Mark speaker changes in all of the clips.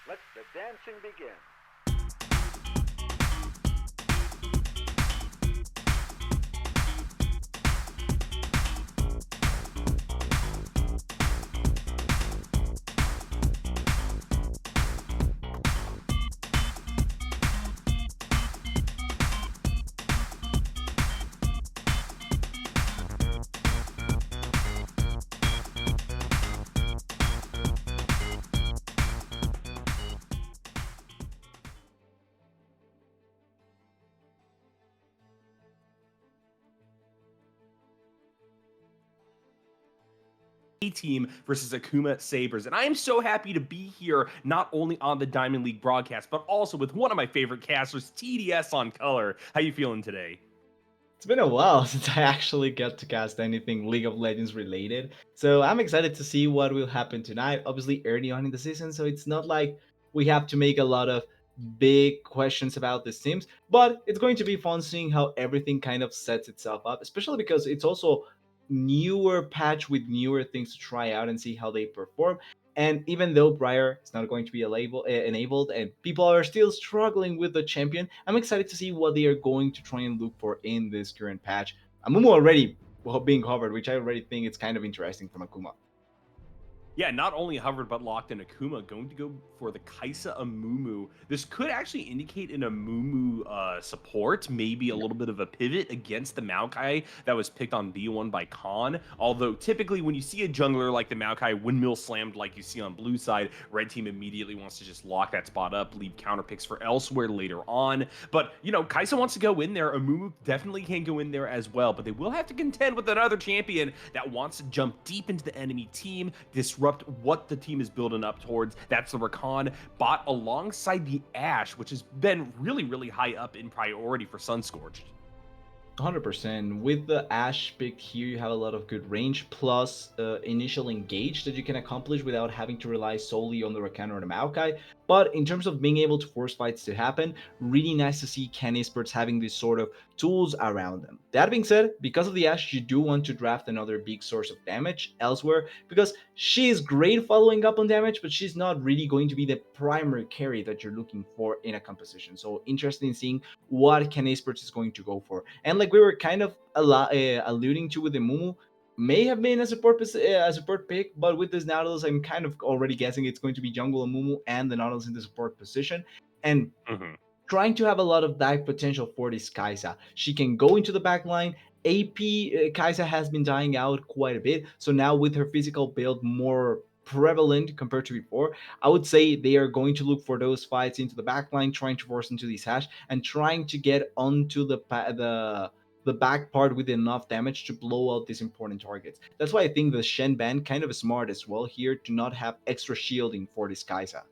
Speaker 1: Let the dancing begin.
Speaker 2: Team versus Akuma Sabers. And I am so happy to be here, not only on the Diamond League broadcast, but also with one of my favorite casters, TDS on color. How you feeling today?
Speaker 3: It's been a while since I actually got to cast anything League of Legends related, so I'm excited to see what will happen tonight. Obviously, early on in the season, so it's not like we have to make a lot of big questions about these teams, but it's going to be fun seeing how everything kind of sets itself up, especially because it's also newer patch with newer things to try out and see how they perform. And even though Briar is not going to be enabled and people are still struggling with the champion, I'm excited to see what they are going to try and look for in this current patch. Amumu already being covered, which I already think it's kind of interesting from Akuma.
Speaker 2: Yeah, not only hovered but locked in Akuma, going to go for the Kaisa Amumu. This could actually indicate an Amumu support, maybe a
Speaker 3: Yep.
Speaker 2: little bit of a pivot against the Maokai that was picked on B1 by Khan. Although typically when you see a jungler like the Maokai windmill slammed like you see on blue side, red team immediately wants to just lock that spot up, leave counter picks for elsewhere later on. But, you know, Kaisa wants to go in there. Amumu definitely can go in there as well, but they will have to contend with another champion that wants to jump deep into the enemy team, disrupt what the team is building up towards. That's the Rakan bot alongside the Ashe, which has been really, really high up in priority for Sunscorched.
Speaker 3: 100%. With the Ashe pick here, you have a lot of good range, plus initial engage that you can accomplish without having to rely solely on the Rakan or the Maokai. But in terms of being able to force fights to happen, really nice to see Ken Esports having these sort of tools around them. That being said, because of the Ashe, you do want to draft another big source of damage elsewhere, because she is great following up on damage, but she's not really going to be the primary carry that you're looking for in a composition. So interesting seeing what Ken Esports is going to go for. And like we were kind of alluding to with the Mumu, may have been a support pick, but with this Nautilus, I'm kind of already guessing it's going to be Jungle and Mumu and the Nautilus in the support position. And
Speaker 2: Mm-hmm.
Speaker 3: trying to have a lot of dive potential for this Kaisa. She can go into the back line. AP Kaisa has been dying out quite a bit, so now with her physical build more prevalent compared to before, I would say they are going to look for those fights into the back line, trying to force into these hash and trying to get onto the back part with enough damage to blow out these important targets. That's why I think the Shen ban kind of smart as well here to not have extra shielding for this Kaisa.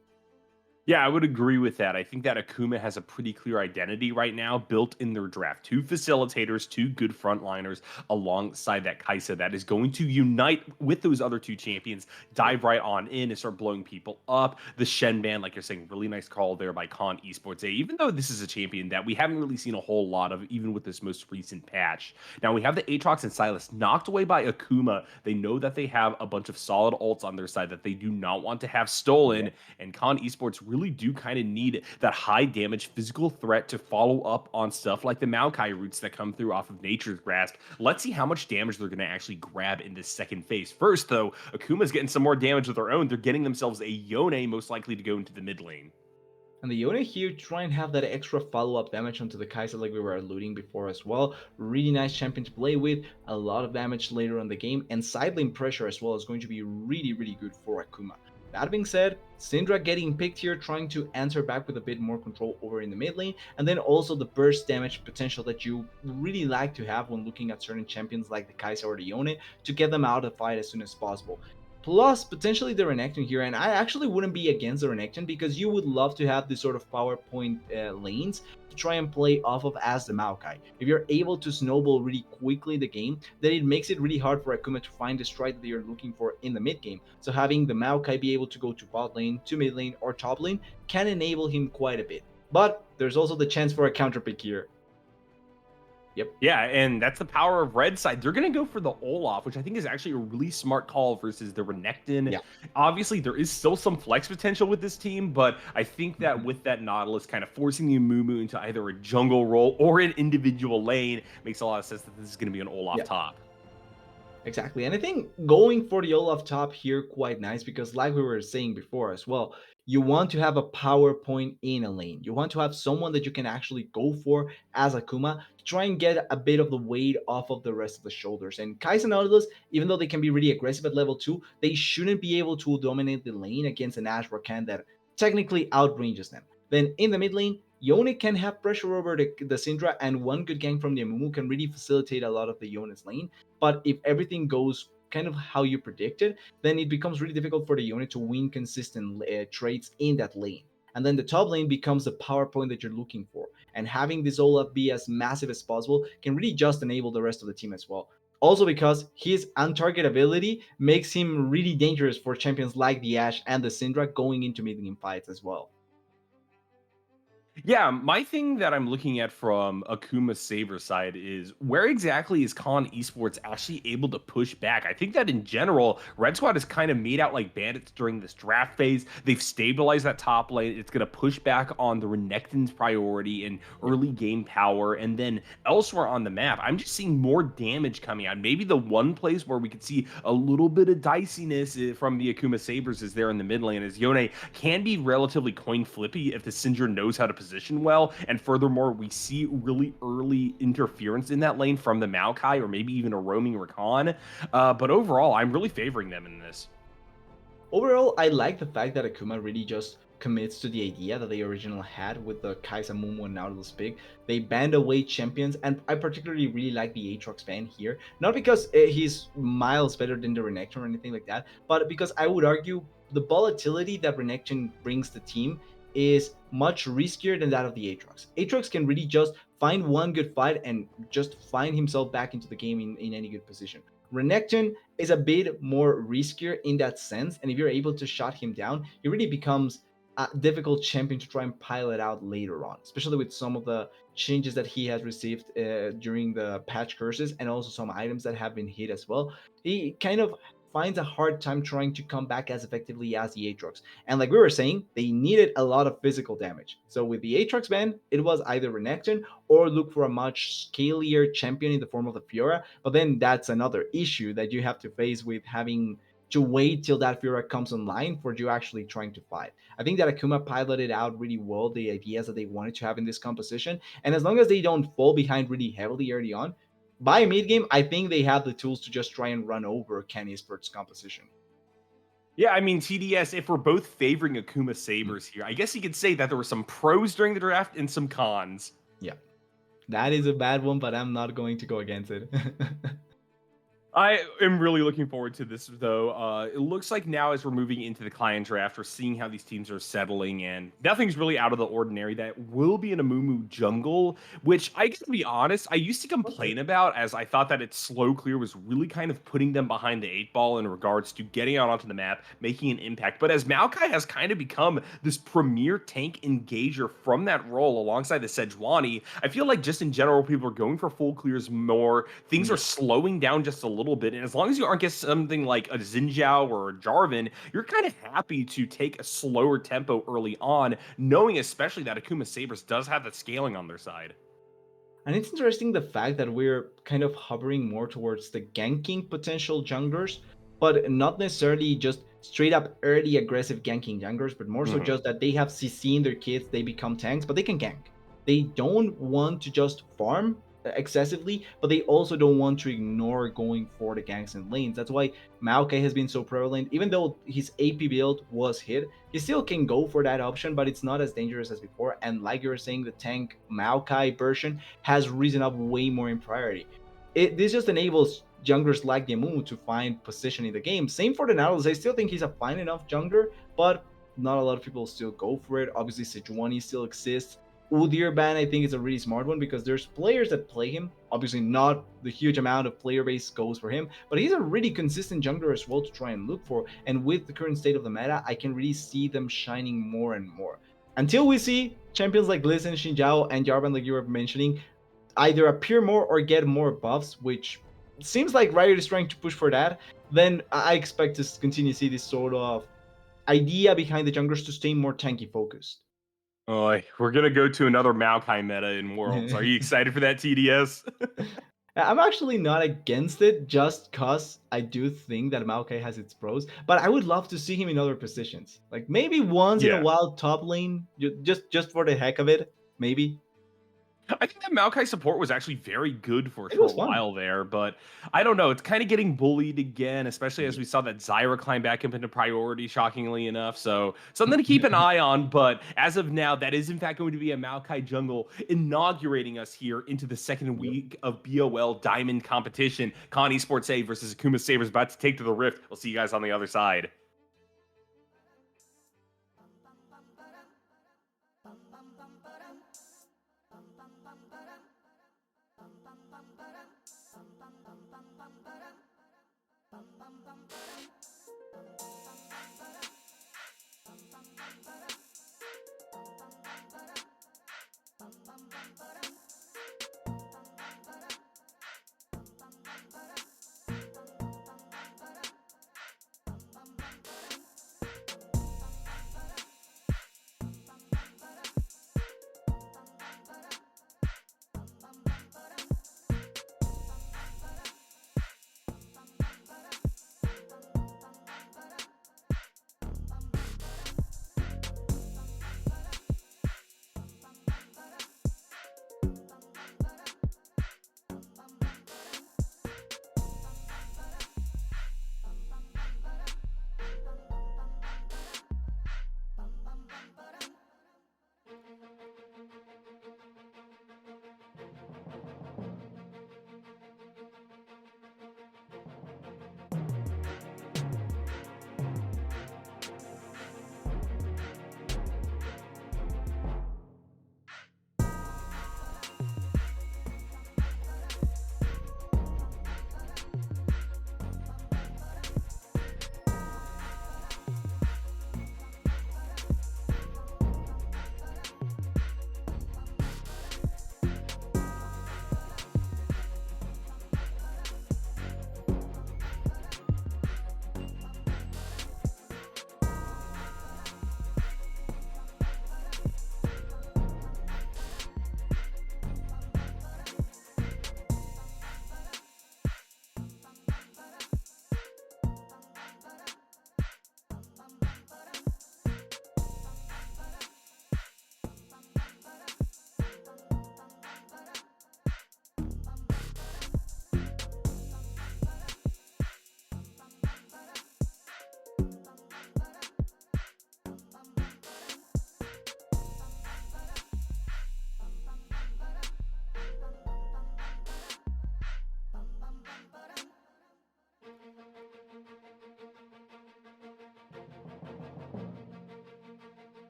Speaker 2: Yeah, I would agree with that. I think that Akuma has a pretty clear identity right now built in their draft. Two facilitators, two good frontliners alongside that Kaisa that is going to unite with those other two champions, dive right on in and start blowing people up. The Shen band, like you're saying, really nice call there by Khan Esports A, even though this is a champion that we haven't really seen a whole lot of, even with this most recent patch. Now we have the Aatrox and Silas knocked away by Akuma. They know that they have a bunch of solid ults on their side that they do not want to have stolen, and Con Esports really do kind of need that high damage physical threat to follow up on stuff like the Maokai roots that come through off of Nature's Grasp. Let's see how much damage they're going to actually grab in this second phase. First, though, Akuma's getting some more damage of their own. They're getting themselves a Yone, most likely to go into the mid lane.
Speaker 3: And the Yone here try and have that extra follow-up damage onto the Kai'Sa like we were alluding before as well. Really nice champion to play with, a lot of damage later on the game, and side lane pressure as well is going to be really, really good for Akuma. That being said, Syndra getting picked here, trying to answer back with a bit more control over in the mid lane, and then also the burst damage potential that you really like to have when looking at certain champions like the Kai'Sa or the Yone to get them out of the fight as soon as possible. Plus, potentially the Renekton here, and I actually wouldn't be against the Renekton because you would love to have this sort of PowerPoint lanes to try and play off of as the Maokai. If you're able to snowball really quickly the game, then it makes it really hard for Akuma to find the strike that you're looking for in the mid game. So having the Maokai be able to go to bot lane, to mid lane, or top lane can enable him quite a bit. But there's also the chance for a counter pick here. Yep.
Speaker 2: Yeah, and that's the power of red side. They're going to go for the Olaf, which I think is actually a really smart call versus the Renekton.
Speaker 3: Yeah.
Speaker 2: Obviously, there is still some flex potential with this team, but I think that
Speaker 3: Mhm.
Speaker 2: with that Nautilus kind of forcing the Amumu into either a jungle role or an individual lane makes a lot of sense that this is going to be an Olaf
Speaker 3: Yeah.
Speaker 2: top.
Speaker 3: Exactly. And I think going for the Olaf top here quite nice because like we were saying before as well, you want to have a power point in a lane. You want to have someone that you can actually go for as Akuma to try and get a bit of the weight off of the rest of the shoulders. And Kai'Sa and Nautilus, even though they can be really aggressive at level 2, they shouldn't be able to dominate the lane against an Ash Rakan that technically outranges them. Then in the mid lane, Yone can have pressure over the Syndra, and one good gank from the Amumu can really facilitate a lot of the Yone's lane. But if everything goes kind of how you predicted, then it becomes really difficult for the unit to win consistent trades in that lane. And then the top lane becomes the power point that you're looking for. And having this Olaf be as massive as possible can really just enable the rest of the team as well. Also, because his untargetability makes him really dangerous for champions like the Ashe and the Syndra going into mid game fights as well.
Speaker 2: Yeah, my thing that I'm looking at from Akuma Saber side is where exactly is Con Esports actually able to push back? I think that in general, Red Squad is kind of made out like bandits during this draft phase. They've stabilized that top lane. It's going to push back on the Renekton's priority and
Speaker 3: Yep.
Speaker 2: early game power. And then elsewhere on the map, I'm just seeing more damage coming out. Maybe the one place where we could see a little bit of diciness from the Akuma Sabers is there in the mid lane, as Yone can be relatively coin flippy if the Sindra knows how to position well. And furthermore, we see really early interference in that lane from the Maokai or maybe even a roaming Rakan. But overall, I'm really favoring them in this.
Speaker 3: Overall, I like the fact that Akuma really just commits to the idea that they originally had with the Kai'Sa, Mumu, and Nautilus pick. They banned away champions, and I particularly really like the Aatrox ban here. Not because he's miles better than the Renekton or anything like that, but because I would argue the volatility that Renekton brings the team is much riskier than that of the Aatrox. Aatrox can really just find one good fight and just find himself back into the game in any good position. Renekton is a bit more riskier in that sense, and if you're able to shut him down, he really becomes a difficult champion to try and pilot out later on, especially with some of the changes that he has received during the patch curses and also some items that have been hit as well. He kind of finds a hard time trying to come back as effectively as the Aatrox. And like we were saying, they needed a lot of physical damage. So with the Aatrox ban, it was either Renekton or look for a much scalier champion in the form of the Fiora. But then that's another issue that you have to face with having to wait till that Fiora comes online for you actually trying to fight. I think that Akuma piloted out really well the ideas that they wanted to have in this composition. And as long as they don't fall behind really heavily early on, by mid game, I think they have the tools to just try and run over Ken Esports' composition.
Speaker 2: Yeah, I mean, TDS, if we're both favoring Akuma
Speaker 3: Mm,
Speaker 2: Sabers here, I guess you could say that there were some pros during the draft and some cons.
Speaker 3: yeah, that is a bad one, but I'm not going to go against it.
Speaker 2: I am really looking forward to this, though. It looks like now, as we're moving into the client draft, we're seeing how these teams are settling, and nothing's really out of the ordinary. That will be an Amumu jungle, which I gotta be honest, I used to
Speaker 3: Okay.
Speaker 2: complain about, as I thought that its slow clear was really kind of putting them behind the eight ball in regards to getting out onto the map, making an impact. But as Maokai has kind of become this premier tank engager from that role alongside the Sejuani, I feel like just in general, people are going for full clears more. Things are
Speaker 3: Yeah.
Speaker 2: slowing down just a little bit. And as long as you aren't get something like a Xinjiao or a Jarvan, you're kind of happy to take a slower tempo early on, knowing especially that Akuma Sabers does have the scaling on their side.
Speaker 3: And it's interesting the fact that we're kind of hovering more towards the ganking potential junglers, but not necessarily just straight up early aggressive ganking junglers, but more so
Speaker 2: Mhm.
Speaker 3: just that they have CC in their kits, they become tanks, but they can gank. They don't want to just farm excessively, but they also don't want to ignore going for the ganks and lanes. That's why Maokai has been so prevalent. Even though his AP build was hit, he still can go for that option, but it's not as dangerous as before. And like you were saying, the tank Maokai version has risen up way more in priority. This just enables junglers like Yamu to find position in the game. Same for the Nautilus. I still think he's a fine enough jungler, but not a lot of people still go for it. Obviously, Sejuani still exists. Udyr ban, I think, is a really smart one because there's players that play him. Obviously, not the huge amount of player base goes for him, but he's a really consistent jungler as well to try and look for. And with the current state of the meta, I can really see them shining more and more. Until we see champions like Lee Sin, Xin Zhao, and Jarvan, like you were mentioning, either appear more or get more buffs, which seems like Riot is trying to push for that, then I expect to continue to see this sort of idea behind the junglers to stay more tanky focused.
Speaker 2: Oh, we're gonna go to another Maokai meta in Worlds. Are you excited for that, TDS?
Speaker 3: I'm actually not against it, just cause I do think that Maokai has its pros, but I would love to see him in other positions. Like maybe once in a
Speaker 2: Yeah.
Speaker 3: while top lane, just for the heck of it, maybe.
Speaker 2: I think that Maokai support was actually very good for a
Speaker 3: It was
Speaker 2: short
Speaker 3: fun.
Speaker 2: while there, but I don't know. It's kind of getting bullied again, especially as
Speaker 3: Yeah.
Speaker 2: we saw that Zyra climb back up into priority, shockingly enough. So something to keep an eye on. But as of now, that is in fact going to be a Maokai jungle inaugurating us here into the second
Speaker 3: Yep.
Speaker 2: week of BOL Diamond competition. Con Esports A versus Akuma Sabers about to take to the Rift. We'll see you guys on the other side.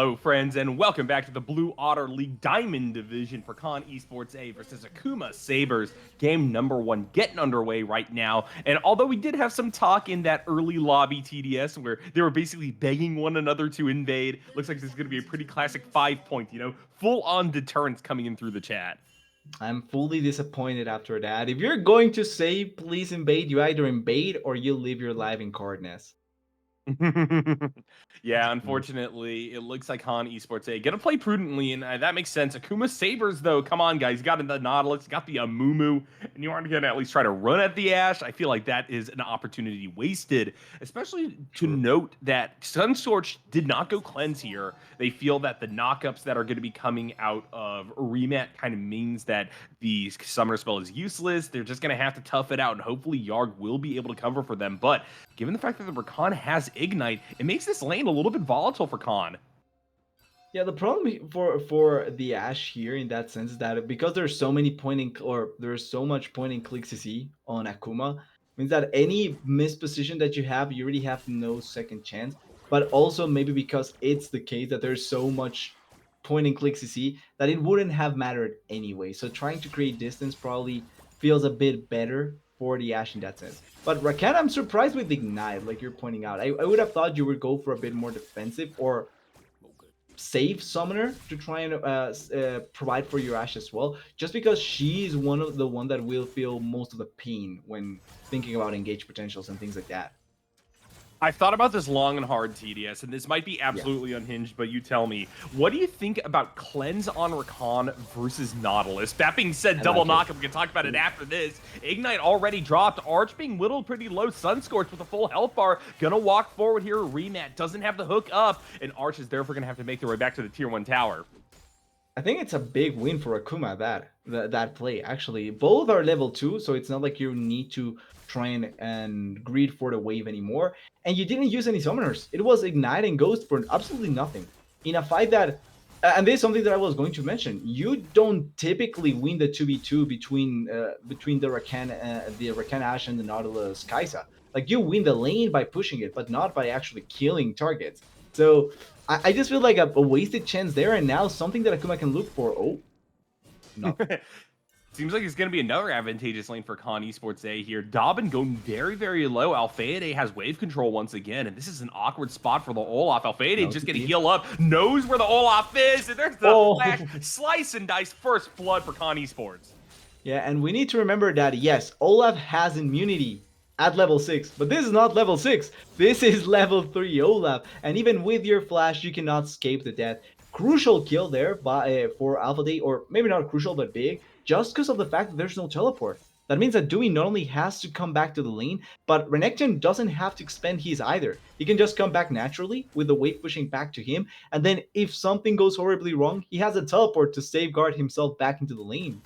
Speaker 2: Hello, friends, and welcome back to the Blue Otter League Diamond Division for Con Esports A versus Akuma Sabers. Game number 1 getting underway right now. And although we did have some talk in that early lobby TDS where they were basically begging one another to invade, looks like this is going to be a pretty classic 5-point, full-on deterrence coming in through the chat.
Speaker 3: I'm fully disappointed after that. If you're going to say please invade, you either invade or you live your life in Cardness.
Speaker 2: Yeah, unfortunately, it looks like Han Esports A gonna play prudently, and that makes sense. Akuma Sabers, though, come on, guys, you got the Nautilus, you got the Amumu, and you aren't gonna at least try to run at the Ash. I feel like that is an opportunity wasted, especially to note that Sunscorch did not go cleanse here. They feel that the knockups that are going to be coming out of Remat kind of means that the Summoner spell is useless. They're just going to have to tough it out, and hopefully Yarg will be able to cover for them. But given the fact that the Rakan has Ignite, it makes this lane a little bit volatile for Khan.
Speaker 3: Yeah, the problem for the Ash here in that sense is that because there's so many there's so much point and click CC on Akuma, means that any missed position that you have, you really have no second chance. But also maybe because it's the case that there's so much point and click CC that it wouldn't have mattered anyway. So trying to create distance probably feels a bit better for the Ash in that sense. But Rakan, I'm surprised with Ignite, like you're pointing out. I would have thought you would go for a bit more defensive or save summoner to try and provide for your Ash as well, just because she's one that will feel most of the pain when thinking about engage potentials and things like that.
Speaker 2: I've thought about this long and hard, TDS, and this might be absolutely unhinged, but you tell me. What do you think about Cleanse on Rakan versus Nautilus? That being said, double knockup. We can talk about it after this. Ignite already dropped. Arch being whittled pretty low. Sunscorch with a full health bar. Gonna walk forward here. Remat doesn't have the hook up, and Arch is therefore gonna have to make their way back to the tier 1 tower.
Speaker 3: I think it's a big win for Akuma, that play, actually. Both are level 2, so it's not like you need to try and greed for the wave anymore. And you didn't use any summoners. It was Ignite and Ghost for absolutely nothing. In a fight that, and this is something that I was going to mention, you don't typically win the 2v2 between the Rakan Ash and the Nautilus Kaisa. Like, you win the lane by pushing it, but not by actually killing targets. So I just feel like a wasted chance there, and now something that Akuma can look for. Oh, no.
Speaker 2: Seems like it's going to be another advantageous lane for Con Esports A here. Dobbin going very, very low. Alfeade has wave control once again, and this is an awkward spot for the Olaf. Alfeade just going to heal up, knows where the Olaf is, and there's the flash. Slice and dice first blood for Con Esports.
Speaker 3: Yeah, and we need to remember that, yes, Olaf has immunity at level 6, but this is not level 6. This is level 3 Olaf, and even with your flash, you cannot escape the death. Crucial kill there for Alpha, or maybe not crucial, but big, just because of the fact that there's no teleport. That means that Dewey not only has to come back to the lane, but Renekton doesn't have to expend his either. He can just come back naturally with the wave pushing back to him, and then if something goes horribly wrong, he has a teleport to safeguard himself back into the lane.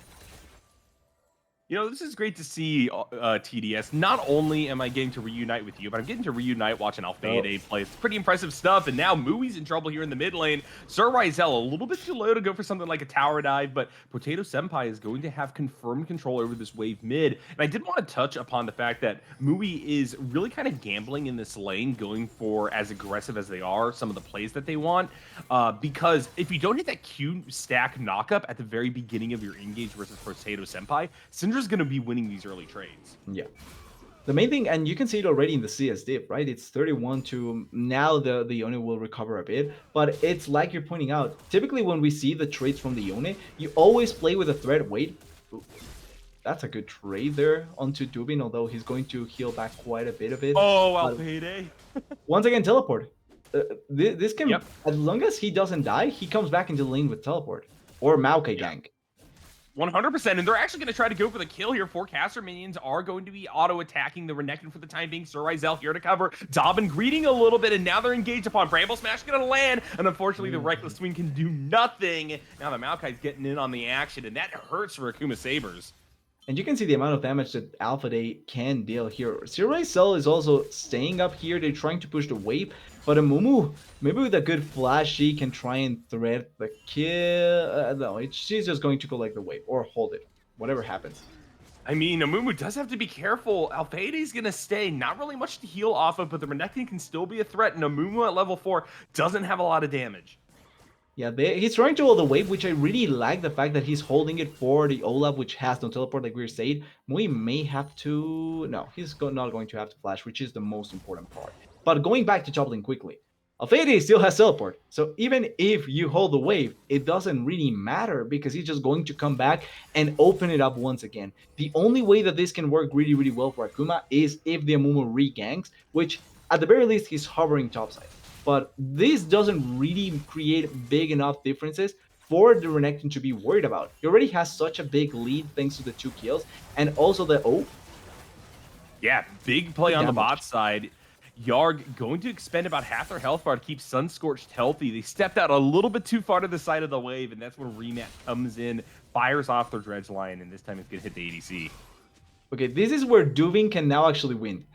Speaker 2: This is great to see, TDS. Not only am I getting to reunite with you, but I'm getting to reunite watching Alfeade play. It's pretty impressive stuff, and now Mui's in trouble here in the mid lane. Sir Ryzel, a little bit too low to go for something like a tower dive, but Potato Senpai is going to have confirmed control over this wave mid. And I did want to touch upon the fact that Mui is really kind of gambling in this lane, going for as aggressive as they are, some of the plays that they want, because if you don't hit that Q stack knockup at the very beginning of your engage versus Potato Senpai, Syndra's going to be winning these early trades.
Speaker 3: Yeah. The main thing, and you can see it already in the CS diff, right? It's 31 to now the Yone will recover a bit, but it's like you're pointing out. Typically when we see the trades from the Yone, you always play with a threat. Wait, that's a good trade there onto Dubin, although he's going to heal back quite a bit of it.
Speaker 2: Oh, Alfeade.
Speaker 3: Once again, teleport. This can, as long as he doesn't die, he comes back into the lane with teleport. Or Maokai gank.
Speaker 2: 100%, and they're actually going to try to go for the kill here. 4 caster minions are going to be auto-attacking the Renekton for the time being. Sir Ryzel here to cover. Dobbin greeting a little bit, and now they're engaged upon. Bramble Smash going to land, and unfortunately the Reckless Swing can do nothing. Now the Maokai's getting in on the action, and that hurts for Akuma Sabers.
Speaker 3: And you can see the amount of damage that Alpha Day can deal here. Sir Ryzel is also staying up here. They're trying to push the wave, but Amumu, maybe with a good flash, she can try and thread the kill. No, she's just going to collect the wave or hold it, whatever happens.
Speaker 2: I mean, Amumu does have to be careful. Alfeide's going to stay. Not really much to heal off of, but the Renekton can still be a threat, and Amumu at level 4 doesn't have a lot of damage.
Speaker 3: Yeah, he's trying to hold the wave, which I really like the fact that he's holding it for the Olaf, which has no teleport, like we were saying. Mui may have to... No, he's not going to have to flash, which is the most important part. But going back to top lane quickly, Alfede still has teleport. So even if you hold the wave, it doesn't really matter because he's just going to come back and open it up once again. The only way that this can work really, really well for Akuma is if the Amumu re-ganks, which at the very least he's hovering topside. But this doesn't really create big enough differences for the Renekton to be worried about. He already has such a big lead thanks to the 2 kills, and also the
Speaker 2: Yeah, big play on the
Speaker 3: damage.
Speaker 2: bot side. Yarg going to expend about half their health bar to keep Sunscorched healthy. They stepped out a little bit too far to the side of the wave, and that's when Rematch comes in, fires off their Dredge Line, and this time it's going to hit the ADC.
Speaker 3: Okay, this is where Duvin can now actually win.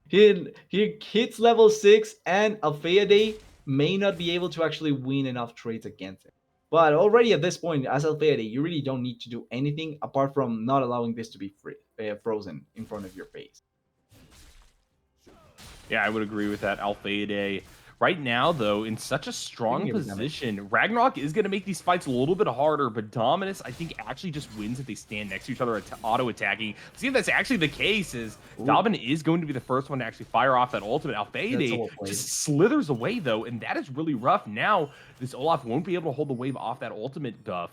Speaker 3: He hits level 6, and Alfeade may not be able to actually win enough trades against him. But already at this point, as Alfeade, you really don't need to do anything apart from not allowing this to be frozen in front of your face.
Speaker 2: Yeah, I would agree with that. Alfade. Right now, though, in such a strong
Speaker 3: Speaking of damage,
Speaker 2: position, Ragnarok is going to make these fights a little bit harder, but Dominus, I think, actually just wins if they stand next to each other auto-attacking. See if that's actually the case, is Domin is going to be the first one to actually fire off that ultimate. Alfade just slithers away, though, and that is really rough. Now, this Olaf won't be able to hold the wave off that ultimate buff.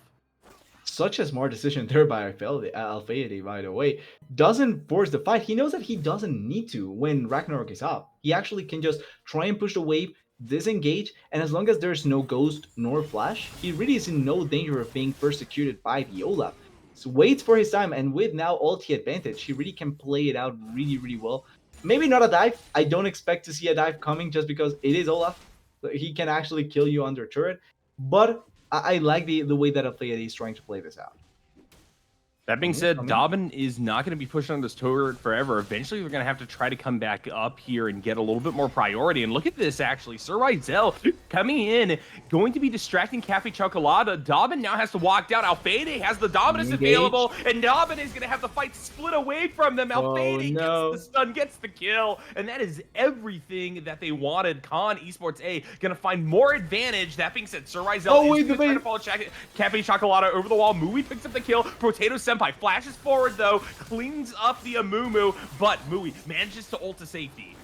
Speaker 3: such a smart decision there by Alfeade, by the way. Doesn't force the fight. He knows that he doesn't need to when Ragnarok is up. He actually can just try and push the wave, disengage, and as long as there's no ghost nor flash, he really is in no danger of being persecuted by the Olaf. So waits for his time, and with now ulti advantage, he really can play it out really, really well. Maybe not a dive. I don't expect to see a dive coming just because it is Olaf. He can actually kill you under turret, but I like the way that Alfeade is trying to play this out.
Speaker 2: That being said, Dobbin is not going to be pushing on this turret forever. Eventually, they're going to have to try to come back up here and get a little bit more priority. And look at this, actually. Sir Rizel coming in, going to be distracting Cafe Chocolata. Dobbin now has to walk down. Alfede has the Dominus available, and Dobbin is going to have the fight split away from them. Alfede gets the stun, gets the kill, and that is everything that they wanted. Khan Esports A going to find more advantage. That being said, Sir Rizel is trying to follow Cafe Chocolata over the wall. Mui picks up the kill. Potato Senpai flashes forward, though, cleans up the Amumu, but Mui manages to ult to safety.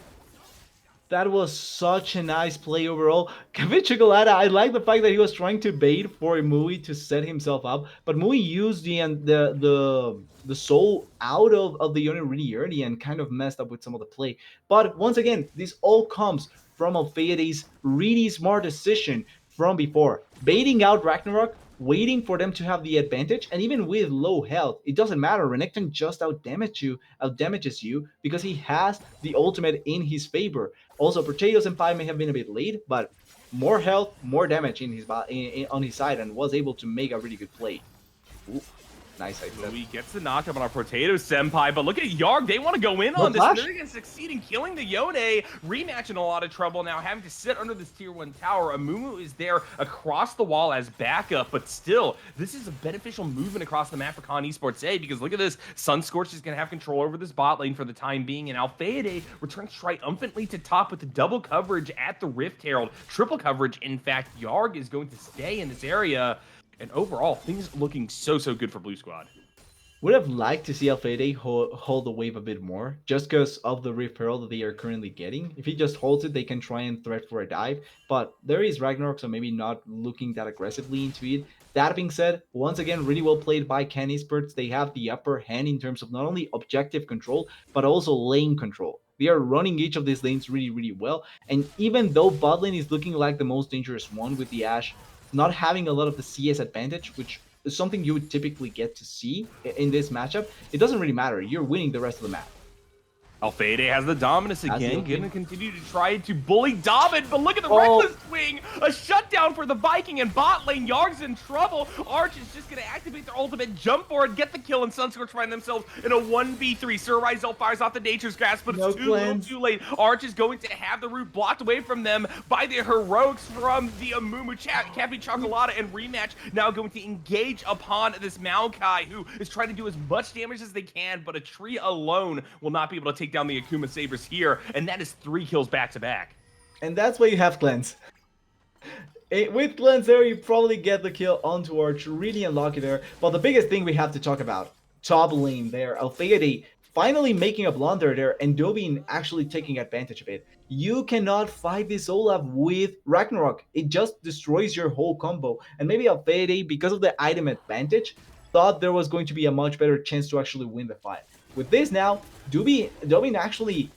Speaker 3: That was such a nice play overall. Cafe Chocolata, I like the fact that he was trying to bait for Mui to set himself up, but Mui used the soul out of the unit really early and kind of messed up with some of the play. But once again, this all comes from Alfeade's really smart decision from before. Baiting out Ragnarok, waiting for them to have the advantage, and even with low health, it doesn't matter. Renekton just outdamages you because he has the ultimate in his favor. Also, Potato Senpai may have been a bit late, but more health, more damage in his on his side, and was able to make a really good play. Ooh. Nice.
Speaker 2: He gets the knockup on our Potato Senpai, but look at Yarg. They want to go in on this. They're going to succeed in killing the Yone. Rematch in a lot of trouble now, having to sit under this tier 1 tower. Amumu is there across the wall as backup, but still, this is a beneficial movement across the map for Khan Esports A, because look at this. Sunscorched is going to have control over this bot lane for the time being, and Alfeade returns triumphantly to top with the double coverage at the Rift Herald. Triple coverage, in fact. Yarg is going to stay in this area. And overall, things looking so good for Blue Squad.
Speaker 3: Would have liked to see Alfeade hold the wave a bit more, just because of the Rift Pearl that they are currently getting. If he just holds it, they can try and threat for a dive, but there is Ragnarok, so maybe not looking that aggressively into it. That being said, once again, really well played by Khan Esports. They have the upper hand in terms of not only objective control, but also lane control. They are running each of these lanes really well, and even though bot lane is looking like the most dangerous one with the Ashe not having a lot of the CS advantage, which is something you would typically get to see in this matchup, it doesn't really matter. You're winning the rest of the map.
Speaker 2: Alfeade has the Dominus again, going to continue to try to bully Domin, but look at the Reckless Swing! A shutdown for the Viking and bot lane. Yarg's in trouble. Arch is just going to activate their ultimate, jump forward, get the kill, and Sunscorched find themselves in a 1v3. Sir Rizel fires off the Nature's Grasp, but it's too late. Arch is going to have the route blocked away from them by the heroics from the Amumu Cafe Chocolata, and Rematch now going to engage upon this Maokai, who is trying to do as much damage as they can, but a tree alone will not be able to take down the Akuma Sabers here, and that is 3 kills back to back.
Speaker 3: And that's why you have cleanse. With Cleanse there, you probably get the kill onto Arch. Really unlucky there. But the biggest thing we have to talk about, top lane there. Alfeade finally making a blunder there, and Dobin actually taking advantage of it. You cannot fight this Olaf with Ragnarok. It just destroys your whole combo. And maybe Alfeade, because of the item advantage, thought there was going to be a much better chance to actually win the fight. With this now, Dobin actually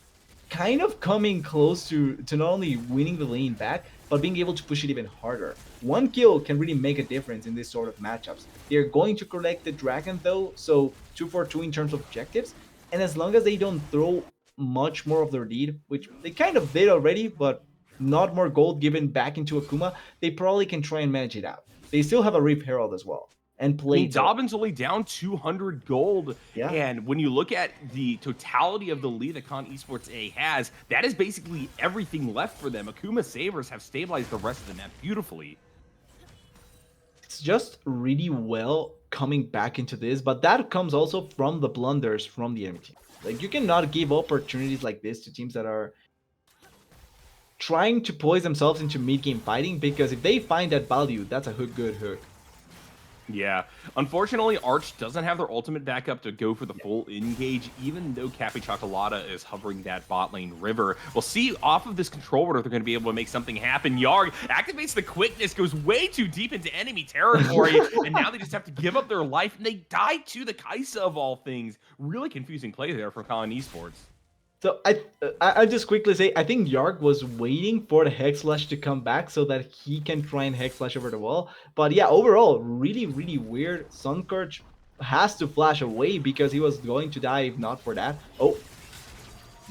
Speaker 3: kind of coming close to not only winning the lane back, but being able to push it even harder. One kill can really make a difference in this sort of matchups. They're going to collect the dragon though, so 2 for 2 in terms of objectives, and as long as they don't throw much more of their lead, which they kind of did already, but not more gold given back into Akuma, they probably can try and manage it out. They still have a Reef Herald as well, and
Speaker 2: I mean,
Speaker 3: Plates.
Speaker 2: Dobbin's only down 200 gold.
Speaker 3: Yeah.
Speaker 2: And when you look at the totality of the lead that Con Esports A has, that is basically everything left for them. Akuma Sabers have stabilized the rest of the map beautifully.
Speaker 3: It's just really well coming back into this, but that comes also from the blunders from the enemy team. Like, you cannot give opportunities like this to teams that are trying to poise themselves into mid-game fighting, because if they find that value, that's a good hook.
Speaker 2: Yeah. Unfortunately, Arch doesn't have their ultimate backup to go for the full engage, even though Cappy Chocolata is hovering that bot lane river. We'll see off of this control order if they're going to be able to make something happen. Yarg activates the quickness, goes way too deep into enemy territory, and now they just have to give up their life, and they die to the Kaisa of all things. Really confusing play there for Colin Esports.
Speaker 3: So I just quickly say, I think Yarg was waiting for the Hex Slash to come back so that he can try and Hex Slash over the wall. But yeah, overall, really, really weird. Sunscorch has to flash away because he was going to die if not for that. Oh.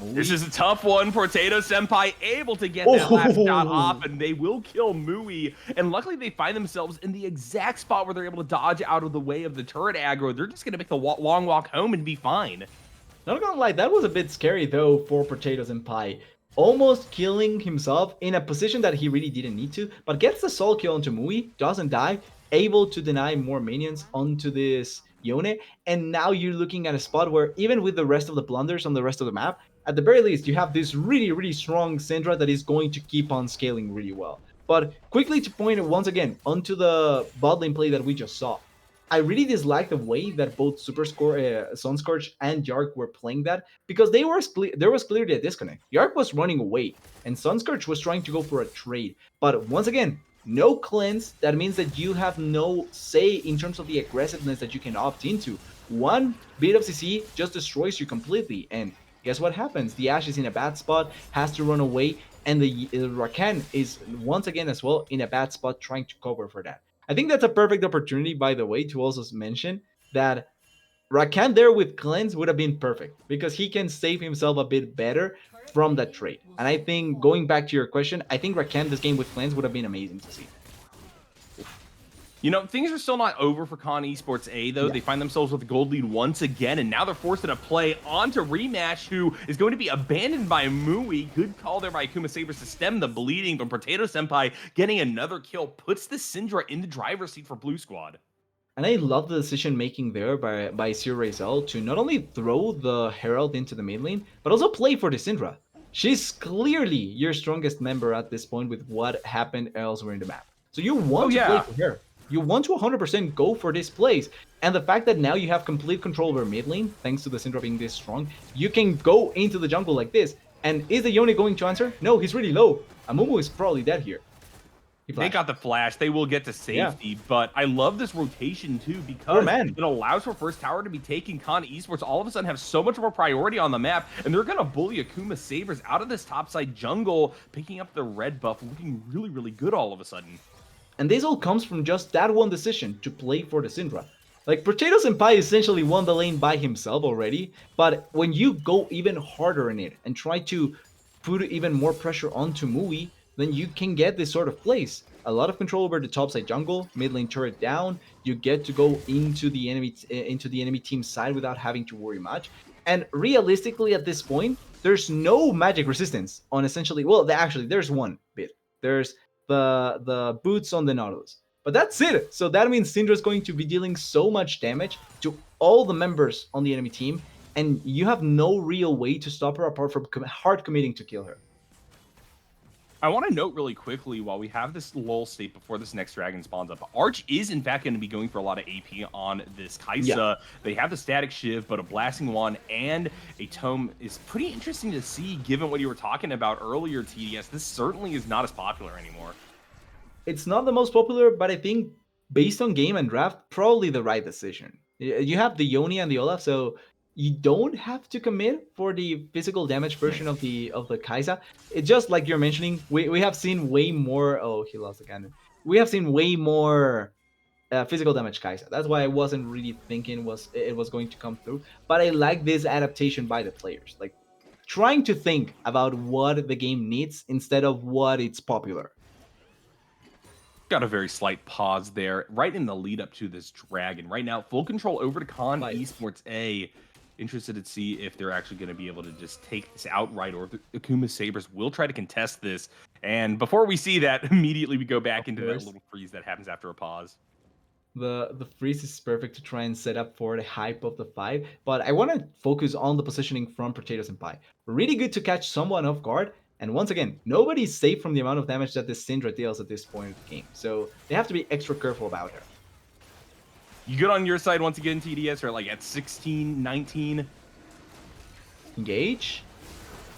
Speaker 2: This is a tough one. Potato Senpai able to get that last shot off, and they will kill Mui. And luckily, they find themselves in the exact spot where they're able to dodge out of the way of the turret aggro. They're just going to make the long walk home and be fine.
Speaker 3: Not gonna lie, that was a bit scary though for Potatoes and Pie. Almost killing himself in a position that he really didn't need to, but gets the soul kill onto Mui, doesn't die, able to deny more minions onto this Yone, and now you're looking at a spot where even with the rest of the blunders on the rest of the map, at the very least, you have this really, really strong Syndra that is going to keep on scaling really well. But quickly to point once again onto the bot lane play that we just saw. I really dislike the way that both Sunscorch and Yark were playing that, because there was clearly a disconnect. Yark was running away, and Sunscorch was trying to go for a trade. But once again, no cleanse. That means that you have no say in terms of the aggressiveness that you can opt into. One bit of CC just destroys you completely, and guess what happens? The Ashe is in a bad spot, has to run away, and the Rakan is once again as well in a bad spot trying to cover for that. I think that's a perfect opportunity, by the way, to also mention that Rakan there with Cleanse would have been perfect because he can save himself a bit better from that trade. And I think, going back to your question, I think Rakan this game with Cleanse would have been amazing to see.
Speaker 2: You know, things are still not over for Con Esports A, though.
Speaker 3: Yeah.
Speaker 2: They find themselves with a gold lead once again, and now they're forced to play onto Rematch, who is going to be abandoned by Mui. Good call there by Akuma Sabers to stem the bleeding, but Potato Senpai getting another kill puts the Syndra in the driver's seat for Blue Squad.
Speaker 3: And I love the decision making there by Sir Razel to not only throw the Herald into the mid lane, but also play for the Syndra. She's clearly your strongest member at this point with what happened elsewhere in the map. So you want to play for her. You want to 100% go for this place. And the fact that now you have complete control over mid lane, thanks to the Syndra being this strong, you can go into the jungle like this. And is the Yone going to answer? No, he's really low. Amumu is probably dead here.
Speaker 2: They got the flash. They will get to safety, but I love this rotation too because it allows for first tower to be taken. Con Esports all of a sudden have so much more priority on the map, and they're going to bully Akuma Sabers out of this topside jungle, picking up the red buff, looking really, really good all of a sudden.
Speaker 3: And this all comes from just that one decision to play for the Syndra. Like, Potato Senpai essentially won the lane by himself already, but when you go even harder in it and try to put even more pressure onto Mui, then you can get this sort of place. A lot of control over the topside jungle, mid lane turret down, you get to go into the enemy team's side without having to worry much. And realistically at this point, there's no magic resistance on essentially, well, actually there's one bit. There's the boots on the Nautilus. But that's it. So that means Syndra is going to be dealing so much damage to all the members on the enemy team, and you have no real way to stop her apart from hard committing to kill her.
Speaker 2: I want to note really quickly while we have this lull state before this next dragon spawns up, Arch is in fact going to be going for a lot of AP on this
Speaker 3: Yeah.
Speaker 2: Kaisa. They have the static shiv, but a blasting one and a tome is pretty interesting to see given what you were talking about earlier, TDS. This certainly is not as popular anymore.
Speaker 3: It's not the most popular, but I think based on game and draft, probably the right decision. You have the Yoni and the Olaf, so you don't have to commit for the physical damage version of the Kaisa. It's just like you're mentioning, we have seen way more. Oh, he lost the cannon. We have seen way more physical damage Kaisa. That's why I wasn't really thinking it was going to come through. But I like this adaptation by the players, like trying to think about what the game needs instead of what it's popular.
Speaker 2: Got a very slight pause there, right in the lead up to this dragon. Right now, full control over to Khan
Speaker 3: Like,
Speaker 2: Esports A. Interested to see if they're actually going to be able to just take this outright, or if the Akuma Sabers will try to contest this. And before we see that, immediately we go back
Speaker 3: of
Speaker 2: into that
Speaker 3: course.
Speaker 2: little freeze that happens after a pause.
Speaker 3: The freeze is perfect to try and set up for the hype of the fight, but I want to focus on the positioning from Potatoes and Pie. Really good to catch someone off guard, and once again, nobody's safe from the amount of damage that this Syndra deals at this point of the game, so they have to be extra careful about her.
Speaker 2: You good on your side once again, TDS, or like at 16, 19?
Speaker 3: Engage?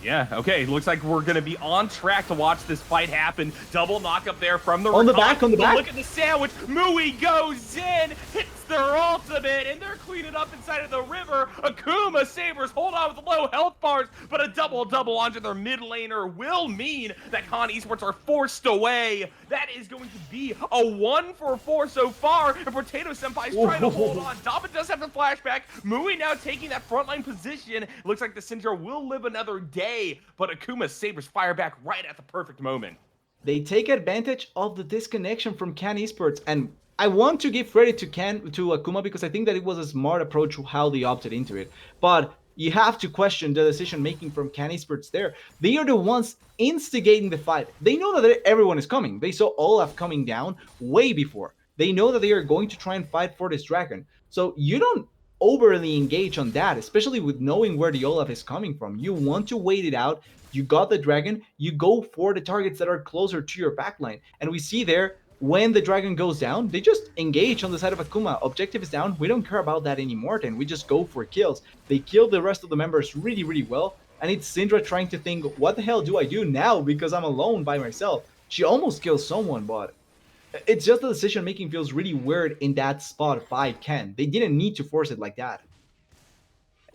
Speaker 2: Yeah, okay. Looks like we're going to be on track to watch this fight happen. Double knock up there from the
Speaker 3: On the
Speaker 2: Rakan.
Speaker 3: back, on the
Speaker 2: But
Speaker 3: back!
Speaker 2: look at the sandwich. Mui goes in, hits their ultimate, and they're cleaning up inside of the river. Akuma Sabers hold on with low health bars, but a double-double onto their mid laner will mean that Khan Esports are forced away. That is going to be a 1-for-4 so far, and Potato Senpai's trying to hold on. Daba does have the flashback. Mui now taking that frontline position. Looks like the Syndra will live another day, but Akuma Sabers fire back right at the perfect moment.
Speaker 3: They take advantage of the disconnection from Can Esports, and I want to give credit to Akuma because I think that it was a smart approach how they opted into it. But you have to question the decision making from Can Esports there. They are the ones instigating the fight. They know that everyone is coming. They saw Olaf coming down way before. They know that they are going to try and fight for this dragon. So you don't overly engage on that, especially with knowing where the Olaf is coming from. You want to wait it out. You got the dragon, you go for the targets that are closer to your backline. And we see there, when the dragon goes down, they just engage on the side of Akuma. Objective is down. We don't care about that anymore. Then we just go for kills. They kill the rest of the members really, really well. And it's Syndra trying to think, what the hell do I do now because I'm alone by myself? She almost kills someone, but it's just the decision making feels really weird in that spot by Ken. They didn't need to force it like that.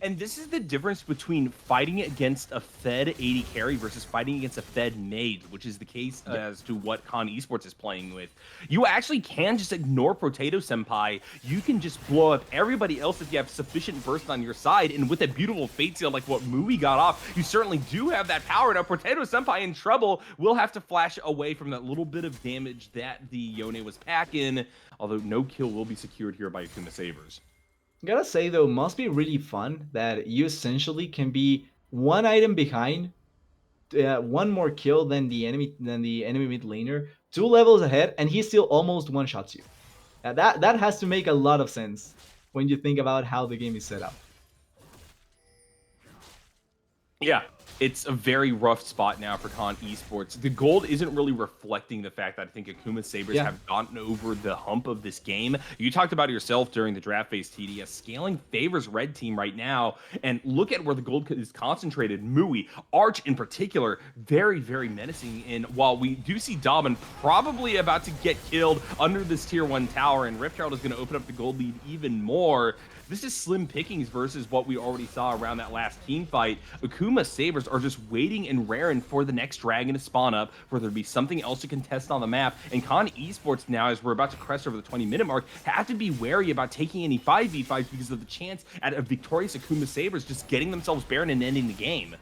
Speaker 2: And this is the difference between fighting against a Fed AD carry versus fighting against a Fed mage, which is the case as to what Khan Esports is playing with. You actually can just ignore Potato Senpai. You can just blow up everybody else if you have sufficient burst on your side. And with a beautiful Fate Seal like what Mui got off, you certainly do have that power. Now, Potato Senpai in trouble will have to flash away from that little bit of damage that the Yone was packing, although no kill will be secured here by Akuma Sabers.
Speaker 3: Gotta say though, must be really fun that you essentially can be one item behind, one more kill than the enemy mid laner, 2 levels ahead, and he still almost one shots you. That has to make a lot of sense when you think about how the game is set up.
Speaker 2: Yeah, it's a very rough spot now for Khan Esports. The gold isn't really reflecting the fact that I think Akuma Sabers have gotten over the hump of this game. You talked about it yourself during the draft phase, TDS. Scaling favors red team right now, and look at where the gold is concentrated. Mui, Arch in particular, very, very menacing. And while we do see Dobbin probably about to get killed under this tier 1 tower, and Ripchild is going to open up the gold lead even more, this is slim pickings versus what we already saw around that last team fight. Akuma Sabers are just waiting and raring for the next dragon to spawn up, for there to be something else to contest on the map. And Khan Esports now, as we're about to crest over the 20-minute mark, have to be wary about taking any 5v5s because of the chance at a victorious Akuma Sabers just getting themselves Baron and ending the game.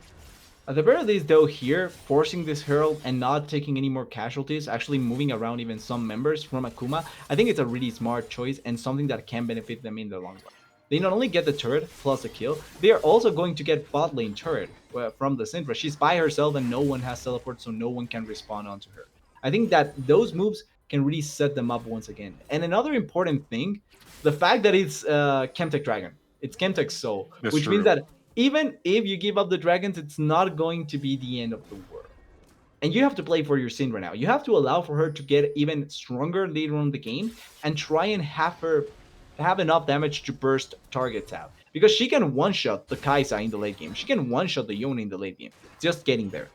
Speaker 3: At the very least, though, here, forcing this Herald and not taking any more casualties, actually moving around even some members from Akuma, I think it's a really smart choice and something that can benefit them in the long run. They not only get the turret plus a kill, they are also going to get bot lane turret from the Syndra. She's by herself and no one has teleport, so no one can respond onto her. I think that those moves can really set them up once again. And another important thing, the fact that it's Chemtech Dragon. It's Chemtech Soul, which means that even if you give up the dragons, it's not going to be the end of the world. And you have to play for your Syndra now. You have to allow for her to get even stronger later on in the game and try and have her have enough damage to burst targets out. Because she can one-shot the Kai'Sa in the late game. She can one-shot the Yone in the late game. Just getting there.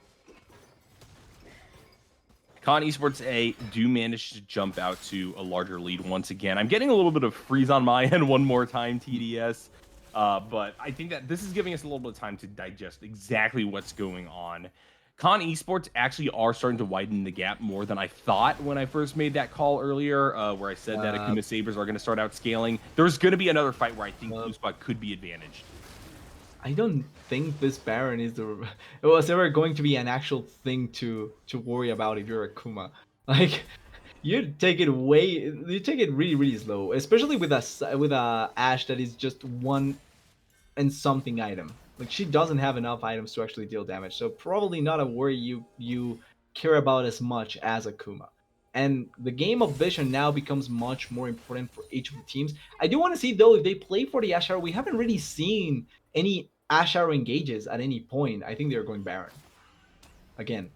Speaker 2: Con Esports A do manage to jump out to a larger lead once again. I'm getting a little bit of freeze on my end one more time, TDS. But I think that this is giving us a little bit of time to digest exactly what's going on. Con Esports actually are starting to widen the gap more than I thought when I first made that call earlier, where I said that Akuma Sabers are going to start out scaling. There's going to be another fight where I think Blue Spot could be advantaged.
Speaker 3: I don't think this Baron is it was ever going to be an actual thing to worry about if you're a Kuma. Like you take it really really slow, especially with a Ashe that is just one and something item. Like she doesn't have enough items to actually deal damage, so probably not a worry you care about as much as Akuma. And the game of vision now becomes much more important for each of the teams. I do want to see though if they play for the Ashe Arrow. We haven't really seen any Ashe Arrow engages at any point. I think they're going Baron again.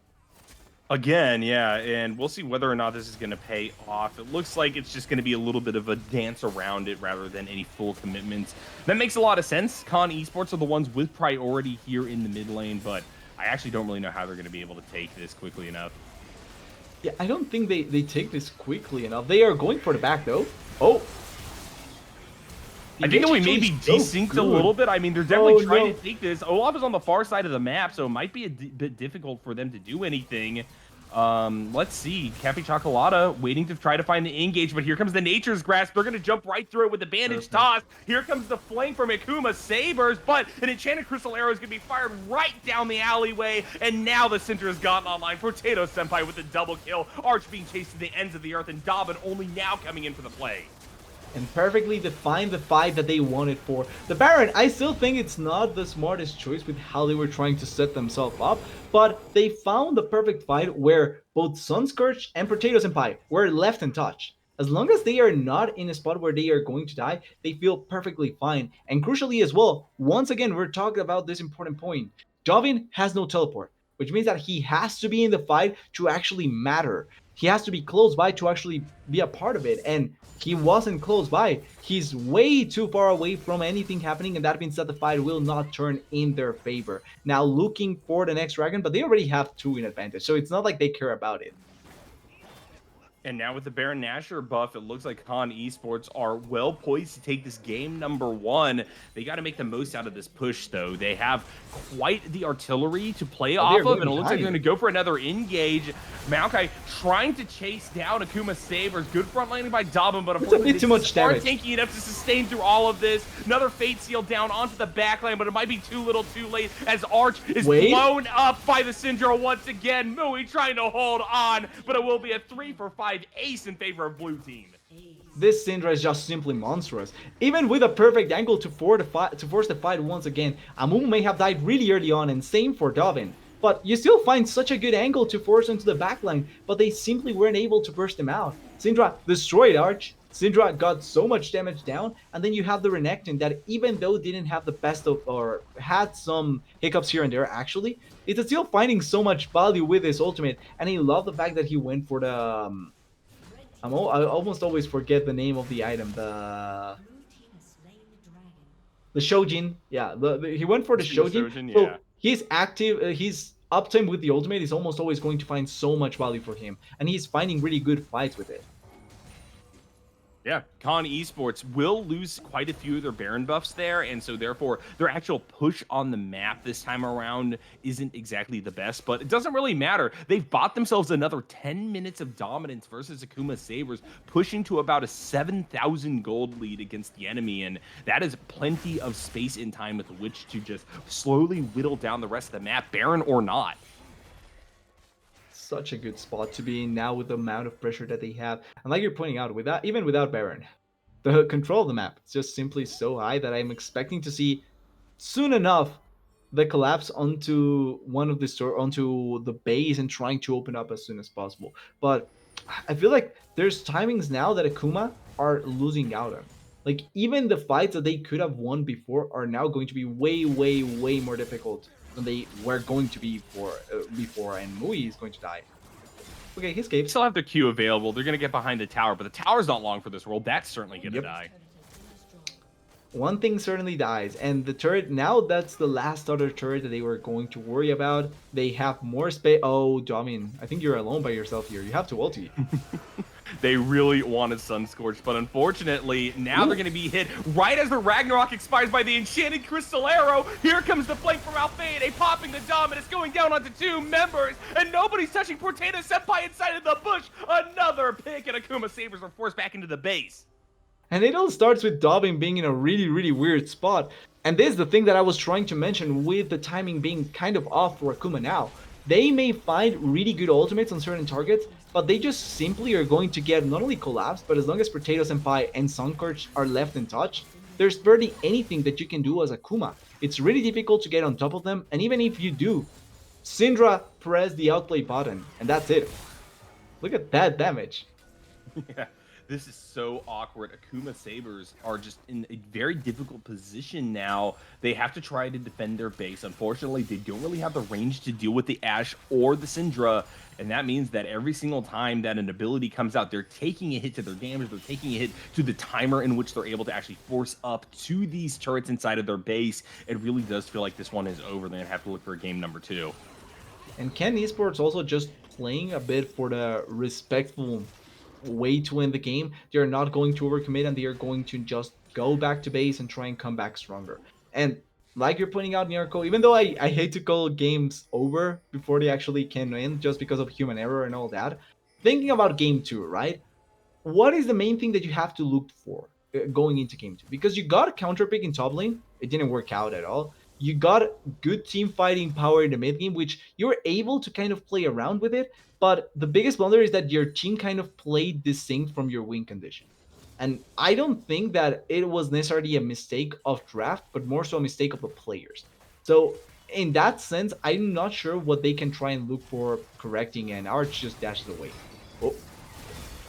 Speaker 2: Again, yeah, and we'll see whether or not this is going to pay off. It looks like it's just going to be a little bit of a dance around it rather than any full commitments. That makes a lot of sense. Con Esports are the ones with priority here in the mid lane, but I actually don't really know how they're going to be able to take this quickly enough.
Speaker 3: Yeah, I don't think they take this quickly enough. They are going for the back though. Oh,
Speaker 2: I think that we maybe desynced a little bit. I mean, they're definitely trying to take this. Olaf is on the far side of the map, so it might be a bit difficult for them to do anything. Let's see. Cafe Chocolata waiting to try to find the engage, but here comes the Nature's Grasp. They're going to jump right through it with the bandage toss. Here comes the flank from Akuma Sabers, but an Enchanted Crystal Arrow is going to be fired right down the alleyway, and now the Syndra has gotten online. Potato Senpai with the double kill. Arch being chased to the ends of the earth, and Dobbin only now coming in for the play.
Speaker 3: And perfectly defined the fight that they wanted for the Baron. I still think it's not the smartest choice with how they were trying to set themselves up, but they found the perfect fight where both Sunscourge and Potato Senpai were left untouched. As long as they are not in a spot where they are going to die, they feel perfectly fine. And crucially as well, once again, we're talking about this important point. Dovin has no teleport, which means that he has to be in the fight to actually matter. He has to be close by to actually be a part of it, and he wasn't close by. He's way too far away from anything happening, and that means that the fight will not turn in their favor. Now looking for the next dragon, but they already have two in advantage, so it's not like they care about it.
Speaker 2: And now with the Baron Nashor buff, it looks like Con Esports are well poised to take this game number one. They got to make the most out of this push, though. They have quite the artillery to play off of, and it looks like they're going to go for another engage. Maokai trying to chase down Akuma Sabers. Good front landing by Dobbin, but unfortunately,
Speaker 3: too much damage.
Speaker 2: Tanky enough to sustain through all of this. Another Fate Seal down onto the backline, but it might be too little too late as Arch is blown up by the Syndra once again. Mui trying to hold on, but it will be a 3-for-5 ace in favor of blue team.
Speaker 3: This Syndra is just simply monstrous. Even with a perfect angle to force the fight once again, Amumu may have died really early on, and same for Dovin. But you still find such a good angle to force into the backline, but they simply weren't able to burst them out. Syndra destroyed Arch. Syndra got so much damage down, and then you have the Renekton that even though didn't have the best of, or had some hiccups here and there actually, it's still finding so much value with his ultimate, and I love the fact that he went for the... I almost always forget the name of the item. The Shojin. Yeah, he went for the Shojin.
Speaker 2: Yeah.
Speaker 3: So he's active. His uptime with the ultimate is almost always going to find so much value for him, and he's finding really good fights with it.
Speaker 2: Yeah, Con Esports will lose quite a few of their Baron buffs there, and so therefore their actual push on the map this time around isn't exactly the best, but it doesn't really matter. They've bought themselves another 10 minutes of dominance versus Akuma Sabers, pushing to about a 7,000 gold lead against the enemy, and that is plenty of space and time with which to just slowly whittle down the rest of the map, Baron or not.
Speaker 3: Such a good spot to be in now with the amount of pressure that they have. And like you're pointing out, even without Baron, the control of the map is just simply so high that I'm expecting to see soon enough the collapse onto onto the base and trying to open up as soon as possible. But I feel like there's timings now that Akuma are losing out on. Like even the fights that they could have won before are now going to be way, way, way more difficult than they were going to be before, and Mui is going to die. Okay, he escapes.
Speaker 2: Still have their Q available. They're going to get behind the tower, but the tower's not long for this roll. That's certainly going to
Speaker 3: Yep.
Speaker 2: die.
Speaker 3: One thing certainly dies, and the turret, now that's the last other turret that they were going to worry about. They have more space. Oh, Domin, I think you're alone by yourself here. You have to ulti.
Speaker 2: They really wanted Sunscorched, but unfortunately, now
Speaker 3: Ooh.
Speaker 2: they're going to be hit right as the Ragnarok expires by the Enchanted Crystal Arrow. Here comes the flank from Alfade, popping the Dominus, going down onto 2 members, and nobody's touching Potato Senpai inside of the bush. Another pick, and Akuma Sabers are forced back into the base.
Speaker 3: And it all starts with Dobbin being in a really, really weird spot. And this is the thing that I was trying to mention with the timing being kind of off for Akuma now. They may find really good ultimates on certain targets, but they just simply are going to get not only collapsed, but as long as Potato Senpai and Sunscorched are left in touch, there's barely anything that you can do as Akuma. It's really difficult to get on top of them, and even if you do, Syndra press the outplay button, and that's it. Look at that damage.
Speaker 2: Yeah, this is so awkward. Akuma Sabers are just in a very difficult position now. They have to try to defend their base. Unfortunately, they don't really have the range to deal with the Ashe or the Syndra, and that means that every single time that an ability comes out, they're taking a hit to their damage, they're taking a hit to the timer in which they're able to actually force up to these turrets inside of their base. It really does feel like this one is over. They're going to have to look for a game number 2.
Speaker 3: And Ken Esports also just playing a bit for the respectful way to win the game. They're not going to overcommit, and they are going to just go back to base and try and come back stronger. And like you're pointing out, Mirko, even though I hate to call games over before they actually can win just because of human error and all that, thinking about game 2, right? What is the main thing that you have to look for going into game 2? Because you got a counter pick in top lane, it didn't work out at all. You got good team fighting power in the mid game, which you were able to kind of play around with it. But the biggest blunder is that your team kind of played distinct from your win condition. And I don't think that it was necessarily a mistake of draft, but more so a mistake of the players. So in that sense, I'm not sure what they can try and look for correcting, and Arch just dashes away. Oh,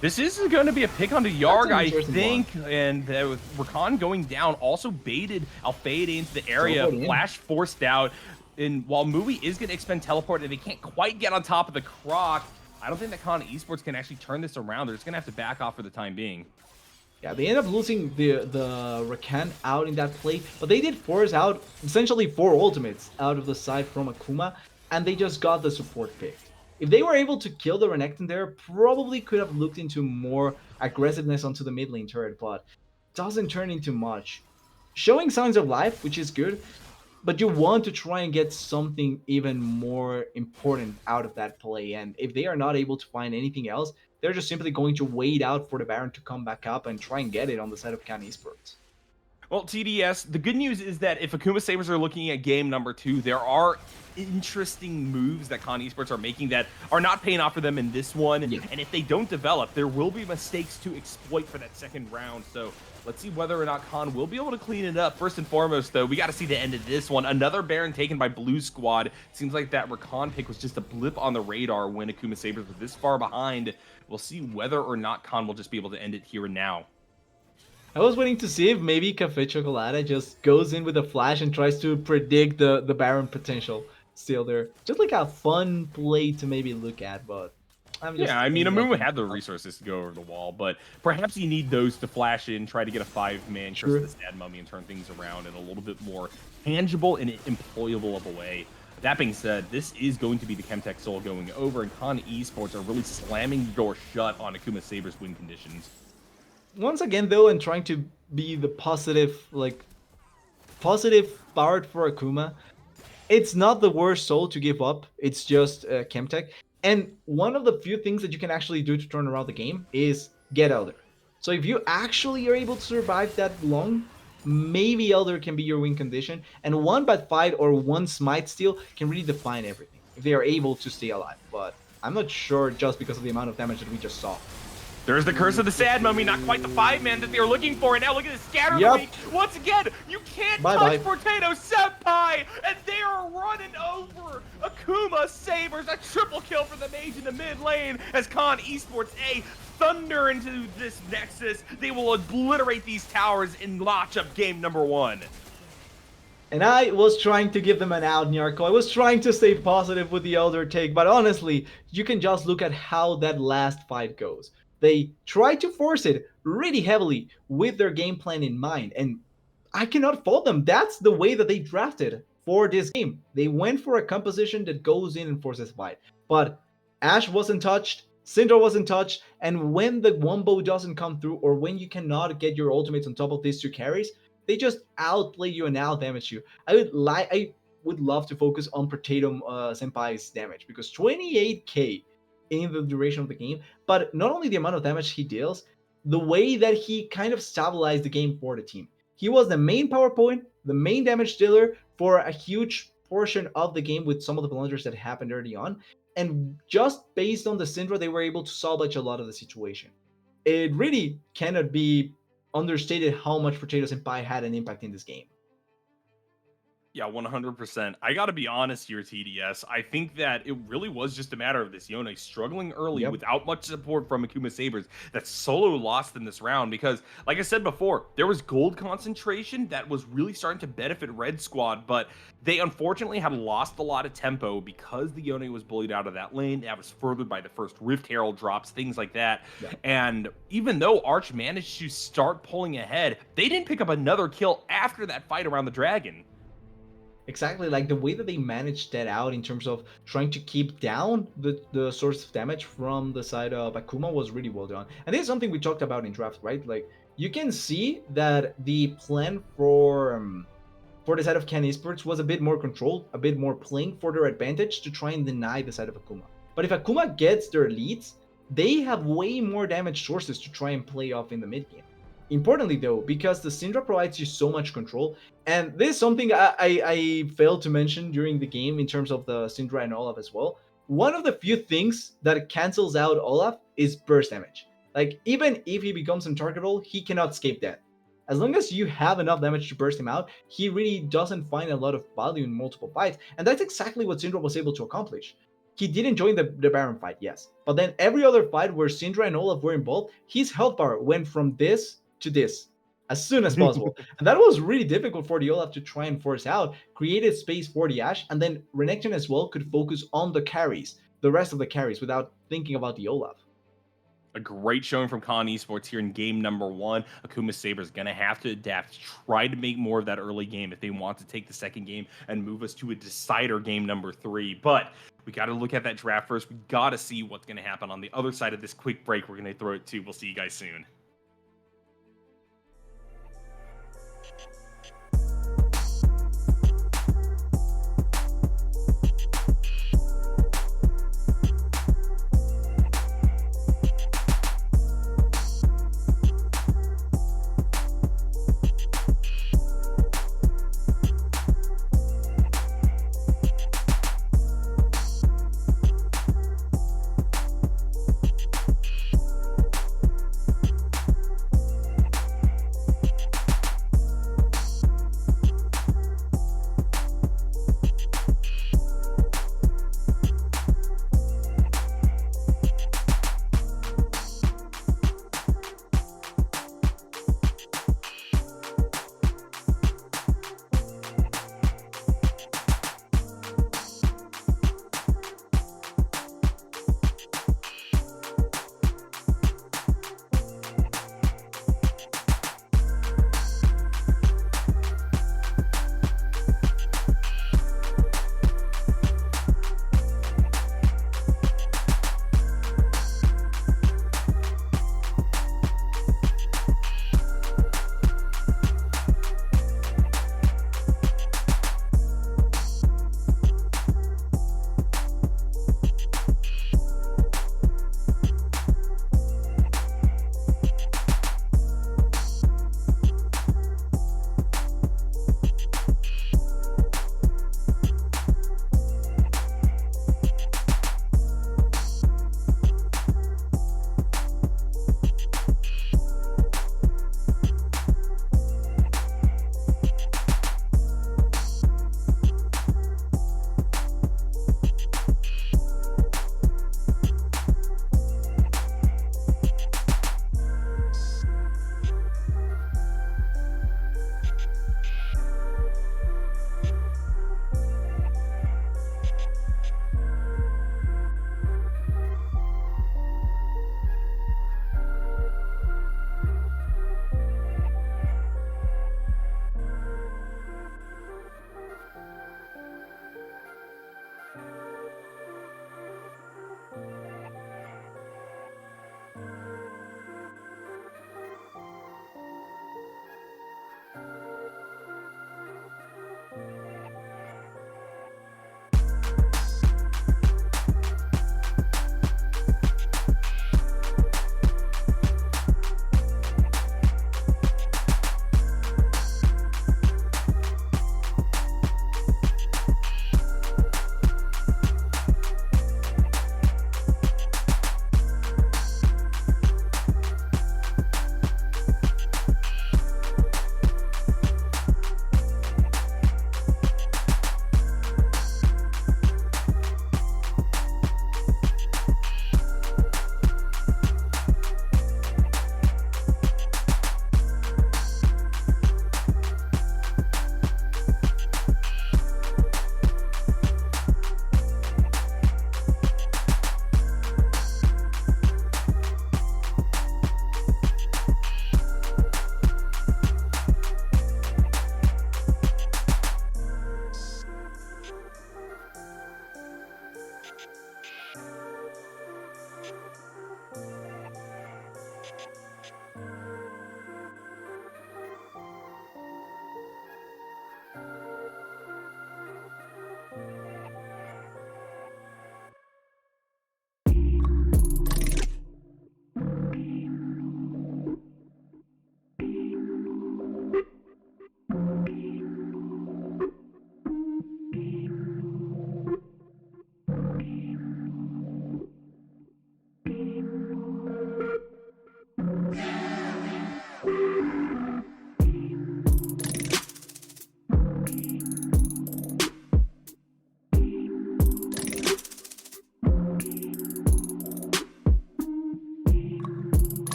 Speaker 2: This is going to be a pick onto Yarg, I
Speaker 3: interesting
Speaker 2: think, and with Rakan going down, also baited Alfade into the area,
Speaker 3: Teleporting in.
Speaker 2: Flash forced out, and while Mui is going to expend teleport and they can't quite get on top of the Croc, I don't think that Con Esports can actually turn this around. They're just going to have to back off for the time being.
Speaker 3: Yeah, they end up losing the Rakan out in that play, but they did force out essentially 4 ultimates out of the side from Akuma, and they just got the support pick. If they were able to kill the Renekton there, probably could have looked into more aggressiveness onto the mid lane turret, but doesn't turn into much. Showing signs of life, which is good, but you want to try and get something even more important out of that play, and if they are not able to find anything else, they're just simply going to wait out for the Baron to come back up and try and get it on the side of Can Esports.
Speaker 2: Well, TDS, the good news is that if Akuma Sabers are looking at game number 2, there are interesting moves that Con Esports are making that are not paying off for them in this one.
Speaker 3: Yeah.
Speaker 2: And if they don't develop, there will be mistakes to exploit for that second round. So let's see whether or not Con will be able to clean it up. First and foremost, though, we got to see the end of this one. Another Baron taken by Blue Squad. Seems like that Rakan pick was just a blip on the radar when Akuma Sabers was this far behind. We'll see whether or not Con will just be able to end it here and now.
Speaker 3: I was waiting to see if maybe Café Chocolate just goes in with a flash and tries to predict the Baron potential still there. Just like a fun play to maybe look at, but I'm just...
Speaker 2: Yeah, I mean, Amumu had the resources to go over the wall, but perhaps you need those to flash in, try to get a 5-man curse of the Sad Mummy and turn things around in a little bit more tangible and employable of a way. That being said, this is going to be the Chemtech Soul going over, and Con Esports are really slamming the door shut on Akuma Sabers' win conditions.
Speaker 3: Once again, though, and trying to be the positive part for Akuma, it's not the worst soul to give up. It's just Chemtech. And one of the few things that you can actually do to turn around the game is get Elder. So if you actually are able to survive that long, maybe Elder can be your win condition. And one bad fight or one smite steal can really define everything if they are able to stay alive. But I'm not sure just because of the amount of damage that we just saw.
Speaker 2: There's the Curse of the Sad Mummy, not quite the 5-man that they're looking for. And now look at the Scatter
Speaker 3: Yep.
Speaker 2: Week. Once again, you can't
Speaker 3: Bye-bye.
Speaker 2: touch Potato Senpai, and they are running over. over. Akuma, Sabers, a triple kill for the mage in the mid lane as Esports A thunder into this Nexus. They will obliterate these towers and notch up game number 1.
Speaker 3: And I was trying to give them an out, Nyarko. I was trying to stay positive with the Elder take, but honestly, you can just look at how that last fight goes. They try to force it really heavily with their game plan in mind, and I cannot fault them. That's the way that they drafted for this game. They went for a composition that goes in and forces fight. But Ashe wasn't touched, Syndra wasn't touched, and when the wombo doesn't come through, or when you cannot get your ultimates on top of these 2 carries, they just outplay you and out damage you. I would love to focus on Potato Senpai's damage, because 28k in the duration of the game, but not only the amount of damage he deals, the way that he kind of stabilized the game for the team. He was the main power point, the main damage dealer for a huge portion of the game with some of the blunders that happened early on, and just based on the Syndra, they were able to salvage a lot of the situation. It really cannot be understated how much Potato Senpai had an impact in this game.
Speaker 2: Yeah, 100%. I got to be honest here, TDS. I think that it really was just a matter of this Yone struggling early without much support from Akuma Sabers that solo lost in this round because, like I said before, there was gold concentration that was really starting to benefit Red Squad, but they unfortunately had lost a lot of tempo because the Yone was bullied out of that lane. That was furthered by the first Rift Herald drops, things like that. Yeah. And even though Arch managed to start pulling ahead, they didn't pick up another kill after that fight around the dragon.
Speaker 3: Exactly, like the way that they managed that out in terms of trying to keep down the source of damage from the side of Akuma was really well done. And this is something we talked about in draft, right? Like, you can see that the plan for the side of Esports was a bit more controlled, a bit more playing for their advantage to try and deny the side of Akuma. But if Akuma gets their leads, they have way more damage sources to try and play off in the mid game. Importantly though, because the Syndra provides you so much control, and this is something I failed to mention during the game in terms of the Syndra and Olaf as well. One of the few things that cancels out Olaf is burst damage. Like, even if he becomes untargetable, he cannot escape death. As long as you have enough damage to burst him out, he really doesn't find a lot of value in multiple fights, and that's exactly what Syndra was able to accomplish. He didn't join the Baron fight, yes, but then every other fight where Syndra and Olaf were involved, his health bar went from this to this as soon as possible. And that was really difficult for the Olaf to try and force out, created space for the Ashe, and then Renekton as well could focus on the carries, the rest of the carries, without thinking about the Olaf.
Speaker 2: A great showing from Esports here in game number 1. Akuma Sabers going to have to adapt, try to make more of that early game if they want to take the second game and move us to a decider game number 3. But we got to look at that draft first. We got to see what's going to happen on the other side of this quick break. We're going to throw it to. We'll see you guys soon.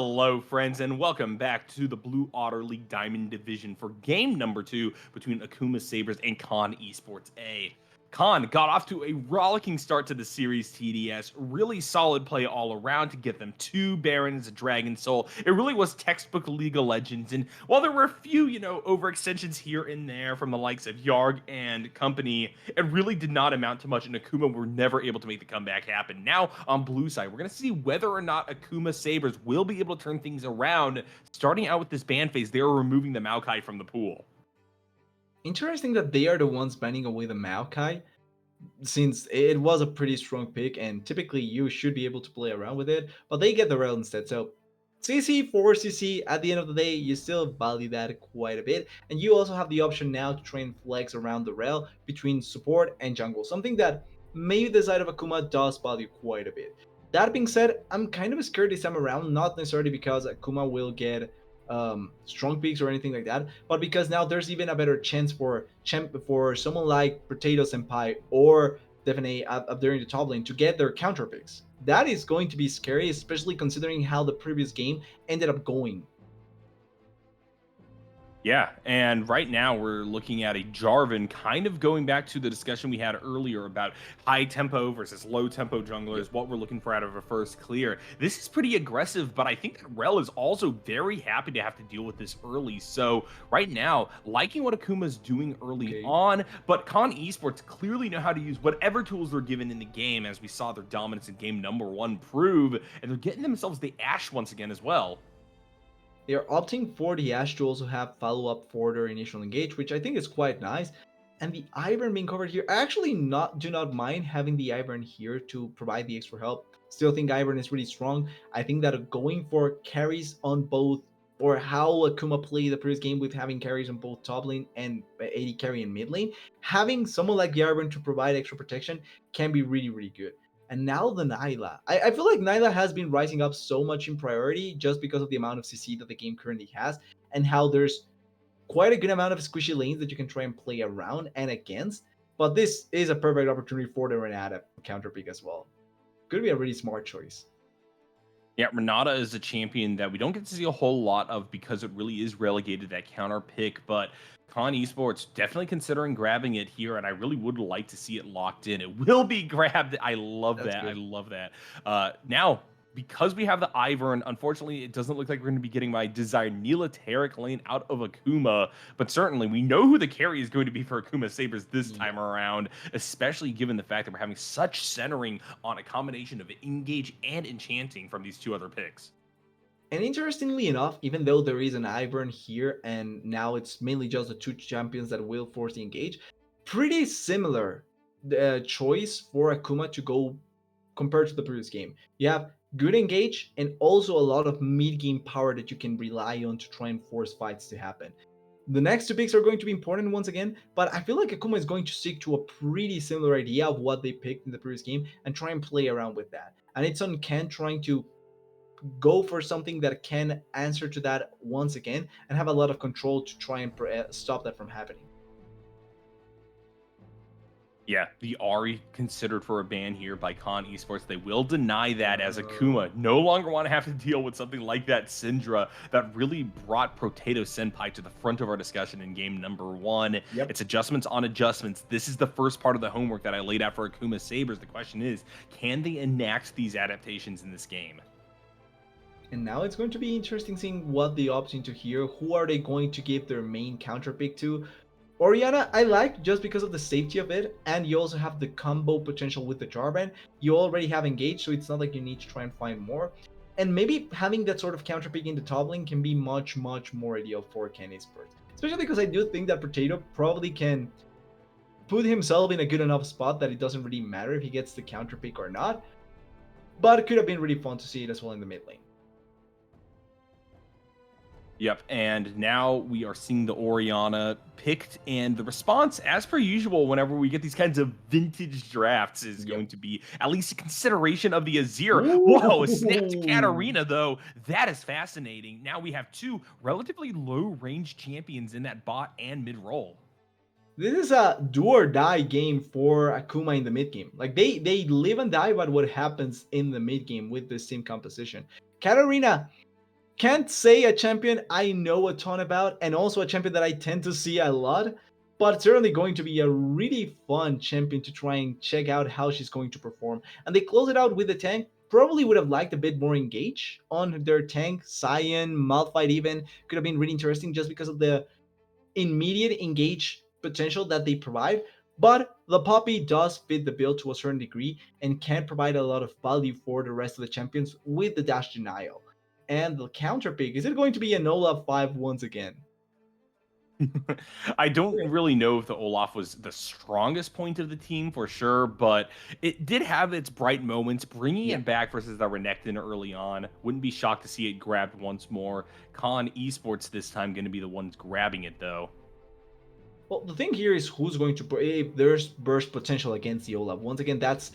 Speaker 2: Hello, friends, and welcome back to the Blue Otter League Diamond Division for game number 2 between Akuma Sabers and Khan Esports A. Khan got off to a rollicking start to the series TDS. Really solid play all around to get them 2 Barons, a Dragon Soul. It really was textbook League of Legends. And while there were a few, overextensions here and there from the likes of Yarg and company, it really did not amount to much. And Akuma were never able to make the comeback happen. Now, on blue side, we're going to see whether or not Akuma Sabers will be able to turn things around. Starting out with this ban phase, they are removing the Maokai from the pool.
Speaker 3: Interesting that they are the ones banning away the Maokai, since it was a pretty strong pick, and typically you should be able to play around with it, but they get the rail instead. So CC for CC, at the end of the day, you still value that quite a bit, and you also have the option now to train flex around the rail between support and jungle, something that maybe the side of Akuma does value quite a bit. That being said, I'm kind of scared this time around, not necessarily because Akuma will get strong picks or anything like that, but because now there's even a better chance for someone like Potato Senpai or definitely up there in the top lane to get their counter picks. That is going to be scary, especially considering how the previous game ended up going.
Speaker 2: Yeah, and right now we're looking at a Jarvan, kind of going back to the discussion we had earlier about high tempo versus low tempo junglers, what we're looking for out of a first clear. This is pretty aggressive, but I think that Rel is also very happy to have to deal with this early. So right now, liking what Akuma's doing early on, but Khan Esports clearly know how to use whatever tools they're given in the game, as we saw their dominance in game number 1 prove, and they're getting themselves the Ashe once again as well.
Speaker 3: They're opting for the Ashe to also have follow-up for their initial engage, which I think is quite nice. And the Ivern being covered here, I actually do not mind having the Ivern here to provide the extra help. Still think Ivern is really strong. I think that going for carries on both, or how Akuma played the previous game with having carries on both top lane and AD carry in mid lane, having someone like the Ivern to provide extra protection can be really, really good. And now the Nyla. I feel like Nyla has been rising up so much in priority just because of the amount of CC that the game currently has, and how there's quite a good amount of squishy lanes that you can try and play around and against. But this is a perfect opportunity for the Renata counter pick as well. Could be a really smart choice.
Speaker 2: Yeah, Renata is a champion that we don't get to see a whole lot of because it really is relegated that counter pick, but Khan Esports definitely considering grabbing it here, and I really would like to see it locked in. It will be grabbed. I love
Speaker 3: That's
Speaker 2: that. I
Speaker 3: good.
Speaker 2: love that. Now, because we have the Ivern, unfortunately, it doesn't look like we're going to be getting my desired Neoteric lane out of Akuma, but certainly we know who the carry is going to be for Akuma Sabers this time around, especially given the fact that we're having such centering on a combination of engage and enchanting from these 2 other picks.
Speaker 3: And interestingly enough, even though there is an Ivern here, and now it's mainly just the 2 champions that will force the engage, pretty similar choice for Akuma to go compared to the previous game. You have good engage and also a lot of mid game power that you can rely on to try and force fights to happen. The next 2 picks are going to be important once again, but I feel like Akuma is going to stick to a pretty similar idea of what they picked in the previous game and try and play around with that. And it's on Ken trying to go for something that can answer to that once again and have a lot of control to try and stop that from happening.
Speaker 2: Yeah, the Ari considered for a ban here by Khan Esports. They will deny that as Akuma no longer want to have to deal with something like that Syndra that really brought Potato Senpai to the front of our discussion in game number 1.
Speaker 3: Yep.
Speaker 2: It's adjustments on adjustments. This is the first part of the homework that I laid out for Akuma Sabers. The question is, can they enact these adaptations in this game?
Speaker 3: And now it's going to be interesting seeing what they opt into here. Who are they going to give their main counter pick to? Orianna, I like just because of the safety of it, and you also have the combo potential with the Jarvan. You already have engaged, so it's not like you need to try and find more. And maybe having that sort of counter pick in the top lane can be much, much more ideal for Ken Esports. Especially because I do think that Potato probably can put himself in a good enough spot that it doesn't really matter if he gets the counter pick or not. But it could have been really fun to see it as well in the mid lane.
Speaker 2: Yep, and now we are seeing the Orianna picked, and the response, as per usual, whenever we get these kinds of vintage drafts, is going to be at least a consideration of the Azir. Whoa, snapped Katarina, though. That is fascinating. Now we have 2 relatively low-range champions in that bot and mid-roll.
Speaker 3: This is a do or die game for Akuma in the mid game. Like they live and die by what happens in the mid game with this team composition. Katarina, Can't say a champion I know a ton about, and also a champion that I tend to see a lot, but certainly going to be a really fun champion to try and check out how she's going to perform. And they close it out with the tank. Probably would have liked a bit more engage on their tank. Cyan, Malphite even could have been really interesting just because of the immediate engage potential that they provide. But the Poppy does fit the build to a certain degree and can provide a lot of value for the rest of the champions with the dash denial. And the counter pick, is it going to be an Olaf 5 once again?
Speaker 2: I don't really know if the Olaf was the strongest point of the team for sure, but it did have its bright moments. Bringing
Speaker 3: Yeah.
Speaker 2: it back versus the Renekton early on, wouldn't be shocked to see it grabbed once more. Con Esports this time going to be the ones grabbing it though.
Speaker 3: Well, the thing here is who's going to if there's burst potential against the Olaf. Once again, that's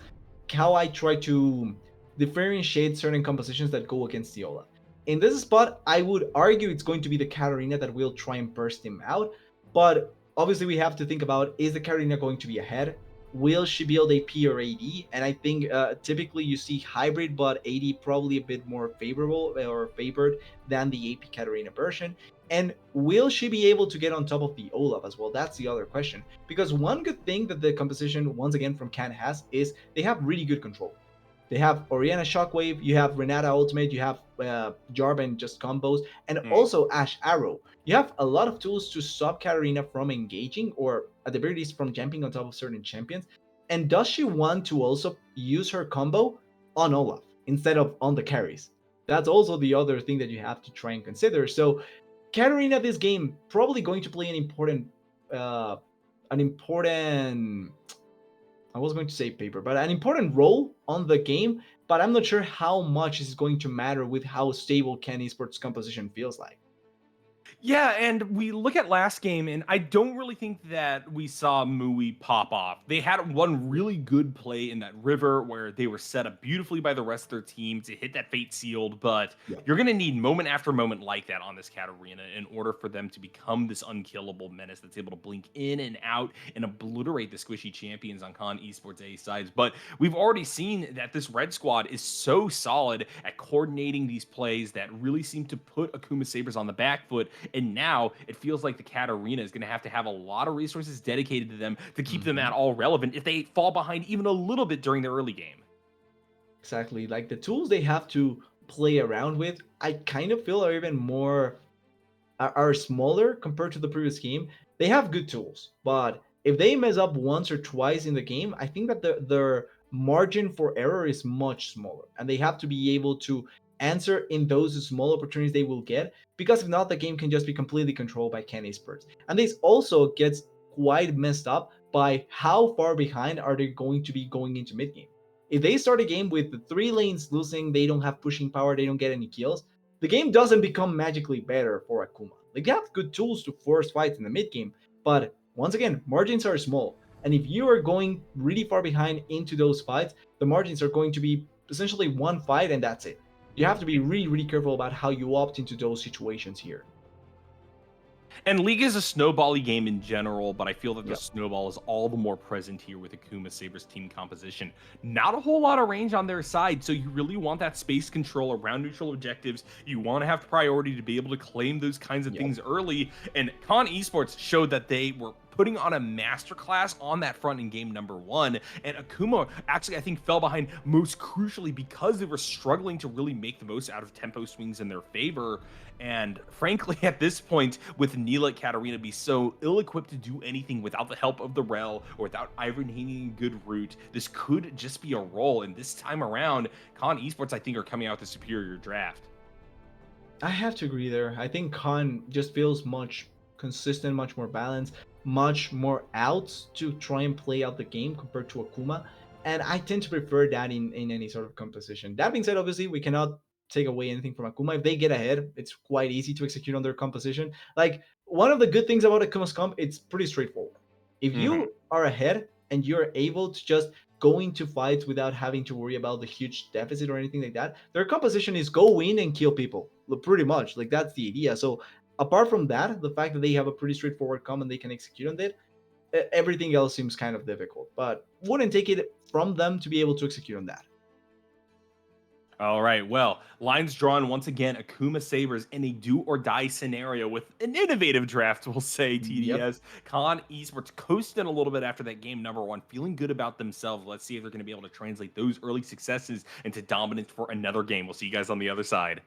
Speaker 3: how I try to differentiate certain compositions that go against the Olaf. In this spot, I would argue it's going to be the Katarina that will try and burst him out. But obviously, we have to think about, is the Katarina going to be ahead? Will she build AP or AD? And I think typically you see hybrid, but AD probably a bit more favorable or favored than the AP Katarina version. And will she be able to get on top of the Olaf as well? That's the other question. Because one good thing that the composition, once again, from Can has is they have really good control. They have Oriana Shockwave, you have Renata Ultimate, you have Jarvan just combos, and
Speaker 2: Hmm.
Speaker 3: also Ash Arrow. You have a lot of tools to stop Katarina from engaging, or at the very least from jumping on top of certain champions. And does she want to also use her combo on Olaf instead of on the carries? That's also the other thing that you have to try and consider. So Katarina this game probably going to play uh an important I was going to say paper, but an important role on the game, but I'm not sure how much is going to matter with how stable Ken Esports composition feels like.
Speaker 2: Yeah, and we look at last game, and I don't really think that we saw Mui pop off. They had one really good play in that river where they were set up beautifully by the rest of their team to hit that fate sealed, but
Speaker 3: Yeah.
Speaker 2: you're going to need moment after moment like that on this cat arena in order for them to become this unkillable menace that's able to blink in and out and obliterate the squishy champions on Con Esports A sides. But we've already seen that this red squad is so solid at coordinating these plays that really seem to put Akuma Sabers on the back foot, and now it feels like the Cat Arena is going to have a lot of resources dedicated to them to keep them
Speaker 3: Mm-hmm.
Speaker 2: at all relevant if they fall behind even a little bit during the early game.
Speaker 3: Exactly. Like the tools they have to play around with, I kind of feel are even more are smaller compared to the previous game. They have good tools, but if they mess up once or twice in the game, I think that their margin for error is much smaller, and they have to be able to answer in those small opportunities they will get. Because if not, the game can just be completely controlled by Ken Experts, and this also gets quite messed up by how far behind are they going to be going into mid game. If they start a game with the 3 lanes losing, they don't have pushing power, they don't get any kills, the game doesn't become magically better for Akuma. Like they have good tools to force fights in the mid game, but once again, margins are small. And if you are going really far behind into those fights, the margins are going to be essentially one fight and that's it. You have to be really, really careful about how you opt into those situations here.
Speaker 2: And League is a snowbally game in general, but I feel that the
Speaker 3: Yep.
Speaker 2: snowball is all the more present here with Akuma Saber's team composition. Not a whole lot of range on their side, so you really want that space control around neutral objectives. You want to have priority to be able to claim those kinds of
Speaker 3: Yep.
Speaker 2: things early. And Con Esports showed that they were putting on a masterclass on that front in game number one. And Akuma actually, I think, fell behind most crucially because they were struggling to really make the most out of tempo swings in their favor. And frankly, at this point, with Neela Katarina be so ill-equipped to do anything without the help of the Rel or without Ivan hitting a good route, this could just be a roll. And this time around, Con Esports, I think, are coming out with a superior draft.
Speaker 3: I have to agree there. I think Khan just feels much consistent, much more balanced, much more out to try and play out the game compared to Akuma. And I tend to prefer that in any sort of composition. That being said, obviously, we cannot take away anything from Akuma. If they get ahead, it's quite easy to execute on their composition. Like, one of the good things about Akuma's comp, it's pretty straightforward. If
Speaker 2: Mhm.
Speaker 3: you are ahead and you're able to just go into fights without having to worry about the huge deficit or anything like that. Their composition is go in and kill people, pretty much. Like that's the idea. So apart from that, the fact that they have a pretty straightforward com and they can execute on it, everything else seems kind of difficult. But wouldn't take it from them to be able to execute on that.
Speaker 2: All right. Well, lines drawn once again. Akuma Sabers in a do or die scenario with an innovative draft, we'll say.
Speaker 3: Yep.
Speaker 2: TDS. Con Esports coasting a little bit after that game number one, feeling good about themselves. Let's see if they're going to be able to translate those early successes into dominance for another game. We'll see you guys on the other side.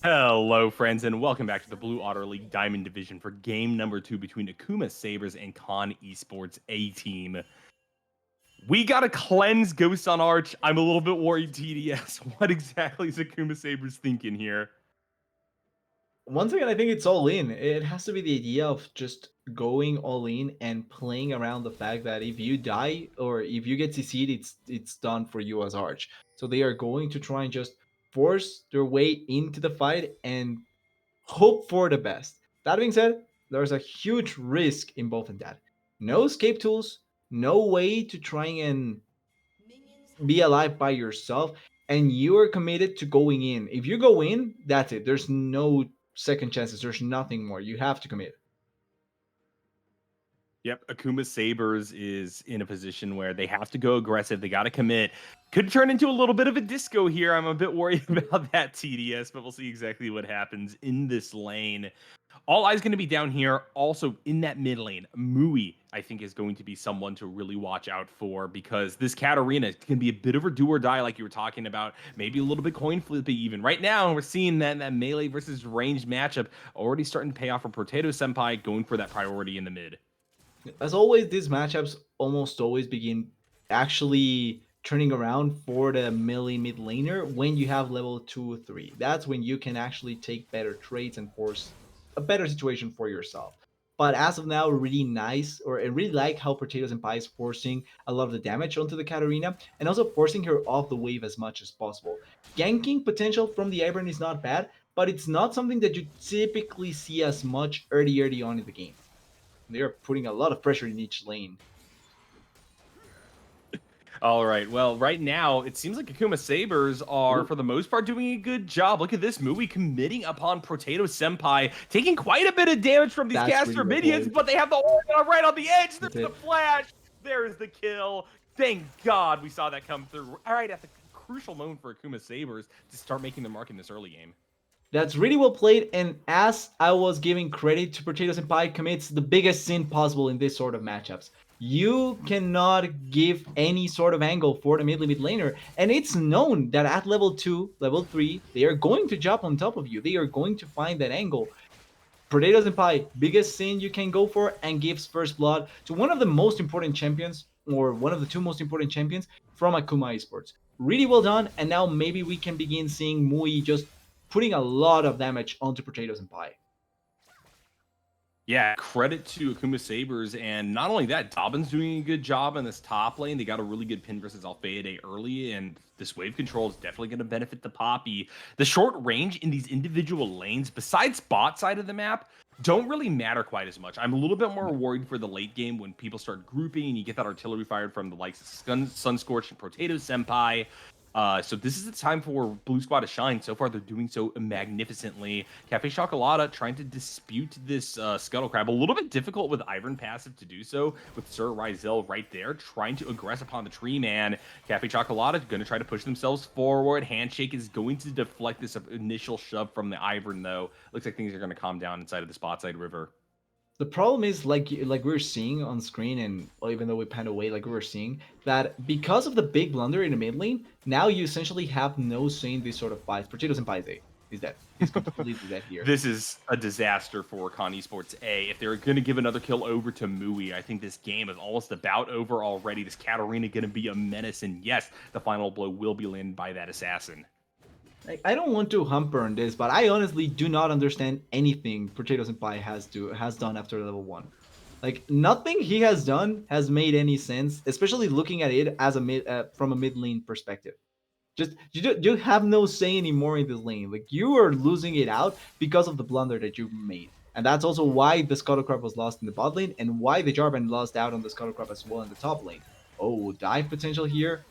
Speaker 2: Hello, friends, and welcome back to the Blue Otter League Diamond Division for game number 2 between Akuma Sabers and Con Esports A team. We got to cleanse Ghost on Arch. I'm a little bit worried, TDS. What exactly is Akuma Sabers thinking here?
Speaker 3: Once again, I think it's all in. It has to be the idea of just going all in and playing around the fact that if you die or if you get CC'd, it's done for you as Arch. So they are going to try and just force their way into the fight and hope for the best. That being said, there's a huge risk involved in that. No escape tools, no way to try and be alive by yourself, and you are committed to going in. If you go in, that's it. There's no second chances. There's nothing more. You have to commit.
Speaker 2: Yep, Akuma Sabers is in a position where they have to go aggressive. They got to commit. Could turn into a little bit of a disco here. I'm a bit worried about that, TDS, but we'll see exactly what happens in this lane. All eyes going to be down here. Also in that mid lane, Mui, I think, is going to be someone to really watch out for because this Katarina can be a bit of a do or die, like you were talking about. Maybe a little bit coin flippy even. Right now, we're seeing that melee versus ranged matchup already starting to pay off for Potato Senpai, going for that priority in the mid.
Speaker 3: As always, these matchups almost always begin actually turning around for the melee mid laner when you have level 2 or 3. That's when you can actually take better trades and force a better situation for yourself. But as of now, really nice, or I really like how Potatoes and Pie is forcing a lot of the damage onto the Katarina and also forcing her off the wave as much as possible. Ganking potential from the Ivern is not bad, but it's not something that you typically see as much early on in the game. They're putting a lot of pressure in each lane.
Speaker 2: All right. Well, right now, it seems like Akuma Sabers are,
Speaker 3: Ooh,
Speaker 2: for the most part, doing a good job. Look at this movie committing upon Potato Senpai, taking quite a bit of damage from these
Speaker 3: that's really
Speaker 2: caster
Speaker 3: well
Speaker 2: minions,
Speaker 3: played.
Speaker 2: but they have the Aura right on the edge. There's
Speaker 3: That's
Speaker 2: the
Speaker 3: it.
Speaker 2: flash. There's the kill. Thank God we saw that come through. All right, at the crucial moment for Akuma Sabers to start making their mark in this early game.
Speaker 3: That's really well played. And as I was giving credit to Potatoes and Pie, commits the biggest sin possible in this sort of matchups. You cannot give any sort of angle for the mid laner. And it's known that at level 2, level 3, they are going to jump on top of you. They are going to find that angle. Potatoes and Pie, biggest sin you can go for, and gives first blood to one of the most important champions, or one of the two most important champions from Akuma Esports. Really well done, and now maybe we can begin seeing Mui just putting a lot of damage onto Potatoes and Pie.
Speaker 2: Yeah, credit to Akuma Sabers, and not only that, Dobbin's doing a good job in this top lane. They got a really good pin versus Alfeade early, and this wave control is definitely going to benefit the Poppy. The short range in these individual lanes, besides bot side of the map, don't really matter quite as much. I'm a little bit more worried for the late game when people start grouping and you get that artillery fired from the likes of Sunscorched and Potato Senpai. So this is the time for Blue Squad to shine. So far, they're doing so magnificently. Cafe Chocolata trying to dispute this Scuttle Crab. A little bit difficult with Ivern passive to do so, with Sir Rizel right there, trying to aggress upon the tree man. Cafe Chocolata going to try to push themselves forward. Handshake is going to deflect this initial shove from the Ivern, though. Looks like things are going to calm down inside of the spot side river.
Speaker 3: The problem is like we're seeing on screen, and well, even though we pan away, like we were seeing that because of the big blunder in the mid lane, now you essentially have no say in these sort of fights. Potatoes and Pie is dead. He's completely dead here.
Speaker 2: This is a disaster for Con Esports A. If they're going to give another kill over to Mui, I think this game is almost about over already. This Katarina going to be a menace, and yes, the final blow will be landed by that assassin.
Speaker 3: Like, I don't want to humper on this, but I honestly do not understand anything Potatoes and Pie has done after level 1. Like, nothing he has done has made any sense, especially looking at it as a from a mid lane perspective. Just you have no say anymore in this lane. Like, you are losing it out because of the blunder that you made. And that's also why the Scuttlecrab was lost in the bot lane, and why the Jarvan lost out on the Scuttlecrab as well in the top lane. Oh, dive potential here.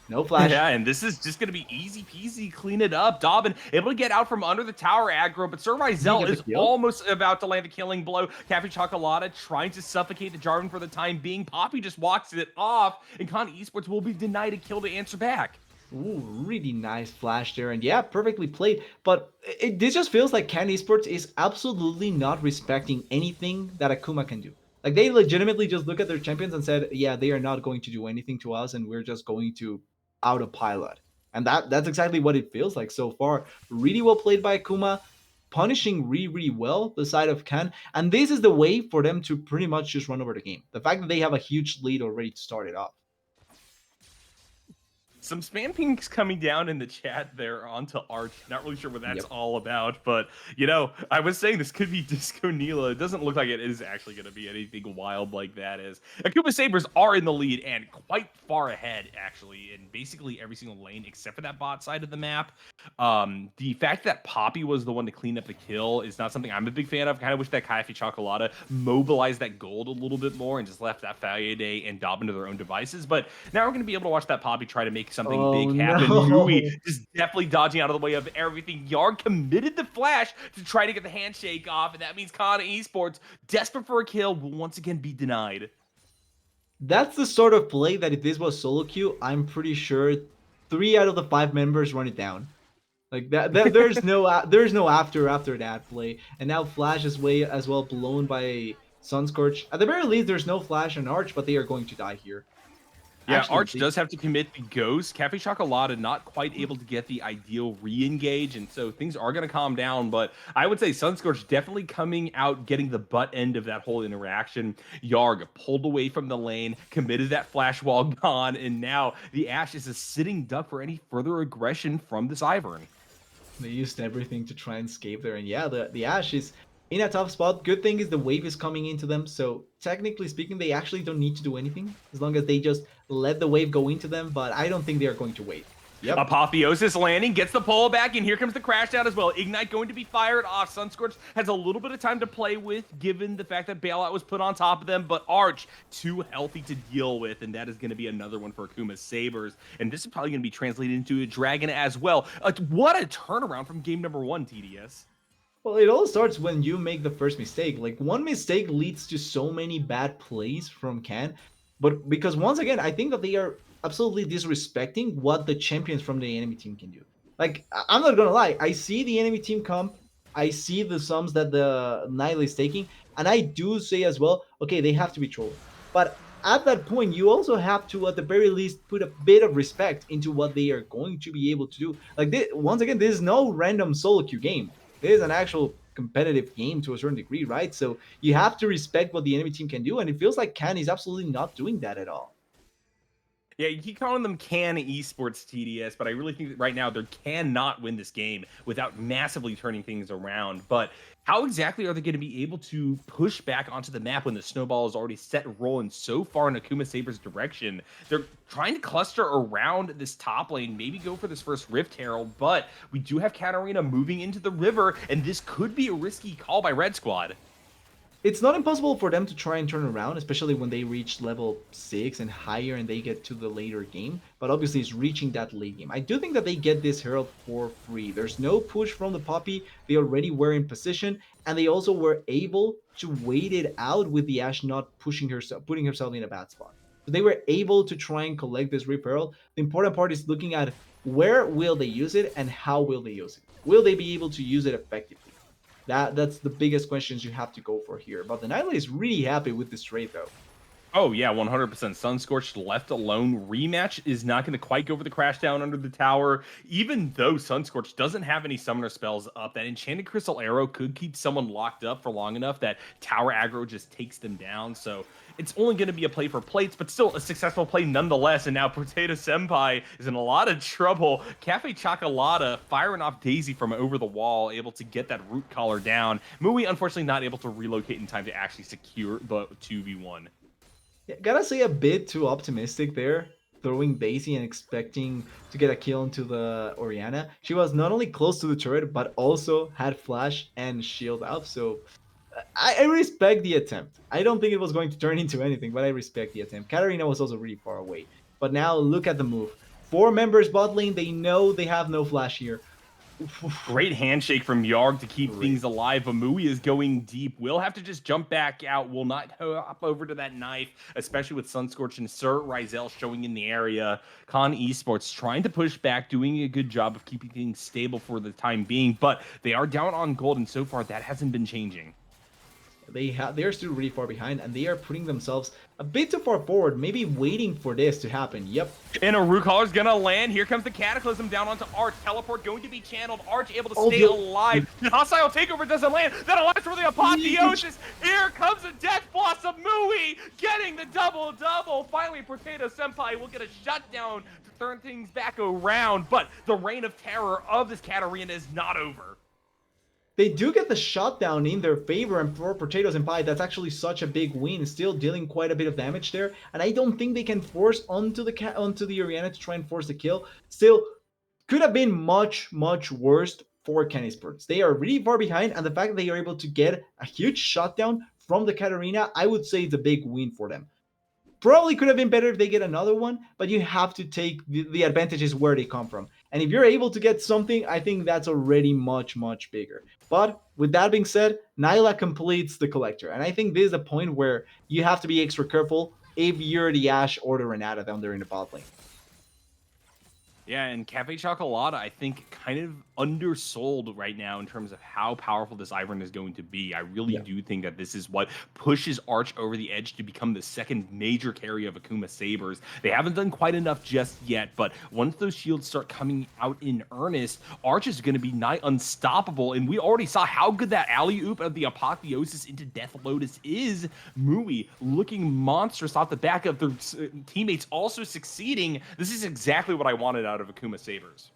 Speaker 3: No flash.
Speaker 2: Yeah, and this is just going to be easy peasy, clean it up. Dobbin able to get out from under the tower aggro, but Sir
Speaker 3: Did he
Speaker 2: Rizel
Speaker 3: get the
Speaker 2: is
Speaker 3: kill?
Speaker 2: almost about to land a killing blow. Cafe Chocolata trying to suffocate the Jarvan for the time being. Poppy just walks it off, and Con Esports will be denied a kill to answer back.
Speaker 3: Ooh, really nice flash there, and yeah, perfectly played. But this just feels like Can Esports is absolutely not respecting anything that Akuma can do. Like, they legitimately just look at their champions and said, "Yeah, they are not going to do anything to us, and we're just going to autopilot." And that's exactly what it feels like so far. Really well played by Akuma, punishing really, really well the side of Can. And this is the way for them to pretty much just run over the game. The fact that they have a huge lead already to start it off.
Speaker 2: Some spam pings coming down in the chat there onto Arch. Not really sure what that's
Speaker 3: Yep.
Speaker 2: all about, but I was saying this could be Disco Nila. It doesn't look like it is actually going to be anything wild like that. Is Akuma Sabers are in the lead and quite far ahead, actually, in basically every single lane except for that bot side of the map. The fact that Poppy was the one to clean up the kill is not something I'm a big fan of. Kind of wish that Kaifi Chocolata mobilized that gold a little bit more and just left that Day and Dob into their own devices. But now we're going to be able to watch that Poppy try to make something
Speaker 3: Oh
Speaker 2: big happen. Mui
Speaker 3: no.
Speaker 2: just definitely dodging out of the way of everything. Yard committed the flash to try to get the handshake off, and that means Kana Esports, desperate for a kill, will once again be denied.
Speaker 3: That's the sort of play that if this was solo queue, I'm pretty sure 3 out of the 5 members run it down. Like there's no after that play. And now Flash is way as well blown by Sunscorch. At the very least, there's no Flash and Arch, but they are going to die here.
Speaker 2: Yeah,
Speaker 3: Actually,
Speaker 2: Arch does have to commit the ghost. Cafe Chocolata not quite able to get the ideal re-engage, and so things are going to calm down. But I would say Sunscorch definitely coming out, getting the butt end of that whole interaction. Yarg pulled away from the lane, committed that flash wall gone, and now the Ashe is a sitting duck for any further aggression from this Ivern.
Speaker 3: they used everything to try and escape there. And yeah, the Ashe is in a tough spot. Good thing is the wave is coming into them. So technically speaking, they actually don't need to do anything as long as they just let the wave go into them. But I don't think they are going to wait. Yep.
Speaker 2: Apotheosis landing, gets the pull back, and here comes the crash down as well. Ignite going to be fired off. Sunscorch has a little bit of time to play with, given the fact that Bailout was put on top of them, but Arch, too healthy to deal with, and that is going to be another one for Akuma's Sabers. And this is probably going to be translated into a Dragon as well. What a turnaround from game number 1, TDS.
Speaker 3: Well, it all starts when you make the first mistake. Like one mistake leads to so many bad plays from Can, but because once again, I think that they are absolutely disrespecting what the champions from the enemy team can do. Like I'm not gonna lie, I see the enemy team comp, I see the sums that the Nile is taking, and I do say as well, okay, they have to be trolling. But at that point, you also have to, at the very least, put a bit of respect into what they are going to be able to do. Like this, once again, this is no random solo queue game. It is an actual competitive game to a certain degree, right? So you have to respect what the enemy team can do, and it feels like Can is absolutely not doing that at all.
Speaker 2: Yeah, you keep calling them Can Esports TDS, but I really think that right now they cannot win this game without massively turning things around. But how exactly are they going to be able to push back onto the map when the snowball is already set and rolling so far in Akuma Saber's direction? They're trying to cluster around this top lane, maybe go for this first Rift Herald, but we do have Katarina moving into the river, and this could be a risky call by Red Squad.
Speaker 3: It's not impossible for them to try and turn around, especially when they reach level 6 and higher and they get to the later game. But obviously, it's reaching that late game. I do think that they get this Herald for free. There's no push from the Poppy. They already were in position, and they also were able to wait it out with the Ashe not pushing herself, putting herself in a bad spot. So they were able to try and collect this Rip Herald. The important part is looking at where will they use it and how will they use it. Will they be able to use it effectively? That's the biggest questions you have to go for here. But the Nightly is really happy with this trade though.
Speaker 2: Oh yeah, 100%. Sunscorched left alone. Rematch is not going to quite go for the crash down under the tower, even though Sunscorched doesn't have any summoner spells up. That Enchanted Crystal Arrow could keep someone locked up for long enough that tower aggro just takes them down. So it's only going to be a play for plates, but still a successful play nonetheless. And now Potato Senpai is in a lot of trouble. Cafe Chocolata firing off Daisy from over the wall, able to get that root collar down. Mui unfortunately not able to relocate in time to actually secure the 2v1.
Speaker 3: Yeah, gotta say a bit too optimistic there, throwing Daisy and expecting to get a kill into the Oriana. She was not only close to the turret, but also had flash and shield up. So I respect the attempt. I don't think it was going to turn into anything, but I respect the attempt. Katarina was also really far away. But now look at the move. 4 members bot lane, they know they have no flash here.
Speaker 2: Great handshake from Yarg to keep
Speaker 3: Great.
Speaker 2: things alive. Amui is going deep. We'll have to just jump back out. Will not hop over to that knife, especially with Sunscorch and Sir Rizel showing in the area. Con Esports trying to push back, doing a good job of keeping things stable for the time being, but they are down on gold, and so far that hasn't been changing.
Speaker 3: They are still really far behind, and they are putting themselves a bit too far forward, maybe waiting for this to happen. Yep.
Speaker 2: And a root caller's gonna land. Here comes the Cataclysm down onto Arch. Teleport going to be channeled. Arch able to
Speaker 3: Oh,
Speaker 2: stay alive. The hostile takeover doesn't land. That allows for the apotheosis. Here comes the Death Blossom. Mui getting the double-double. Finally, Potato Senpai will get a shutdown to turn things back around. But the reign of terror of this Katarina is not over.
Speaker 3: They do get the shutdown in their favor, and for Potatoes and Pie, that's actually such a big win. Still dealing quite a bit of damage there, and I don't think they can force onto the Oriana to try and force the kill. Still, could have been much worse for Ken Esports. They are really far behind, and the fact that they are able to get a huge shutdown from the Katarina, I would say it's a big win for them. Probably could have been better if they get another one, but you have to take the advantages where they come from. And if you're able to get something, I think that's already much bigger. But with that being said, Nyla completes the collector. And I think this is a point where you have to be extra careful if you're the Ashe or the Renata down there in the bot lane.
Speaker 2: Yeah, and Cafe Chocolata, I think, kind of undersold right now in terms of how powerful this Ivern is going to be. I really do think that this is what pushes Arch over the edge to become the second major carry of Akuma Sabers. They haven't done quite enough just yet, but once those shields start coming out in earnest, Arch is going to be nigh unstoppable, and we already saw how good that alley-oop of the Apotheosis into Death Lotus is. Mui looking monstrous off the back of their teammates also succeeding. This is exactly what I wanted out of Akuma Sabers.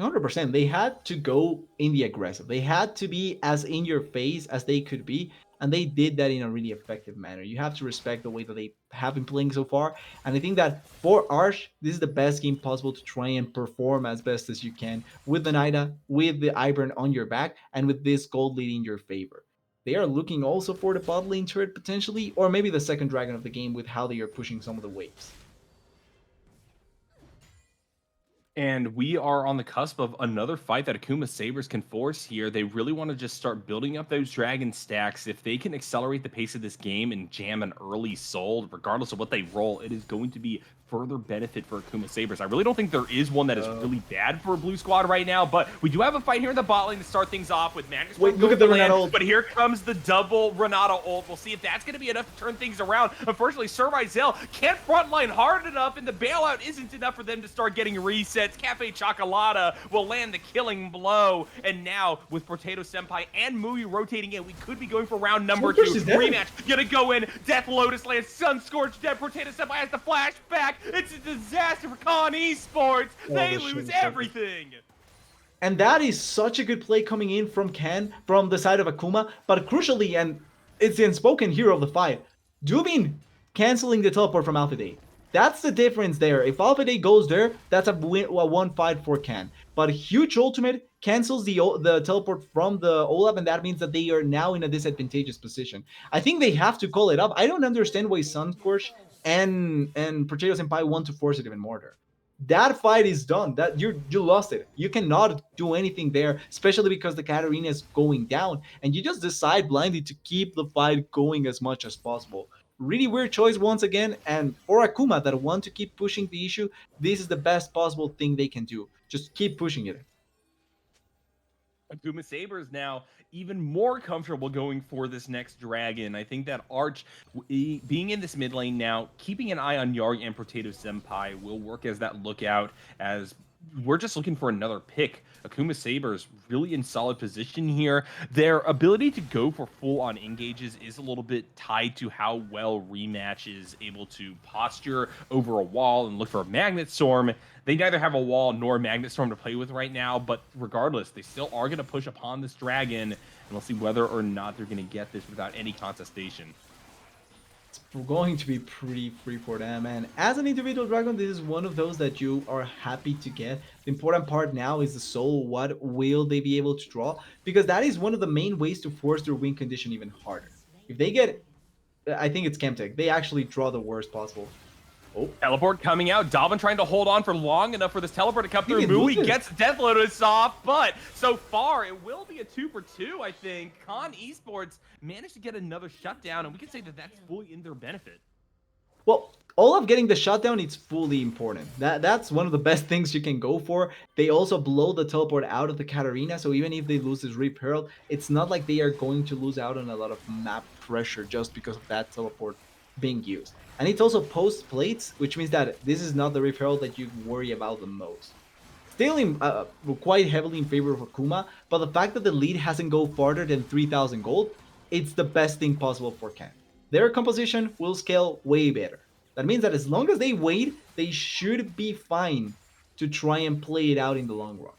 Speaker 3: 100%. They had to go in the aggressive. They had to be as in your face as they could be, and they did that in a really effective manner. You have to respect the way that they have been playing so far, and I think that for Arch, this is the best game possible to try and perform as best as you can with the Nida, with the Ivern on your back, and with this gold lead in your favor. They are looking also for the bot lane turret potentially, or maybe the second dragon of the game with how they are pushing some of the waves.
Speaker 2: And we are on the cusp of another fight that Akuma Sabers can force here. They really want to just start building up those dragon stacks. If they can accelerate the pace of this game and jam an early soul, regardless of what they roll, it is going to be further benefit for Akuma Sabers. I really don't think there is one that is really bad for a blue squad right now, but we do have a fight here in the bot lane to start things off with Magnus.
Speaker 3: Wait, look at the Renata ult.
Speaker 2: But here comes the double Renata ult. We'll see if that's going to be enough to turn things around. Unfortunately, Sir Rizel can't frontline hard enough, and the bailout isn't enough for them to start getting resets. Cafe Chocolata will land the killing blow, and now with Potato Senpai and Mui rotating in, we could be going for round number 2. Rematch gonna go in. Death Lotus lands. Sun Scorched dead. Potato Senpai has the flashback. It's a disaster for Con Esports. They lose everything.
Speaker 3: And that is such a good play coming in from Ken, from the side of Akuma. But crucially, and it's the unspoken hero of the fight, Dubin canceling the teleport from Alpha Day. That's the difference there. If Alpha Day goes there, that's a one fight for Ken. But huge ultimate cancels the teleport from the Olaf, and that means that they are now in a disadvantageous position. I think they have to call it up. I don't understand why Sunscorch and Potato Senpai want to force it even more there. That fight is done. That you lost it. You cannot do anything there, especially because the Katarina is going down, and you just decide blindly to keep the fight going as much as possible. Really weird choice once again, and for Akuma that want to keep pushing the issue, this is the best possible thing they can do. Just keep pushing it.
Speaker 2: Akuma Sabers now even more comfortable going for this next dragon. I think that Arch, being in this mid lane now, keeping an eye on Yarg and Potato Senpai will work as that lookout, as we're just looking for another pick. Akuma Sabers really in solid position here. Their ability to go for full-on engages is a little bit tied to how well Rematch is able to posture over a wall and look for a Magnet Storm. They neither have a wall nor a Magnet Storm to play with right now, but regardless, they still are going to push upon this dragon, and we'll see whether or not they're going to get this without any contestation.
Speaker 3: It's going to be pretty free for them, and as an individual dragon, this is one of those that you are happy to get. The important part now is the soul. What will they be able to draw? Because that is one of the main ways to force their win condition even harder. If they get, I think it's Chemtech, they actually draw the worst possible.
Speaker 2: Oh. Teleport coming out. Dalvin trying to hold on for long enough for this teleport to come through. Mui gets Death Lotus off, but so far it will be a 2-for-2, I think. Con Esports managed to get another shutdown, and we can say that that's fully in their benefit.
Speaker 3: Well, all of getting the shutdown, it's fully important. That's one of the best things you can go for. They also blow the teleport out of the Katarina, so even if they lose this Rip Herald, it's not like they are going to lose out on a lot of map pressure just because of that teleport being used. And it's also post plates, which means that this is not the Rip Herald that you worry about the most. Still quite heavily in favor of Akuma, but the fact that the lead hasn't go farther than 3,000 gold, it's the best thing possible for Ken. Their composition will scale way better. That means that as long as they wait, they should be fine to try and play it out in the long run.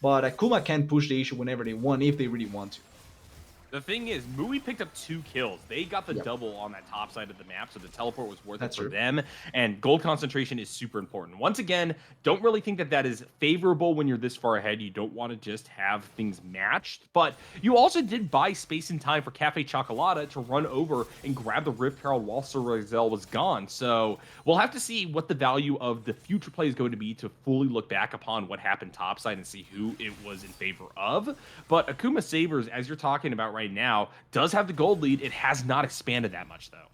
Speaker 3: But Akuma can push the issue whenever they want, if they really want to.
Speaker 2: The thing is, Mui picked up 2 kills. They got the
Speaker 3: Yep,
Speaker 2: double on that top side of the map, so the teleport was worth it
Speaker 3: that's
Speaker 2: for
Speaker 3: true.
Speaker 2: them. And gold concentration is super important. Once again, don't really think that that is favorable when you're this far ahead. You don't want to just have things matched. But you also did buy space and time for Cafe Chocolata to run over and grab the Rift Herald while Sir Rizel was gone. So we'll have to see what the value of the future play is going to be to fully look back upon what happened topside and see who it was in favor of. But Akuma Sabers, as you're talking about right now, does have the gold lead. It has not expanded that much, though.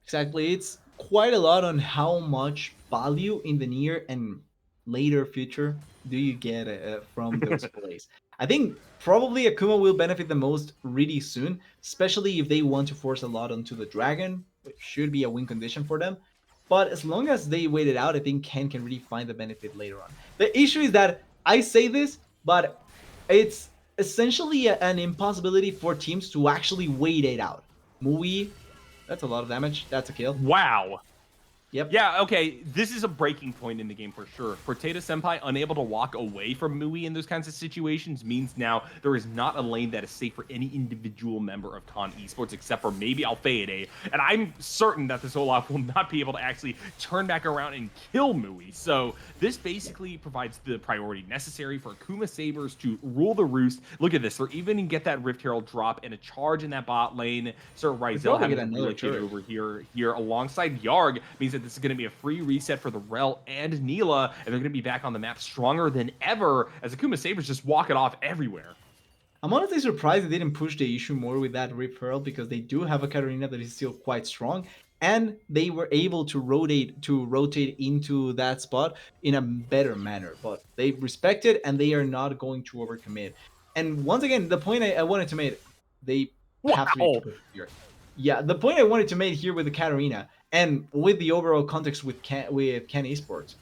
Speaker 3: Exactly. It's quite a lot on how much value in the near and later future do you get from those plays. I think probably Akuma will benefit the most really soon, especially if they want to force a lot onto the dragon, which should be a win condition for them. But as long as they wait it out, I think Ken can really find the benefit later on. The issue is that I say this, but it's essentially an impossibility for teams to actually wait it out. Mui, that's a lot of damage. That's a kill.
Speaker 2: Wow.
Speaker 3: Yep.
Speaker 2: Yeah, okay. This is a breaking point in the game for sure. Potato Senpai unable to walk away from Mui in those kinds of situations means now there is not a lane that is safe for any individual member of Con Esports except for maybe Alfeide. And I'm certain that this Olaf will not be able to actually turn back around and kill Mui. So this basically provides the priority necessary for Akuma Sabers to rule the roost. Look at this. They're even going to get that Rift Herald drop and a charge in that bot lane. Sir
Speaker 3: They
Speaker 2: Rizel
Speaker 3: probably
Speaker 2: having
Speaker 3: get
Speaker 2: to
Speaker 3: another
Speaker 2: relocate
Speaker 3: turret.
Speaker 2: over here alongside Yarg means that this is going to be a free reset for the Rel and Neela, and they're going to be back on the map stronger than ever as Akuma Sabers just walk it off everywhere.
Speaker 3: I'm honestly surprised they didn't push the issue more with that Rip Pearl because they do have a Katarina that is still quite strong, and they were able to rotate into that spot in a better manner. But they respect it and they are not going to overcommit. And once again, the point I wanted to make, they have to be
Speaker 2: Wow.
Speaker 3: careful here. Yeah, the point I wanted to make here with the Katarina and with the overall context with Ken Esports,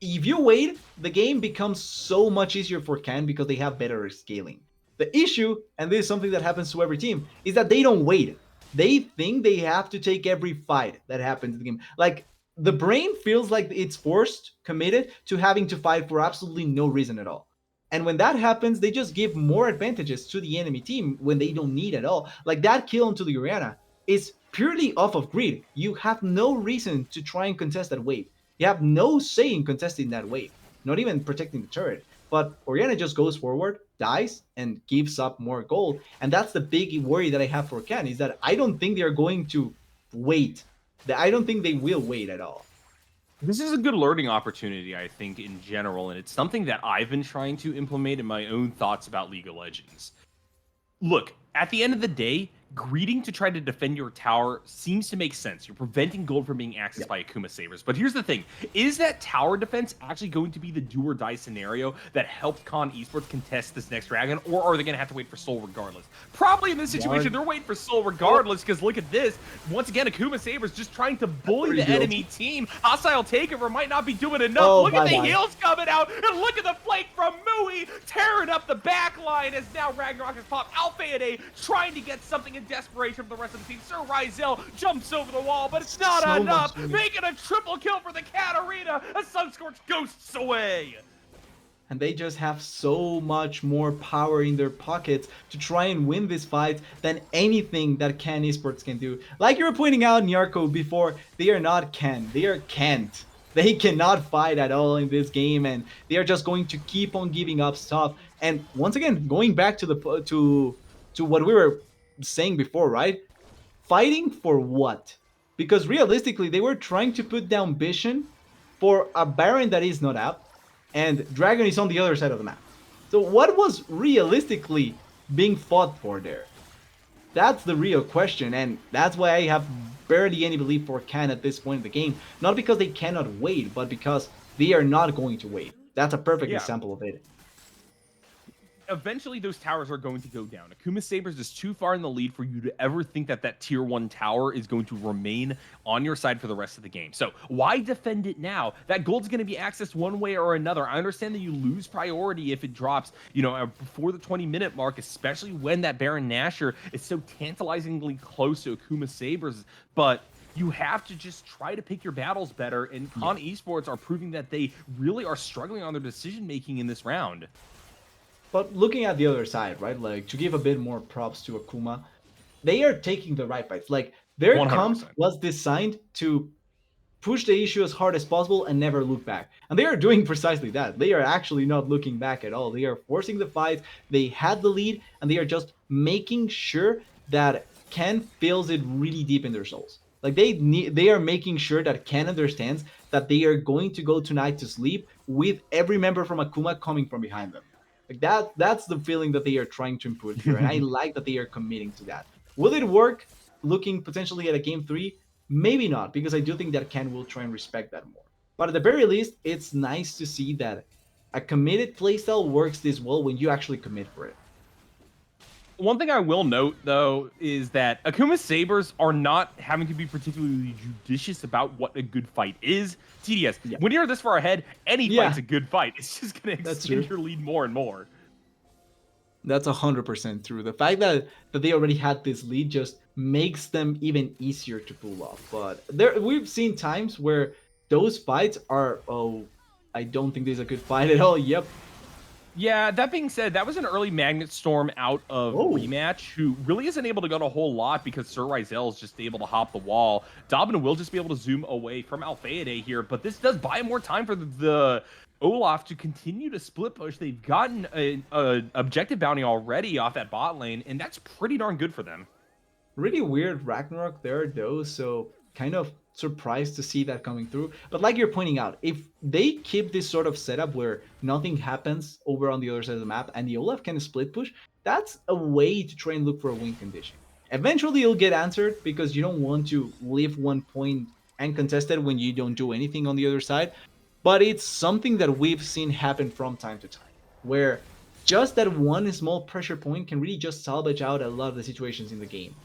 Speaker 3: if you wait, the game becomes so much easier for Can because they have better scaling. The issue, and this is something that happens to every team, is that they don't wait. They think they have to take every fight that happens in the game. Like, the brain feels like it's forced, committed to having to fight for absolutely no reason at all. And when that happens, they just give more advantages to the enemy team when they don't need at all. Like that kill into the Oriana is purely off of greed. You have no reason to try and contest that wave. You have no say in contesting that wave, not even protecting the turret. But Oriana just goes forward, dies, and gives up more gold. And that's the big worry that I have for Ken, is that I don't think they're going to wait. I don't think they will wait at all.
Speaker 2: This is a good learning opportunity, I think, in general, and it's something that I've been trying to implement in my own thoughts about League of Legends. Look, at the end of the day, greeting to try to defend your tower seems to make sense. You're preventing gold from being accessed
Speaker 3: Yep.
Speaker 2: by Akuma Sabers. But here's the thing. Is that tower defense actually going to be the do or die scenario that helps Con Esports contest this next dragon? Or are they going to have to wait for Soul regardless? Probably in this situation, they're waiting for Soul regardless, because look at this. Once again, Akuma Sabers just trying to bully the
Speaker 3: Rebuild.
Speaker 2: enemy team. Hostile takeover might not be doing enough.
Speaker 3: Oh,
Speaker 2: Look at the
Speaker 3: bye-bye.
Speaker 2: heals coming out, and look at the flank from Mui tearing up the back line as now Ragnarok has popped. Alfeide trying to get something in desperation from the rest of the team. Sir Rizel jumps over the wall, but it's not
Speaker 3: So
Speaker 2: enough.
Speaker 3: much
Speaker 2: Making a triple kill for the Katarina as Sunscorch ghosts away.
Speaker 3: And they just have so much more power in their pockets to try and win this fight than anything that Can Esports can do. Like you were pointing out, Nyarko, before, they are not Can, they are can't. They cannot fight at all in this game, and they are just going to keep on giving up stuff. And once again, going back to the to what we were saying before, right? Fighting for what? Because realistically, they were trying to put down Vision for a Baron that is not up, and Dragon is on the other side of the map. So what was realistically being fought for there? That's the real question, and that's why I have barely any belief for Can at this point in the game. Not because they cannot wait, but because they are not going to wait. That's a perfect
Speaker 2: Yeah.
Speaker 3: example of it.
Speaker 2: Eventually those towers are going to go down. Akuma Sabers is too far in the lead for you to ever think that that tier 1 tower is going to remain on your side for the rest of the game. So why defend it now? That gold's going to be accessed one way or another. I understand that you lose priority if it drops, before the 20-minute mark, especially when that Baron Nashor is so tantalizingly close to Akuma Sabers, but you have to just try to pick your battles better, and
Speaker 3: Yeah.
Speaker 2: Con Esports are proving that they really are struggling on their decision making in this round.
Speaker 3: But looking at the other side, right? Like to give a bit more props to Akuma, they are taking the right fights. Like their comp
Speaker 2: 100%.
Speaker 3: was designed to push the issue as hard as possible and never look back. And they are doing precisely that. They are actually not looking back at all. They are forcing the fight. They had the lead, and they are just making sure that Ken feels it really deep in their souls. Like they are making sure that Ken understands that they are going to go tonight to sleep with every member from Akuma coming from behind them. Like that's the feeling that they are trying to improve here, and I like that they are committing to that. Will it work? Looking potentially at a game three, maybe not, because I do think that Ken will try and respect that more. But at the very least, it's nice to see that a committed playstyle works this well when you actually commit for it.
Speaker 2: One thing I will note, though, is that Akuma Sabers are not having to be particularly judicious about what a good fight is. TDS,
Speaker 3: Yeah,
Speaker 2: when you're this far ahead, any fight's
Speaker 3: yeah,
Speaker 2: a good fight. It's just going to
Speaker 3: that's
Speaker 2: extend
Speaker 3: true.
Speaker 2: your lead more and more.
Speaker 3: That's 100% true. The fact that they already had this lead just makes them even easier to pull off. But there, we've seen times where those fights are, oh, I don't think there's a good fight at all. Yep.
Speaker 2: Yeah, that being said, that was an early Magnet Storm out of
Speaker 3: Oh,
Speaker 2: Rematch, who really isn't able to go a whole lot because Sir Rizel is just able to hop the wall. Dobbin will just be able to zoom away from Alphaide here, but this does buy more time for the Olaf to continue to split push. They've gotten a objective bounty already off that bot lane, and that's pretty darn good for them.
Speaker 3: really weird Ragnarok there though, so kind of surprised to see that coming through. But like you're pointing out, if they keep this sort of setup where nothing happens over on the other side of the map and the Olaf can split push, that's a way to try and look for a win condition. Eventually it'll get answered because you don't want to leave one point uncontested when you don't do anything on the other side. But it's something that we've seen happen from time to time, where just that one small pressure point can really just salvage out a lot of the situations in the game.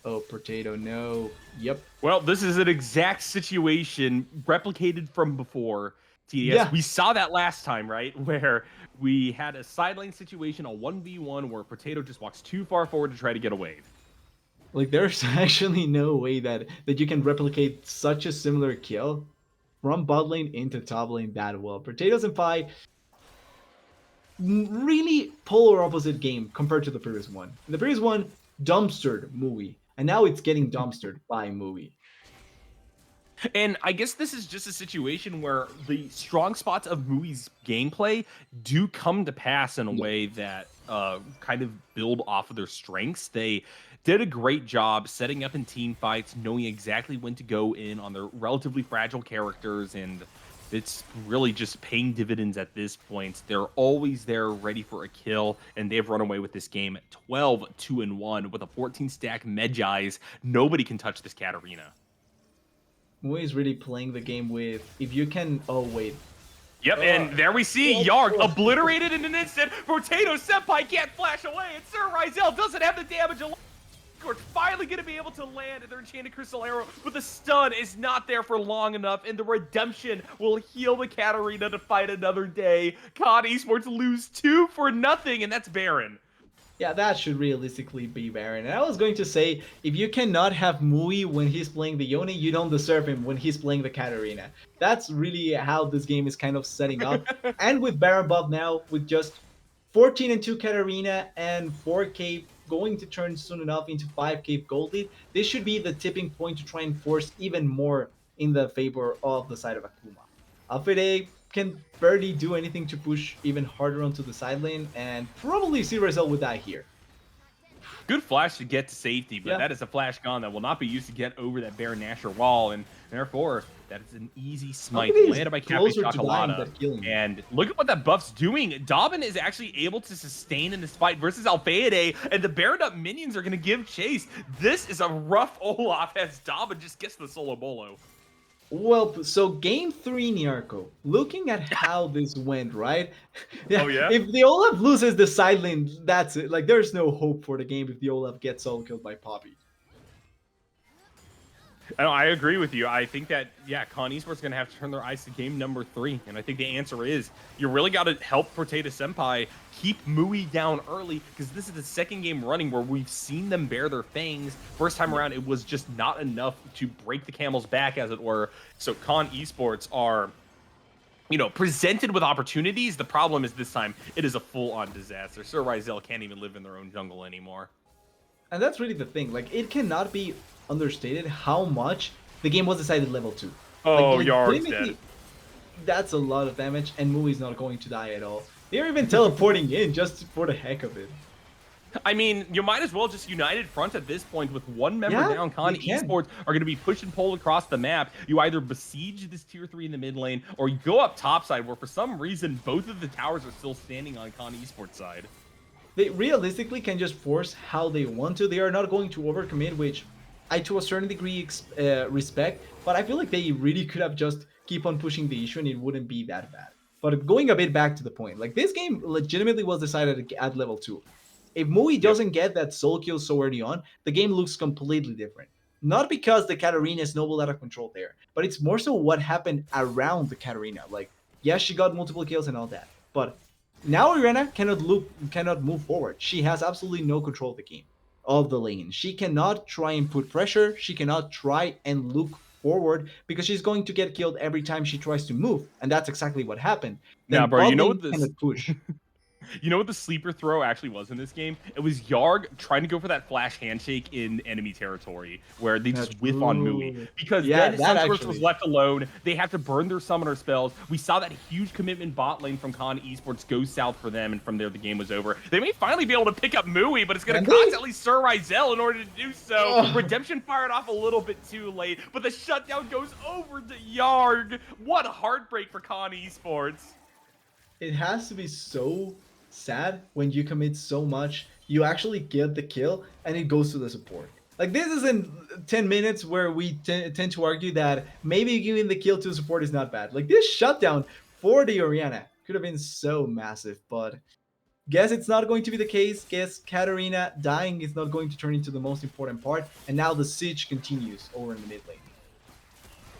Speaker 3: Oh, potato, no. Yep.
Speaker 2: Well, this is an exact situation replicated from before. TDS.
Speaker 3: Yeah.
Speaker 2: We saw that last time, right? Where we had a side lane situation, a 1v1, where Potato just walks too far forward to try to get a wave.
Speaker 3: Like there's actually no way that you can replicate such a similar kill from bot lane into top lane that well. Potatoes and Pie, really polar opposite game compared to the previous one. The previous one dumpstered Movie, and now it's getting dumpstered by Movie.
Speaker 2: And I guess this is just a situation where the strong spots of Mui's gameplay do come to pass in a
Speaker 3: Yeah.
Speaker 2: way that kind of build off of their strengths. They did a great job setting up in team fights, knowing exactly when to go in on their relatively fragile characters, and it's really just paying dividends at this point. They're always there ready for a kill, and they've run away with this game 12-2-1 with a 14 stack Medjai's. Nobody can touch this Katarina.
Speaker 3: Movie is really playing the game with if you can. Oh wait.
Speaker 2: Yep, and there we see
Speaker 3: Yes.
Speaker 2: Yarg obliterated in an instant. Potato Senpai can't flash away, and Sir Rizel doesn't have the damage. We're finally going to be able to land their Enchanted Crystal Arrow, but the stun is not there for long enough, and the redemption will heal the Katarina to fight another day. COD Esports lose 2-0, and that's Baron.
Speaker 3: Yeah, that should realistically be Baron. And I was going to say, if you cannot have Mui when he's playing the Yone, you don't deserve him when he's playing the Katarina. That's really how this game is kind of setting up. And with Baron buff now, with just 14 and 2 Katarina and 4k going to turn soon enough into 5k gold lead, this should be the tipping point to try and force even more in the favor of the side of Akuma. Alfide can barely do anything to push even harder onto the side lane, and probably Zero will die here.
Speaker 2: Good flash to get to safety, but
Speaker 3: Yeah.
Speaker 2: that is a flash gun that will not be used to get over that Baron Nashor wall, and therefore, that is an easy smite
Speaker 3: Alchemy is
Speaker 2: landed by Cafe
Speaker 3: closer to dying
Speaker 2: Chocolata.
Speaker 3: than killing.
Speaker 2: And look at what that buff's doing. Dobbin is actually able to sustain in this fight versus Alfeade, and the Baron up minions are going to give chase. This is a rough Olaf as Dobbin just gets the solo bolo.
Speaker 3: Well, so game 3, Nyarko, looking at how this went, right?
Speaker 2: Oh,
Speaker 3: Yeah,
Speaker 2: yeah?
Speaker 3: if the Olaf loses the side lane, that's it. Like, there's no hope for the game if the Olaf gets solo killed by Poppy.
Speaker 2: I agree with you. I think that, yeah, Con Esports is going to have to turn their eyes to game number 3. And I think the answer is you really got to help Potato Senpai keep Mui down early, because this is the second game running where we've seen them bare their fangs. First time around, it was just not enough to break the camel's back, as it were. So Con Esports are, you know, presented with opportunities. The problem is this time it is a full-on disaster. Sir Rizel can't even live in their own jungle anymore.
Speaker 3: And that's really the thing. Like, it cannot be understated how much the game was decided level 2.
Speaker 2: Oh,
Speaker 3: Like,
Speaker 2: Yard's
Speaker 3: legitimately,
Speaker 2: dead.
Speaker 3: that's a lot of damage, and Mui's not going to die at all. They're even teleporting in just for the heck of it.
Speaker 2: I mean, you might as well just united front at this point with one member
Speaker 3: Yeah,
Speaker 2: down. Con
Speaker 3: you can.
Speaker 2: Esports are going to be push and pull across the map. You either besiege this tier 3 in the mid lane, or you go up topside, where for some reason both of the towers are still standing on Con Esports side.
Speaker 3: They realistically can just force how they want to. They are not going to overcommit, which I to a certain degree respect, but I feel like they really could have just keep on pushing the issue and it wouldn't be that bad. But going a bit back to the point, like this game legitimately was decided at level 2. If Mui
Speaker 2: Yep.
Speaker 3: doesn't get that soul kill so early on, the game looks completely different. Not because the Katarina snowballed out of control there, but it's more so what happened around the Katarina. Like, yes, she got multiple kills and all that, but now Irena cannot move forward. She has absolutely no control of the game, of the lane. She cannot try and put pressure. She cannot try and look forward because she's going to get killed every time she tries to move, and that's exactly what happened.
Speaker 2: Now,
Speaker 3: Then
Speaker 2: bro, you
Speaker 3: bot
Speaker 2: know
Speaker 3: lane
Speaker 2: what this
Speaker 3: cannot push.
Speaker 2: You know what the sleeper throw actually was in this game? It was Yarg trying to go for that flash handshake in enemy territory where they just whiff on Mui. Because
Speaker 3: Yeah,
Speaker 2: then
Speaker 3: that
Speaker 2: Sunburst was
Speaker 3: actually.
Speaker 2: left alone. They have to burn their summoner spells. We saw that huge commitment bot lane from Con Esports go south for them, and from there the game was over. They may finally be able to pick up Mui, but it's going
Speaker 3: And
Speaker 2: to
Speaker 3: they-
Speaker 2: cost at least Sir Rizel in order to do so.
Speaker 3: Ugh.
Speaker 2: Redemption fired off a little bit too late, but the shutdown goes over to Yarg. What a heartbreak for Con Esports.
Speaker 3: It has to be so sad when you commit so much, you actually get the kill, and it goes to the support. Like, this isn't 10 minutes where we tend to argue that maybe giving the kill to the support is not bad. Like, this shutdown for the Oriana could have been so massive, but guess it's not going to be the case. Guess Katarina dying is not going to turn into the most important part, and now the siege continues over in the mid lane.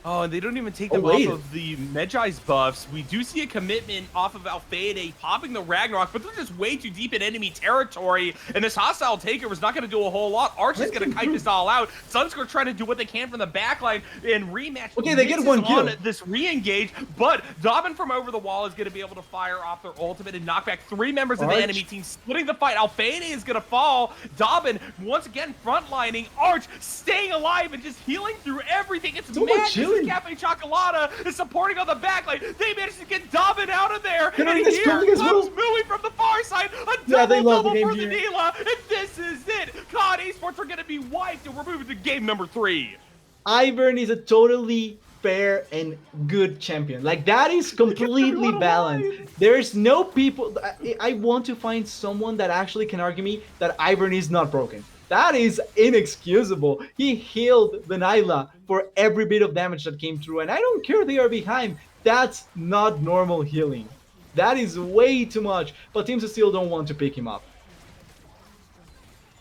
Speaker 2: Oh, and they don't even take
Speaker 3: Oh,
Speaker 2: them
Speaker 3: wait.
Speaker 2: off of the Medjai's buffs. We do see a commitment off of Alfeade popping the Ragnarok, but they're just way too deep in enemy territory, and this hostile takeover is not going to do a whole lot. Arch is going to kite this all out. Sunscore trying to do what they can from the backline and rematch.
Speaker 3: Okay, they get
Speaker 2: misses
Speaker 3: one kill.
Speaker 2: on this re-engage, but Dobbin from over the wall is going to be able to fire off their ultimate and knock back 3 members of the
Speaker 3: Arch.
Speaker 2: enemy team, splitting the fight. Alfeade is going to fall. Dobbin, once again, frontlining. Arch staying alive and just healing through everything. It's
Speaker 3: So much
Speaker 2: madness.
Speaker 3: healing.
Speaker 2: Cafe Chocolata is supporting on the back line. They managed to get Dobbin out of there.
Speaker 3: They're
Speaker 2: And
Speaker 3: in this
Speaker 2: here
Speaker 3: building as
Speaker 2: comes
Speaker 3: well.
Speaker 2: Mui from the far side. A
Speaker 3: Yeah, they love
Speaker 2: double
Speaker 3: the game
Speaker 2: for the
Speaker 3: here.
Speaker 2: Neela. And this is it. COD Esports are going to be wiped, and we're moving to game number 3.
Speaker 3: Ivern is a totally fair and good champion. Like, that is completely
Speaker 2: everyone
Speaker 3: balanced.
Speaker 2: alive.
Speaker 3: There's no people. I want to find someone that actually can argue me that Ivern is not broken. That is inexcusable. He healed the Nyla for every bit of damage that came through, and I don't care they are behind. That's not normal healing. That is way too much, but teams still don't want to pick him up.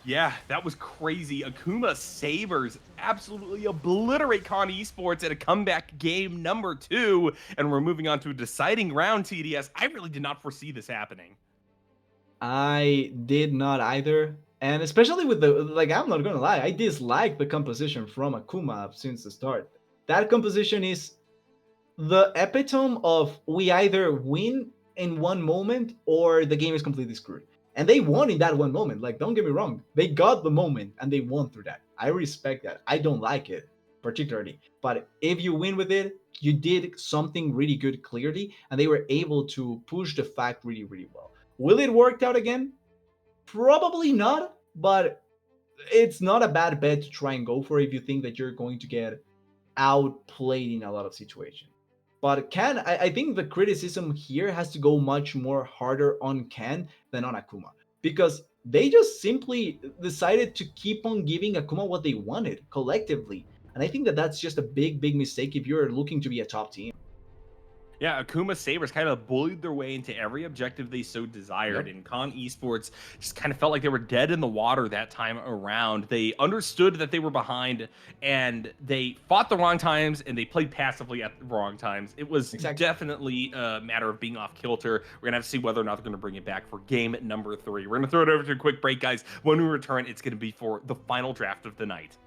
Speaker 2: Yeah, that was crazy. Akuma Sabers absolutely obliterate Con Esports at a comeback game number 2. And we're moving on to a deciding round, TDS. I really did not foresee this happening.
Speaker 3: I did not either. And especially with the, like, I'm not gonna lie, I dislike the composition from Akuma since the start. That composition is the epitome of we either win in one moment or the game is completely screwed. And they won in that one moment. Like, don't get me wrong, they got the moment and they won through that. I respect that. I don't like it particularly, but if you win with it, you did something really good clearly, and they were able to push the fact really, really well. Will it work out again? Probably not, but it's not a bad bet to try and go for if you think that you're going to get outplayed in a lot of situations. But I think the criticism here has to go much more harder on Ken than on Akuma, because they just simply decided to keep on giving Akuma what they wanted collectively. And I think that that's just a big, big mistake if you're looking to be a top team.
Speaker 2: Yeah, Akuma Sabers kind of bullied their way into every objective they so desired,
Speaker 3: Yep.
Speaker 2: and Con Esports just kind of felt like they were dead in the water that time around. They understood that they were behind, and they fought the wrong times, and they played passively at the wrong times. It was
Speaker 3: Exactly.
Speaker 2: definitely a matter of being off kilter. We're gonna have to see whether or not they're gonna bring it back for game number 3. We're gonna throw it over to a quick break, guys. When we return, it's gonna be for the final draft of the night.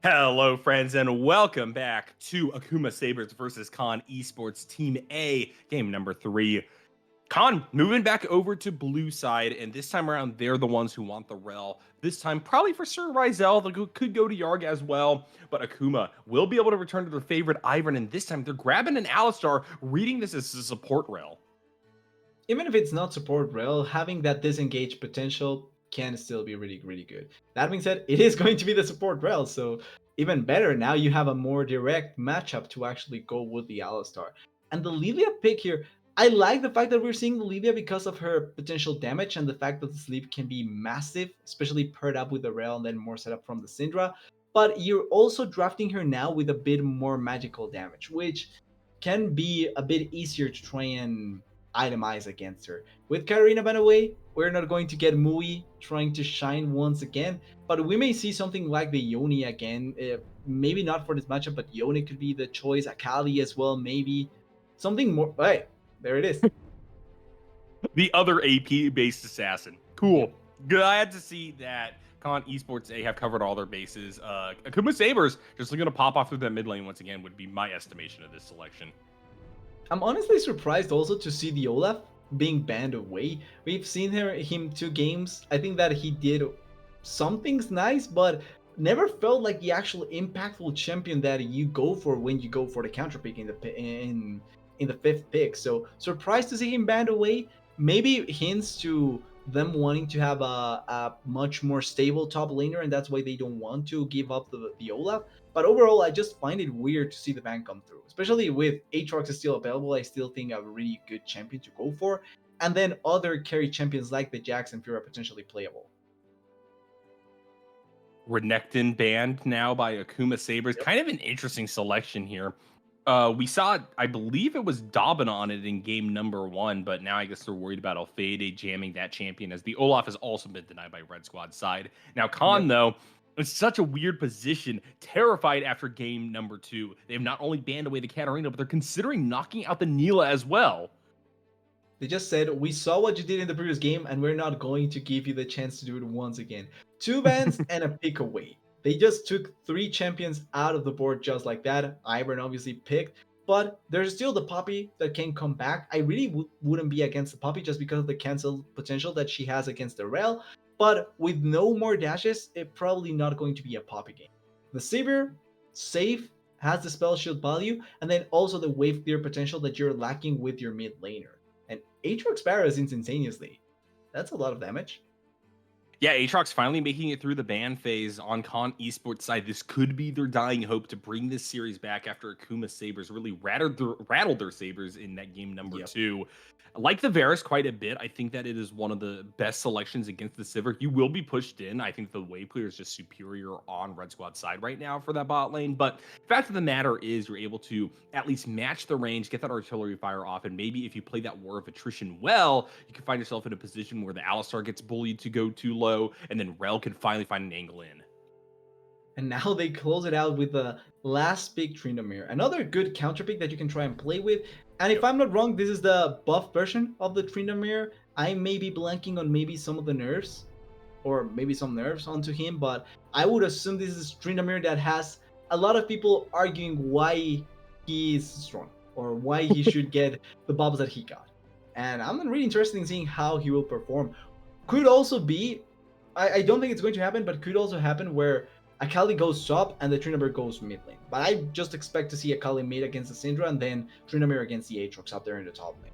Speaker 2: Hello, friends, and welcome back to Akuma Sabers versus Khan Esports Team A, game number 3. Khan moving back over to blue side, and this time around, they're the ones who want the rel. This time, probably for Sir Rizel, they could go to Yarg as well, but Akuma will be able to return to their favorite Ivern, and this time they're grabbing an Alistar, reading this as a support rel.
Speaker 3: Even if it's not support rel, having that disengage potential can still be really, really good. That being said, it is going to be the support rel, so even better, now you have a more direct matchup to actually go with the Alistar. And the Lilia pick here, I like the fact that we're seeing the Lilia because of her potential damage and the fact that the sleep can be massive, especially paired up with the rel and then more setup from the Syndra. But you're also drafting her now with a bit more magical damage, which can be a bit easier to try and itemize against her. With Katarina Banaway, we're not going to get Mui trying to shine once again, but we may see something like the Yoni again. Maybe not for this matchup, but Yoni could be the choice. Akali as well, maybe. Something more. Hey, there it is.
Speaker 2: The other AP-based assassin.
Speaker 3: Yep.
Speaker 2: Cool. Glad to see that Khan Esports A have covered all their bases. Akuma Sabers just going to pop off through that mid lane once again would be my estimation of this selection.
Speaker 3: I'm honestly surprised also to see the Olaf being banned away. We've seen him 2 games. I think that he did some things nice, but never felt like the actual impactful champion that you go for when you go for the counter pick in the 5th pick. So surprised to see him banned away. Maybe hints to them wanting to have a much more stable top laner, and that's why they don't want to give up the Olaf. But overall, I just find it weird to see the ban come through, especially with Aatrox is still available. I still think a really good champion to go for, and then other carry champions like the Jax and Fura potentially playable.
Speaker 2: Renekton banned now by Akuma Sabers.
Speaker 3: Yep.
Speaker 2: Kind of an interesting selection here. We saw, I believe it was Dobbin on it in game number 1, but now I guess they're worried about Alfade jamming that champion as the Olaf has also been denied by Red Squad side. Now, Khan,
Speaker 3: Yep.
Speaker 2: though, it's such a weird position, terrified after game number 2. They've not only banned away the Katarina, but they're considering knocking out the Neela as well.
Speaker 3: They just said, we saw what you did in the previous game, and we're not going to give you the chance to do it once again. 2 bans and a pick away. They just took 3 champions out of the board just like that. Ivern obviously picked, but there's still the Poppy that can come back. I really wouldn't be against the Poppy just because of the cancel potential that she has against the Rel, but with no more dashes, it's probably not going to be a Poppy game. The Saber, safe, has the spell shield value, and then also the wave clear potential that you're lacking with your mid laner. And Aatrox Barrows instantaneously. That's a lot of damage.
Speaker 2: Yeah, Aatrox finally making it through the ban phase on Khan Esports side. This could be their dying hope to bring this series back after Akuma Sabers really rattled their Sabers in that game number
Speaker 3: Yep.
Speaker 2: 2. I like the Varus quite a bit. I think that it is one of the best selections against the Sivir. You will be pushed in. I think the wave clear is just superior on Red Squad side right now for that bot lane. But fact of the matter is you're able to at least match the range, get that artillery fire off, and maybe if you play that War of Attrition well, you can find yourself in a position where the Alistar gets bullied to go too low, and then Rel can finally find an angle in.
Speaker 3: And now they close it out with the last pick, Tryndamere. Another good counter pick that you can try and play with. And if I'm not wrong, this is the buff version of the Tryndamere. I may be blanking on maybe some of the nerfs, or maybe some nerfs onto him, but I would assume this is Tryndamere that has a lot of people arguing why he is strong, or why he should get the buffs that he got. And I'm really interested in seeing how he will perform. Could also be, I don't think it's going to happen, but could also happen where Akali goes top and the Tryndamere goes mid lane. But I just expect to see Akali mid against the Syndra and then Tryndamere against the Aatrox up there in the top lane.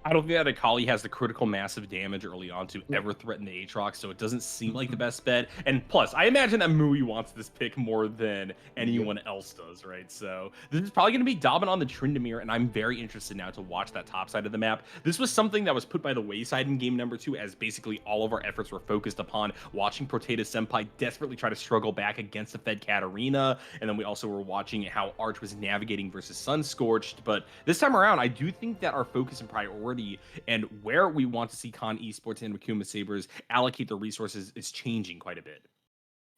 Speaker 2: I don't think that Akali has the critical massive damage early on to ever threaten the Aatrox, so it doesn't seem like the best bet. And plus, I imagine that Mui wants this pick more than anyone else does, right? So this is probably going to be Dobbin on the Tryndamere, and I'm very interested now to watch that top side of the map. This was something that was put by the wayside in game number 2, as basically all of our efforts were focused upon watching Potato Senpai desperately try to struggle back against the Fed Katarina, and then we also were watching how Arch was navigating versus Sunscorched. But this time around, I do think that our focus and priority and where we want to see Khan Esports and Akuma Sabers allocate their resources is changing quite a bit.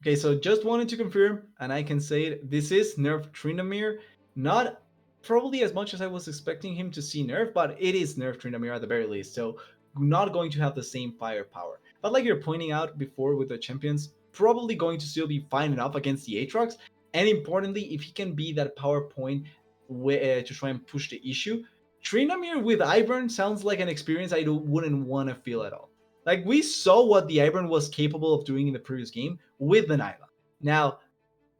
Speaker 3: Okay, so just wanted to confirm, and I can say it, this is nerf Tryndamere. Not probably as much as I was expecting him to see nerf, but it is nerf Tryndamere at the very least, so not going to have the same firepower. But like you're pointing out before with the champions, probably going to still be fine enough against the Aatrox. And importantly, if he can be that power point to try and push the issue, Trinamir with Ivern sounds like an experience I wouldn't want to feel at all. Like we saw what the Ivern was capable of doing in the previous game with the Nyla. Now,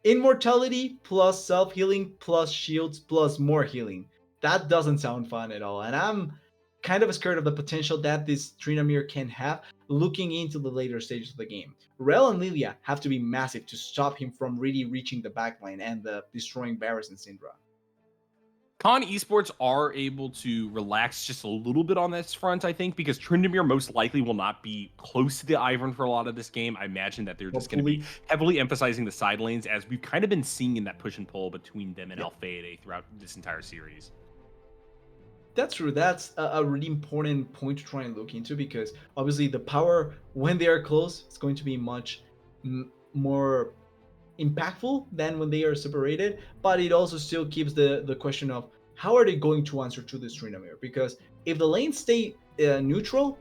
Speaker 3: immortality plus self healing plus shields plus more healing. That doesn't sound fun at all. And I'm kind of scared of the potential that this Trinamir can have looking into the later stages of the game. Rel and Lilia have to be massive to stop him from really reaching the backline and destroying Varus and Syndra.
Speaker 2: Con Esports are able to relax just a little bit on this front, I think, because Tryndamere most likely will not be close to the Ivern for a lot of this game. I imagine that they're just going to be
Speaker 3: Hopefully.
Speaker 2: heavily emphasizing the side lanes, as we've kind of been seeing in that push and pull between them and
Speaker 3: Yep.
Speaker 2: Alphaide throughout this entire series.
Speaker 3: That's true. That's a really important point to try and look into because obviously the power when they are close is going to be much more impactful than when they are separated. But it also still keeps the question of how are they going to answer to this Trinamir? Because if the lanes stay neutral,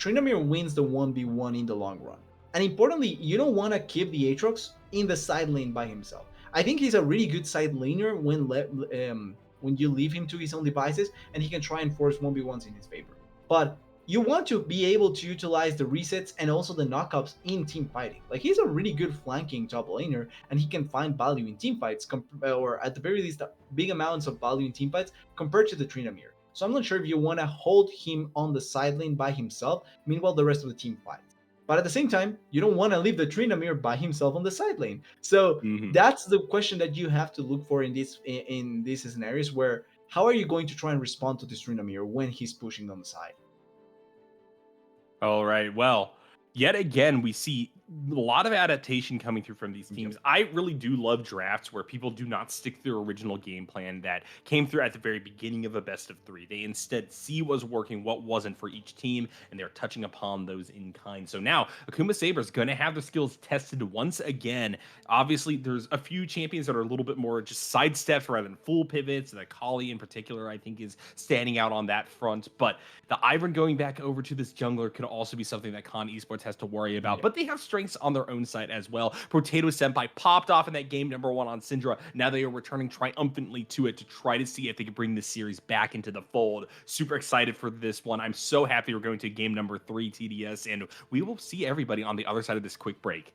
Speaker 3: Trinamir wins the 1v1 in the long run. And importantly, you don't want to keep the Aatrox in the side lane by himself. I think he's a really good side laner when you leave him to his own devices and he can try and force 1v1s in his favor. But you want to be able to utilize the resets and also the knockups in team fighting. Like he's a really good flanking top laner and he can find value in team fights or at the very least big amounts of value in team fights compared to the Trinamir. So I'm not sure if you want to hold him on the side lane by himself, meanwhile the rest of the team fights. But at the same time, you don't want to leave the Trinamir by himself on the side lane. So that's the question that you have to look for in these scenarios where how are you going to try and respond to this Trinamir when he's pushing on the side?
Speaker 2: All right. Well, yet again, we see a lot of adaptation coming through from these teams.
Speaker 3: Yep.
Speaker 2: I really do love drafts where people do not stick to their original game plan that came through at the very beginning of a best of three. They instead see what's working, what wasn't for each team, and they're touching upon those in kind. So now Akuma Sabers going to have their skills tested once again. Obviously, there's a few champions that are a little bit more just sidesteps rather than full pivots. The Kali in particular, I think, is standing out on that front. But the Ivern going back over to this jungler could also be something that Con Esports has to worry about.
Speaker 3: Yep.
Speaker 2: But they have strengths on their own side as well. Potato Senpai popped off in that game number 1 on Syndra. Now they are returning triumphantly to it to try to see if they can bring this series back into the fold. Super excited for this one. I'm so happy we're going to game number 3 TDS, and we will see everybody on the other side of this quick break.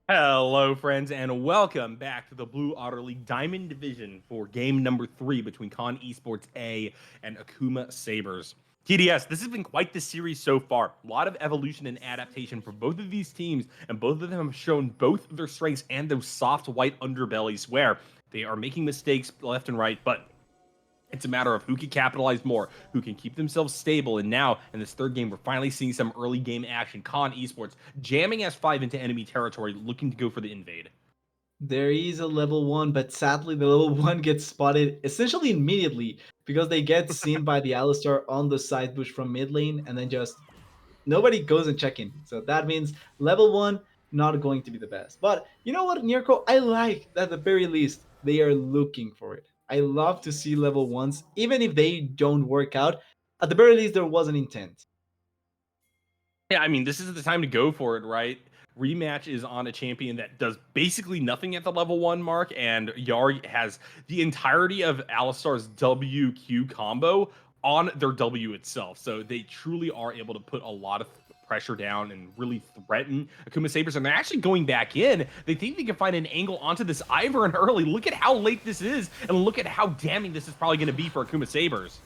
Speaker 2: Hello, friends, and welcome back to the Blue Otter League Diamond Division for game number 3 between Con Esports A and Akuma Sabers. TDS, this has been quite the series so far. A lot of evolution and adaptation for both of these teams, and both of them have shown both their strengths and those soft white underbellies where they are making mistakes left and right, but it's a matter of who can capitalize more, who can keep themselves stable. And now, in this third game, we're finally seeing some early game action. Con Esports jamming S5 into enemy territory, looking to go for the invade.
Speaker 3: There is a level 1, but sadly the level 1 gets spotted essentially immediately because they get seen by the Alistar on the side bush from mid lane and then just nobody goes and check in. So that means level 1 not going to be the best. But you know what, Nirko? I like that at the very least they are looking for it. I love to see level 1s, even if they don't work out. At the very least, there was an intent.
Speaker 2: Yeah, I mean, this is the time to go for it, right? Rematch is on a champion that does basically nothing at the level 1 mark, and Yari has the entirety of Alistar's WQ combo on their W itself. So they truly are able to put a lot of pressure down and really threaten Akuma Sabers. And they're actually going back in. They think they can find an angle onto this Ivern early. Look at how late this is, and look at how damning this is probably going to be for Akuma Sabers.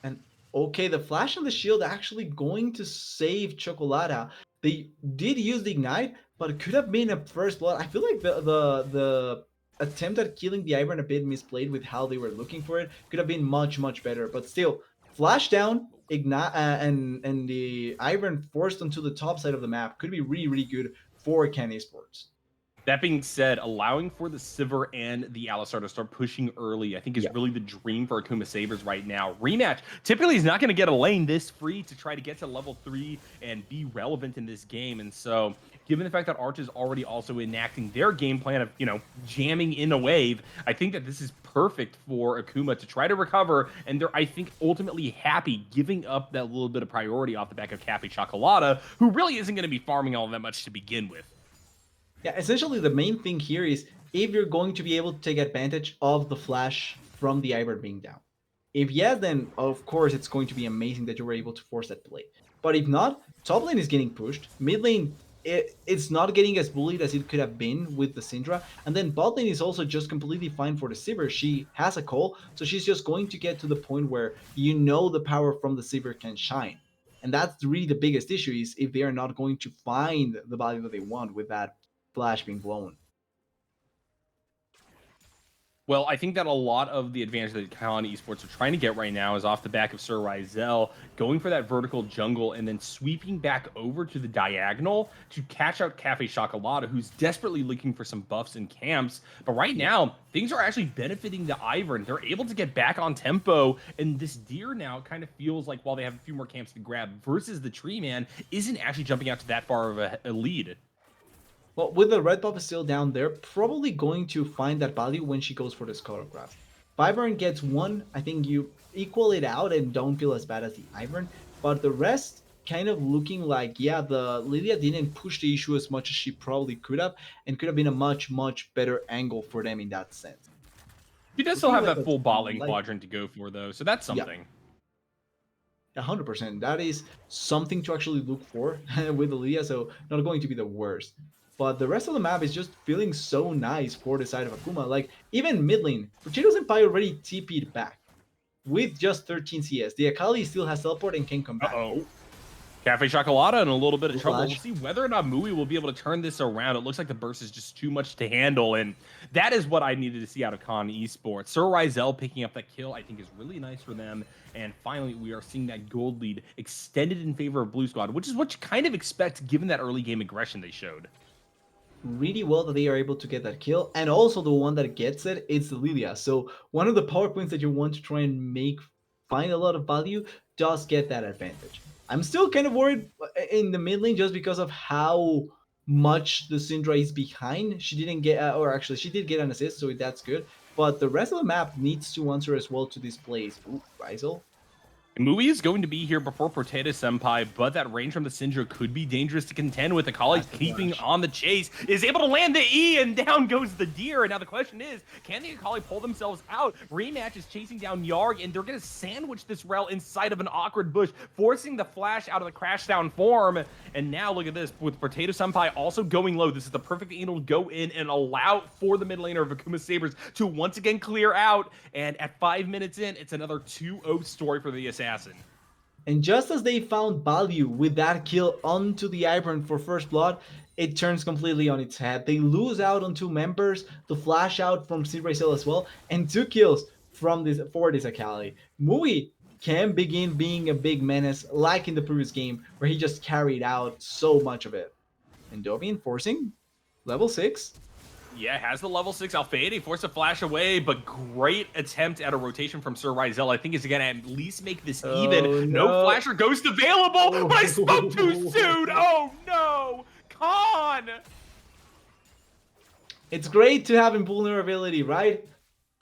Speaker 3: And okay, the flash and the shield actually going to save Chocolata. They did use the ignite, but it could have been a first blood. I feel like the attempt at killing the Ivern a bit misplayed with how they were looking for it. Could have been much better, but still, flash down, ignite, and the Ivern forced onto the top side of the map could be really good for Can Esports.
Speaker 2: That being said, allowing for the Sivir and the Alistar to start pushing early, I think is really the dream for Akuma Sabers right now. Rematch typically is not going to get a lane this free to try to get to level 3 and be relevant in this game. And so, given the fact that Arch is already also enacting their game plan of, jamming in a wave, I think that this is perfect for Akuma to try to recover. And they're, I think, ultimately happy giving up that little bit of priority off the back of Cappy Chocolata, who really isn't going to be farming all that much to begin with.
Speaker 3: Yeah, essentially the main thing here is if you're going to be able to take advantage of the flash from the Ivern being down. If yes, then of course it's going to be amazing that you were able to force that play. But if not, top lane is getting pushed. Mid lane, it's not getting as bullied as it could have been with the Syndra. And then bot lane is also just completely fine for the Sivir. She has a call, so she's just going to get to the point where the power from the Sivir can shine. And that's really the biggest issue is if they are not going to find the value that they want with that flash being blown.
Speaker 2: Well, I think that a lot of the advantage that Kalon Esports are trying to get right now is off the back of Sir Rizel going for that vertical jungle and then sweeping back over to the diagonal to catch out Cafe Chocolata, who's desperately looking for some buffs and camps. But right
Speaker 3: Yeah.
Speaker 2: now, things are actually benefiting the Ivern. They're able to get back on tempo, and this deer now kind of feels like while they have a few more camps to grab versus the tree man, isn't actually jumping out to that far of a lead.
Speaker 3: Well, with the red buff still down, they're probably going to find that value when she goes for the Skull Graph. If Ivern gets one, I think you equal it out and don't feel as bad as the Ivern. But the rest kind of looking like, yeah, the Lilia didn't push the issue as much as she probably could have, and could have been a much, much better angle for them in that sense.
Speaker 2: She does still
Speaker 3: Looking
Speaker 2: have
Speaker 3: like
Speaker 2: that
Speaker 3: a
Speaker 2: full bot lane
Speaker 3: slight,
Speaker 2: quadrant to go for, though, so that's
Speaker 3: yeah,
Speaker 2: something.
Speaker 3: 100%. That is something to actually look for with Aaliyah, so not going to be the worst. But the rest of the map is just feeling so nice for the side of Akuma. Like, even mid lane, Potato Senpai already TP'd back with just 13 CS. The Akali still has teleport and can come back.
Speaker 2: Uh-oh. Cafe Chocolata in a little bit of trouble. We'll
Speaker 3: Flash.
Speaker 2: see whether or not Mui will be able to turn this around. It looks like the burst is just too much to handle, and that is what I needed to see out of Con Esports. Sir Rizel picking up that kill, I think, is really nice for them. And finally, we are seeing that gold lead extended in favor of Blue Squad, which is what you kind of expect given that early game aggression they showed.
Speaker 3: Really well that they are able to get that kill, and also the one that gets it is the Lilia. So one of the power points that you want to try and make find a lot of value does get that advantage. I'm still kind of worried in the mid lane just because of how much the Syndra is behind. She didn't get, or actually she did get an assist, so that's good. But the rest of the map needs to answer as well to this plays. Ooh, Rizel.
Speaker 2: Mui is going to be here before Potato Senpai, but that range from the Syndra could be dangerous to contend with. Akali
Speaker 3: That's the
Speaker 2: keeping
Speaker 3: flash.
Speaker 2: on the chase, is able to land the E, and down goes the deer. And now the question is, can the Akali pull themselves out? Rematch is chasing down Yarg, and they're going to sandwich this Rel inside of an awkward bush, forcing the flash out of the crash down form. And now look at this, with Potato Senpai also going low. This is the perfect angle to go in and allow for the mid laner of Akuma Sabers to once again clear out. And at 5 minutes in, it's another 2-0 story for the Assassin.
Speaker 3: And just as they found value with that kill onto the Ivern for first blood, it turns completely on its head. They lose out on 2 members, the flash out from Sid Razel as well, and 2 kills from this for this Akali. Mui can begin being a big menace like in the previous game where he just carried out so much of it. And Dobby enforcing level 6.
Speaker 2: Yeah, has the level 6 Alfade, forced a flash away, but great attempt at a rotation from Sir Rizel. I think is going to at least make this even.
Speaker 3: Oh,
Speaker 2: No
Speaker 3: no.
Speaker 2: flasher ghost available, but I spoke too soon. Oh no, Khan.
Speaker 3: It's great to have invulnerability, right?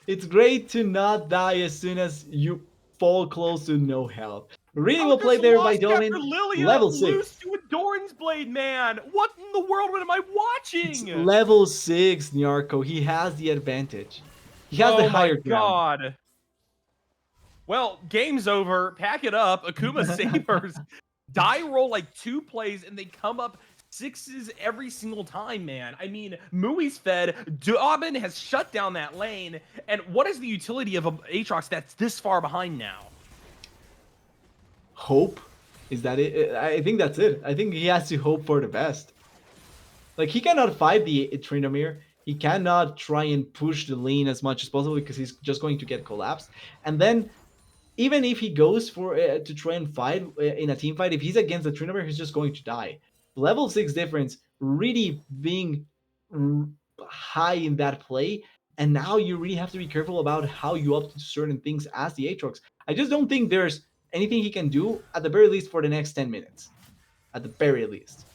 Speaker 3: It's great to not die as soon as you fall close to no health. Really
Speaker 2: How
Speaker 3: well
Speaker 2: just
Speaker 3: played there by
Speaker 2: lost after
Speaker 3: Domin.
Speaker 2: Lilia
Speaker 3: Level
Speaker 2: lose
Speaker 3: 6.
Speaker 2: to a Doran's Blade, man. What in the world am I
Speaker 3: It's
Speaker 2: watching?
Speaker 3: level 6, Nyarko. He has the advantage. He has the
Speaker 2: Oh my
Speaker 3: higher ground.
Speaker 2: god. Well, game's over. Pack it up. Akuma Sabers die roll like 2 plays and they come up 6s every single time, man. I mean, Mui's fed. Dobbin has shut down that lane. And what is the utility of a Aatrox that's this far behind now?
Speaker 3: Hope? Is that it? I think that's it. I think he has to hope for the best. Like, he cannot fight the Tryndamere. He cannot try and push the lane as much as possible because he's just going to get collapsed. And then even if he goes for to try and fight in a team fight, if he's against the Tryndamere, he's just going to die. Level 6 difference really being high in that play, and now you really have to be careful about how you opt to certain things as the Aatrox. I just don't think there's anything he can do at the very least for the next 10 minutes. At the very least.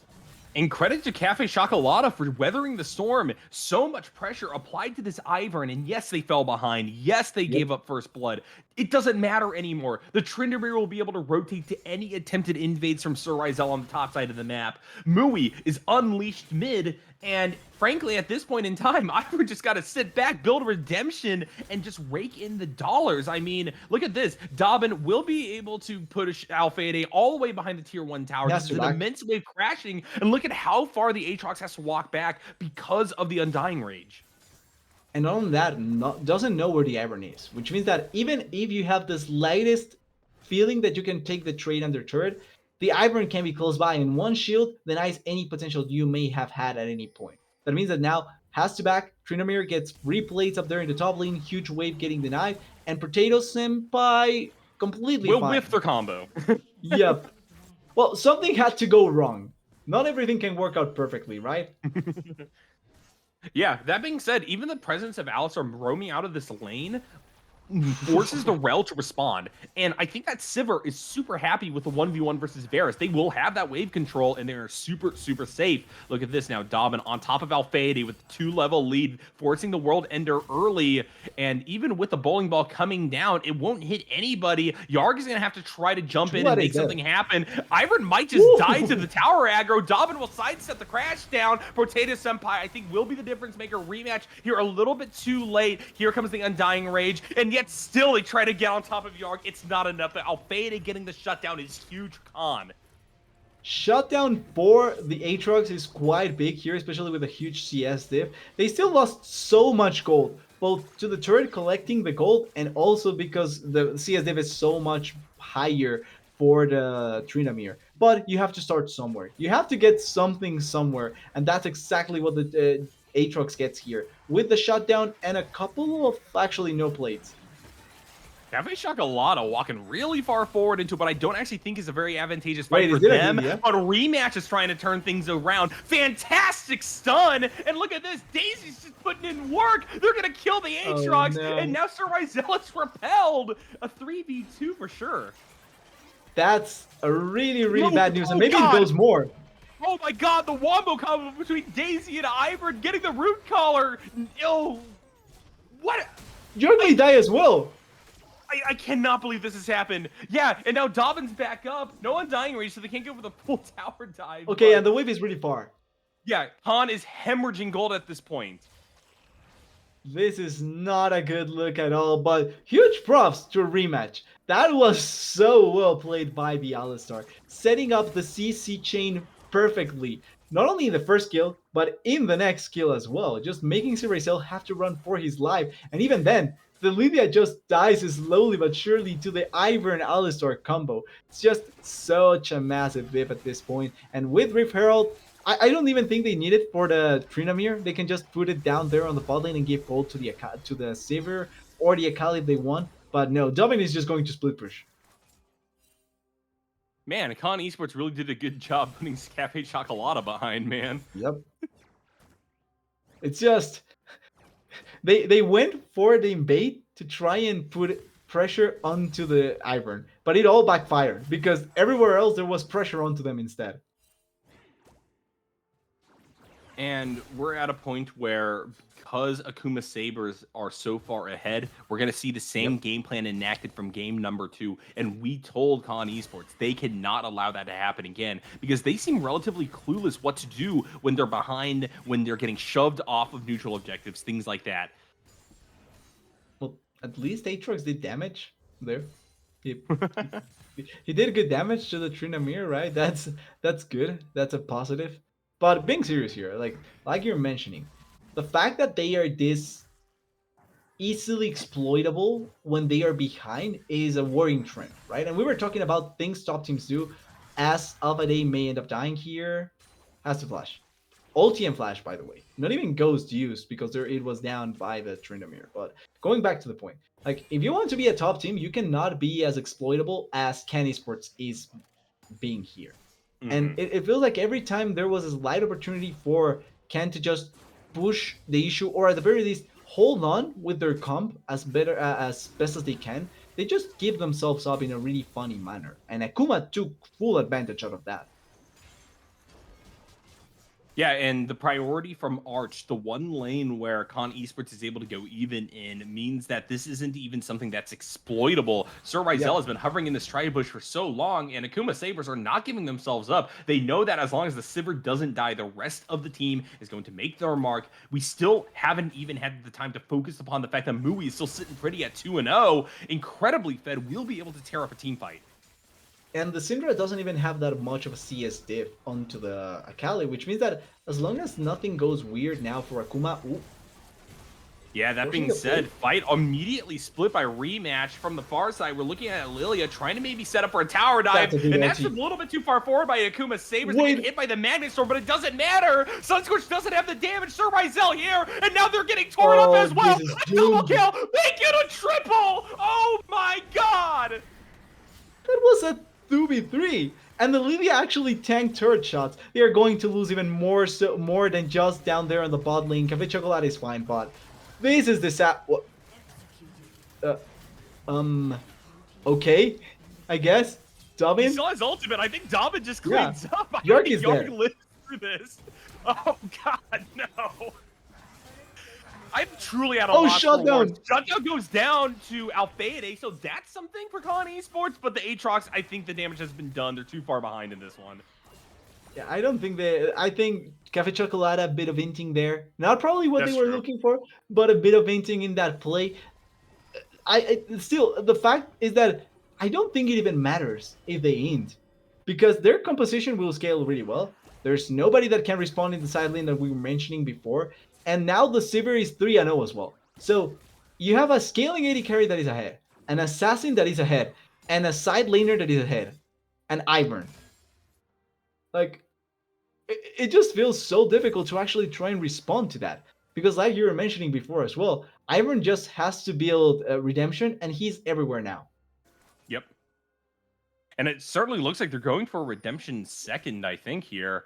Speaker 2: And credit to Cafe Chocolata for weathering the storm. So much pressure applied to this Ivern, and yes, they fell behind. Yes, they gave up first blood. It doesn't matter anymore. The Tryndamere will be able to rotate to any attempted invades from Sir Rizel on the top side of the map. Mui is unleashed mid, and frankly, at this point in time, Ivern just got to sit back, build redemption, and just rake in the dollars. I mean, look at this. Dobbin will be able to push Alfade all the way behind the tier 1 tower. This is an immense wave crashing, and look at how far the Aatrox has to walk back because of the Undying Rage.
Speaker 3: And not only that, doesn't know where the Ivern is, which means that even if you have the slightest feeling that you can take the trade under turret, the Ivern can be close by, and one shield denies any potential you may have had at any point. That means that now has to back. Trinamir gets replays up there in the top lane, huge wave getting denied, and Potato Senpai completely
Speaker 2: Will whiff
Speaker 3: fine.
Speaker 2: their combo.
Speaker 3: Yep. Well, something had to go wrong. Not everything can work out perfectly, right?
Speaker 2: Yeah, that being said, even the presence of Alistar roaming out of this lane forces the Rel to respond. And I think that Sivir is super happy with the 1v1 versus Varus. They will have that wave control, and they're super, super safe. Look at this now. Dobbin on top of Alfade with the 2-level lead, forcing the World Ender early. And even with the bowling ball coming down, it won't hit anybody. Yarg is going to have to try to jump in and
Speaker 3: Chuad is
Speaker 2: make something
Speaker 3: dead.
Speaker 2: happen. Ivern might just die to the tower aggro. Dobbin will sidestep the crash down. Potato Senpai, I think, will be the difference maker. Rematch here a little bit too late. Here comes the Undying Rage. And yet still they try to get on top of Yarg. It's not enough. Alfade getting the shutdown is huge con.
Speaker 3: Shutdown for the Aatrox is quite big here, especially with a huge CS diff. They still lost so much gold, both to the turret collecting the gold and also because the CS diff is so much higher for the Trinamir. But you have to start somewhere. You have to get something somewhere, and that's exactly what the Aatrox gets here with the shutdown and a couple of actually no plates.
Speaker 2: Cafe Chocolata walking really far forward into what I don't actually think is a very advantageous fight
Speaker 3: Wait,
Speaker 2: for
Speaker 3: is it a
Speaker 2: them.
Speaker 3: Lydia?
Speaker 2: But Rematch is trying to turn things around. Fantastic stun! And look at this, Daisy's just putting in work. They're gonna kill the Aatrox,
Speaker 3: no.
Speaker 2: and now Sir Rizal is repelled. A 3v2 for sure.
Speaker 3: That's a really, really
Speaker 2: No,
Speaker 3: bad news, and
Speaker 2: oh
Speaker 3: maybe it
Speaker 2: God.
Speaker 3: goes more.
Speaker 2: Oh my God, the wombo combo between Daisy and Ivern getting the root collar. Oh, what?
Speaker 3: You're gonna die as well.
Speaker 2: I cannot believe this has happened. Yeah, and now Dobbin's back up. No Undying Rage, so they can't go for the full tower dive.
Speaker 3: Okay,
Speaker 2: but
Speaker 3: and the wave is really far.
Speaker 2: yeah, Khan is hemorrhaging gold at this point.
Speaker 3: This is not a good look at all, but huge props to a rematch. That was so well played by the Alistar, setting up the CC chain perfectly. Not only in the first kill, but in the next kill as well. Just making Siraisel have to run for his life. And even then, the Lydia just dies slowly but surely to the Ivern Alistar combo. It's just such a massive whip at this point. And with Rift Herald, I don't even think they need it for the Trinamir. They can just put it down there on the bot lane and give gold to the Saver or the Akali if they want. But no, Dubbin is just going to split push.
Speaker 2: Man, Khan Esports really did a good job putting Cafe Chocolata behind, man.
Speaker 3: Yep. It's just they went for the bait to try and put pressure onto the Ivern, but it all backfired because everywhere else there was pressure onto them instead.
Speaker 2: And we're at a point where, because Akuma Sabers are so far ahead, we're going to see the same game plan enacted from game number 2. And we told Khan Esports they cannot allow that to happen again, because they seem relatively clueless what to do when they're behind, when they're getting shoved off of neutral objectives, things like that.
Speaker 3: Well, at least Aatrox did damage there. He did good damage to the Trinamir, right? That's good. That's a positive. But being serious here, like you're mentioning, the fact that they are this easily exploitable when they are behind is a worrying trend, right? And we were talking about things top teams do, as Alpha Day may end up dying here, has to flash. Ulti and flash, by the way. Not even Ghost used because it was down by the Tryndamere. But going back to the point, like if you want to be a top team, you cannot be as exploitable as Can Esports is being here. And it feels like every time there was a slight opportunity for Ken to just push the issue, or at the very least hold on with their comp as best as they can, they just give themselves up in a really funny manner. And Akuma took full advantage out of that.
Speaker 2: Yeah, and the priority from Arch, the one lane where Khan Esports is able to go even in, means that this isn't even something that's exploitable. Sir Rizal has been hovering in this tri-bush for so long, and Akuma Sabers are not giving themselves up. They know that as long as the Sivir doesn't die, the rest of the team is going to make their mark. We still haven't even had the time to focus upon the fact that Mui is still sitting pretty at 2-0. Incredibly fed, will be able to tear up a team fight.
Speaker 3: And the Syndra doesn't even have that much of a CS diff onto the Akali, which means that as long as nothing goes weird now for Akuma, ooh,
Speaker 2: Yeah, that
Speaker 3: Forcing
Speaker 2: being
Speaker 3: the play.
Speaker 2: said, fight immediately split by rematch from the far side. We're looking at Lilia trying to maybe set up for a tower
Speaker 3: That's
Speaker 2: dive,
Speaker 3: a good
Speaker 2: and that's a
Speaker 3: ulti.
Speaker 2: little bit too far forward by Akuma Sabers. They get
Speaker 3: Wait.
Speaker 2: hit by the Magnet Storm, but it doesn't matter. Sunscorch doesn't have the damage. Sir Ryzel here, and now they're getting torn up
Speaker 3: Oh,
Speaker 2: as well.
Speaker 3: this is
Speaker 2: A double
Speaker 3: doomed.
Speaker 2: kill! They get a triple! Oh my god!
Speaker 3: That was a 2v3. And the Lilia actually tanked turret shots. They are going to lose even more more than just down there on the bot lane. Cafe Chocolate is fine, but this is the what? Uh, um, okay, I guess.
Speaker 2: He
Speaker 3: Dubbin?
Speaker 2: still has ultimate. I think Dobbin just
Speaker 3: Yeah.
Speaker 2: cleans up. I don't
Speaker 3: Yark
Speaker 2: think
Speaker 3: is
Speaker 2: Yark
Speaker 3: dead.
Speaker 2: lives through this. Oh god, no. I'm truly at a
Speaker 3: Oh,
Speaker 2: loss for words.
Speaker 3: shutdown!
Speaker 2: Shutdown goes down to Alfeide, so that's something for Con Esports, but the Aatrox, I think the damage has been done. They're too far behind in this one.
Speaker 3: Yeah, I don't think they. I think Cafe Chocolate a bit of hinting there. Not probably what they
Speaker 2: That's
Speaker 3: were
Speaker 2: true.
Speaker 3: looking for, but a bit of hinting in that play. I still the fact is that I don't think it even matters if they int because their composition will scale really well. There's nobody that can respond in the side lane that we were mentioning before, and now the Sivir is 3-0 as well. So you have a scaling AD carry that is ahead, an assassin that is ahead, and a side laner that is ahead, and Ivern. Like it just feels so difficult to actually try and respond to that because, like you were mentioning before as well, Ivern just has to build redemption, and he's everywhere now.
Speaker 2: Yep. And it certainly looks like they're going for a redemption second, I think, here.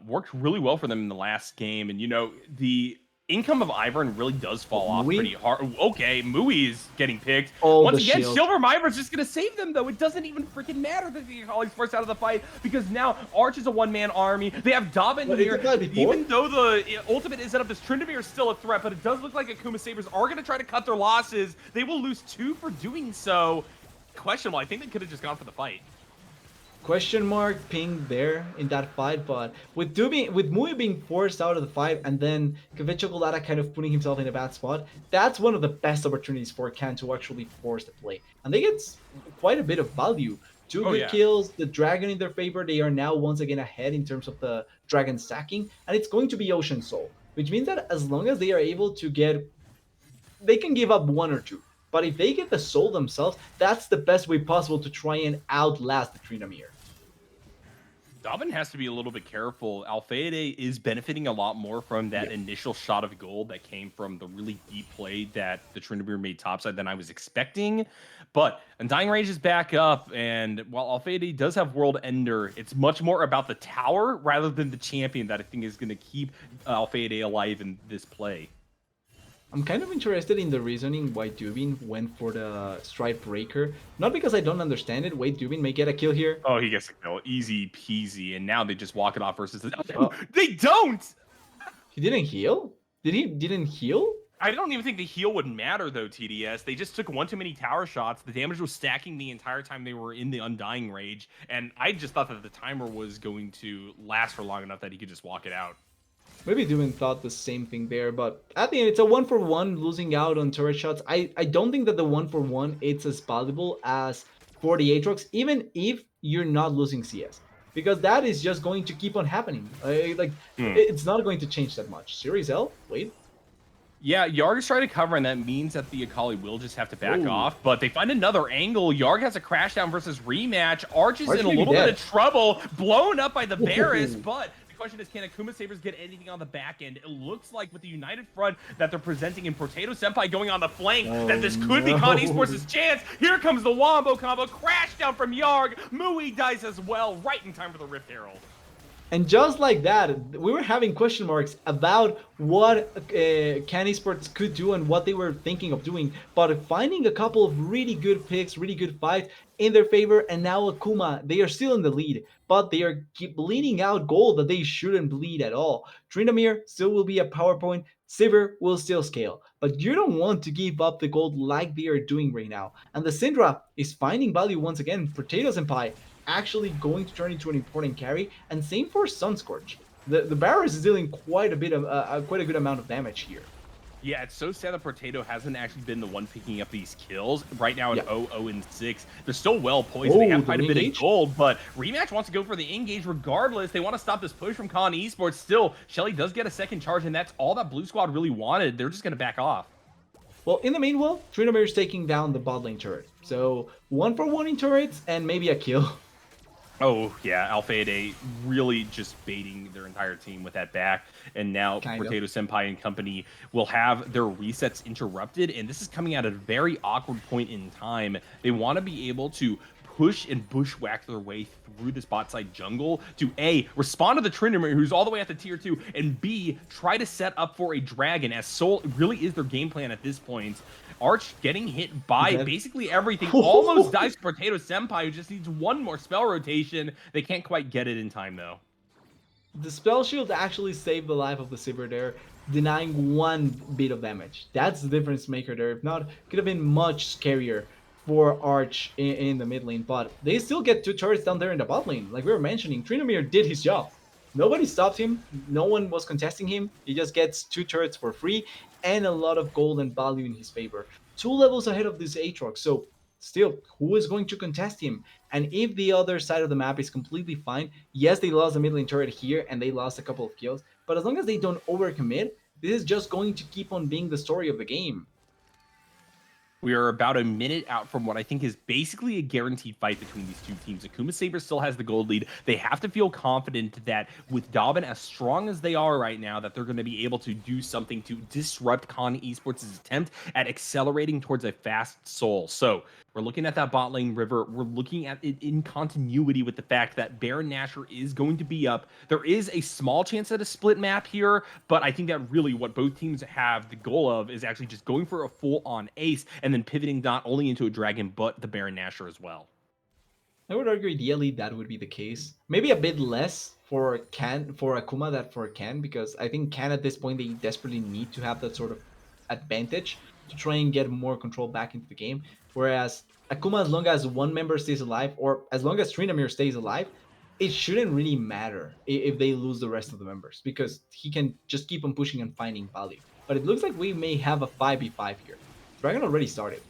Speaker 2: Worked really well for them in the last game. And, you know, the income of Ivern really does fall off
Speaker 3: Mui?
Speaker 2: pretty hard. Okay, Mui is getting picked.
Speaker 3: Oh,
Speaker 2: Once
Speaker 3: the
Speaker 2: again,
Speaker 3: shield.
Speaker 2: Silver Ivern's just going to save them, though. It doesn't even freaking matter that the Akali's forced out of the fight because now Arch is a one-man army. They have Dobbin
Speaker 3: But
Speaker 2: here.
Speaker 3: it's applied before?
Speaker 2: Even though the ultimate is set up, this Tryndamere is still a threat, but it does look like Akuma Sabers are going to try to cut their losses. They will lose 2 for doing so. Questionable. I think they could have just gone for the fight.
Speaker 3: Question mark ping there in that fight, but with Mui being forced out of the fight and then Cafe Chocolata kind of putting himself in a bad spot, that's one of the best opportunities for Can to actually force the play. And they get quite a bit of value. Two
Speaker 2: Oh,
Speaker 3: good
Speaker 2: yeah.
Speaker 3: kills, the dragon in their favor. They are now once again ahead in terms of the dragon stacking, and it's going to be Ocean Soul, which means that as long as they are able to get, they can give up one or two. But if they get the soul themselves, that's the best way possible to try and outlast the Tryndamere.
Speaker 2: Dobbin has to be a little bit careful. Alfeide is benefiting a lot more from that initial shot of gold that came from the really deep play that the Tryndamere made topside than I was expecting. But Undying Rage is back up, and while Alfeide does have World Ender, it's much more about the tower rather than the champion that I think is going to keep Alfeide alive in this play.
Speaker 3: I'm kind of interested in the reasoning why Dubin went for the Stride Breaker. Not because I don't understand it. Wait, Dubin may get a kill here.
Speaker 2: Oh, he gets a kill. Easy peasy. And now they just walk it off versus the...
Speaker 3: Oh.
Speaker 2: They don't!
Speaker 3: He didn't heal? Didn't heal?
Speaker 2: I don't even think the heal would matter, though, TDS. They just took one too many tower shots. The damage was stacking the entire time they were in the Undying Rage. And I just thought that the timer was going to last for long enough that he could just walk it out.
Speaker 3: Maybe Dubin thought the same thing there, but at the end, it's a 1-for-1 losing out on turret shots. I don't think that the 1-for-1 it's as valuable as for the Aatrox, even if you're not losing CS. Because that is just going to keep on happening. It's not going to change that much. Series L? Wait.
Speaker 2: Yeah, Yarg is trying to cover, and that means that the Akali will just have to back
Speaker 3: Ooh.
Speaker 2: off. But they find another angle. Yarg has a crash down versus rematch. Arch is
Speaker 3: Arch
Speaker 2: in a
Speaker 3: may be
Speaker 2: little bit
Speaker 3: dead.
Speaker 2: of trouble, blown up by the Varus,
Speaker 3: Ooh.
Speaker 2: but the question is, can Akuma Sabers get anything on the back end? It looks like with the united front that they're presenting in Potato Senpai going on the flank, that this could be Con Esports' chance. Here comes the Wombo combo, crash down from Yarg. Mui dies as well, right in time for the Rift Herald.
Speaker 3: And just like that, we were having question marks about what Can Esports could do and what they were thinking of doing. But finding a couple of really good picks, really good fights in their favor, and now Akuma, they are still in the lead, but they are keep bleeding out gold that they shouldn't bleed at all. Tryndamere still will be a PowerPoint. Sivir will still scale, but you don't want to give up the gold like they are doing right now. And the Syndra is finding value once again. Potatoes and Pie actually going to turn into an important carry, and same for Sunscorch. The Varus is dealing quite a good amount of damage here.
Speaker 2: Yeah, it's so sad that Potato hasn't actually been the one picking up these kills. Right now in
Speaker 3: Yeah.
Speaker 2: 0-0-6, they're still well poised. They
Speaker 3: Oh,
Speaker 2: have
Speaker 3: the
Speaker 2: quite a bit of
Speaker 3: re-engage?
Speaker 2: gold, but Rematch wants to go for the engage regardless. They want to stop this push from Con Esports. Still, Shelly does get a second charge, and that's all that Blue Squad really wanted. They're just going to back off.
Speaker 3: Well, in the meanwhile, Tryndamere is taking down the bot lane turret. So 1 for 1 in turrets and maybe a kill.
Speaker 2: Oh, yeah, Alpha 8 really just baiting their entire team with that back. And now
Speaker 3: Kind of.
Speaker 2: Potato Senpai and company will have their resets interrupted. And this is coming at a very awkward point in time. They want to be able to push and bushwhack their way through this bot side jungle to A, respond to the Tryndamere, who's all the way at the tier 2, and B, try to set up for a dragon, as Soul really is their game plan at this point. Arch getting hit by
Speaker 3: That...
Speaker 2: basically everything, almost dies to Potato Senpai, who just needs one more spell rotation. They can't quite get it in time, though.
Speaker 3: The spell shield actually saved the life of the Saber there, denying 1 bit of damage. That's the difference maker there. If not, could have been much scarier for Arch in the mid lane. But they still get 2 turrets down there in the bot lane. Like we were mentioning, Tryndamere did his job. Nobody stopped him. No one was contesting him. He just gets 2 turrets for free and a lot of gold and value in his favor. 2 levels ahead of this Aatrox. So still, who is going to contest him? And if the other side of the map is completely fine, yes, they lost the mid lane turret here and they lost a couple of kills, but as long as they don't overcommit, this is just going to keep on being the story of the game.
Speaker 2: We are about a minute out from what I think is basically a guaranteed fight between these two teams. Akuma Sabers still has the gold lead. They have to feel confident that with Dobbin as strong as they are right now, that they're going to be able to do something to disrupt Con Esports' attempt at accelerating towards a fast soul. So we're looking at that bot lane river. We're looking at it in continuity with the fact that Baron Nashor is going to be up. There is a small chance at a split map here, but I think that really what both teams have the goal of is actually just going for a full-on ace and then pivoting not only into a dragon, but the Baron Nashor as well.
Speaker 3: I would argue ideally that would be the case. Maybe a bit less for Akuma than for Ken, because I think Ken at this point they desperately need to have that sort of advantage to try and get more control back into the game. Whereas Akuma, as long as one member stays alive, or as long as Tryndamere stays alive, it shouldn't really matter if they lose the rest of the members, because he can just keep on pushing and finding value. But it looks like we may have a 5v5 here. Dragon already started.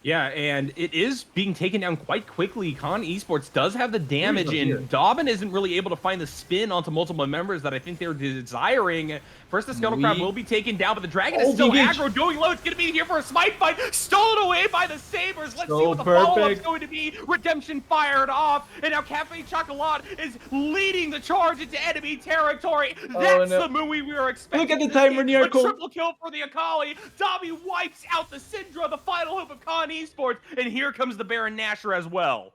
Speaker 2: Yeah, and it is being taken down quite quickly. Con Esports does have the damage, and Dobbin isn't really able to find the spin onto multiple members that I think they're desiring. First, the Scuttle Crab will be taken down, but the Dragon is still aggro, going low. It's going to be here for a smite fight. Stolen away by the Sabers. Let's see what the follow-up's going to be. Redemption fired off, and now Cafe Chocolat is leading the charge into enemy territory. That's the move we were expecting.
Speaker 3: Look at the timer near
Speaker 2: Cole. Triple kill for the Akali. Dobby wipes out the Syndra, the final hope of Con Esports, and here comes the Baron Nashor as well.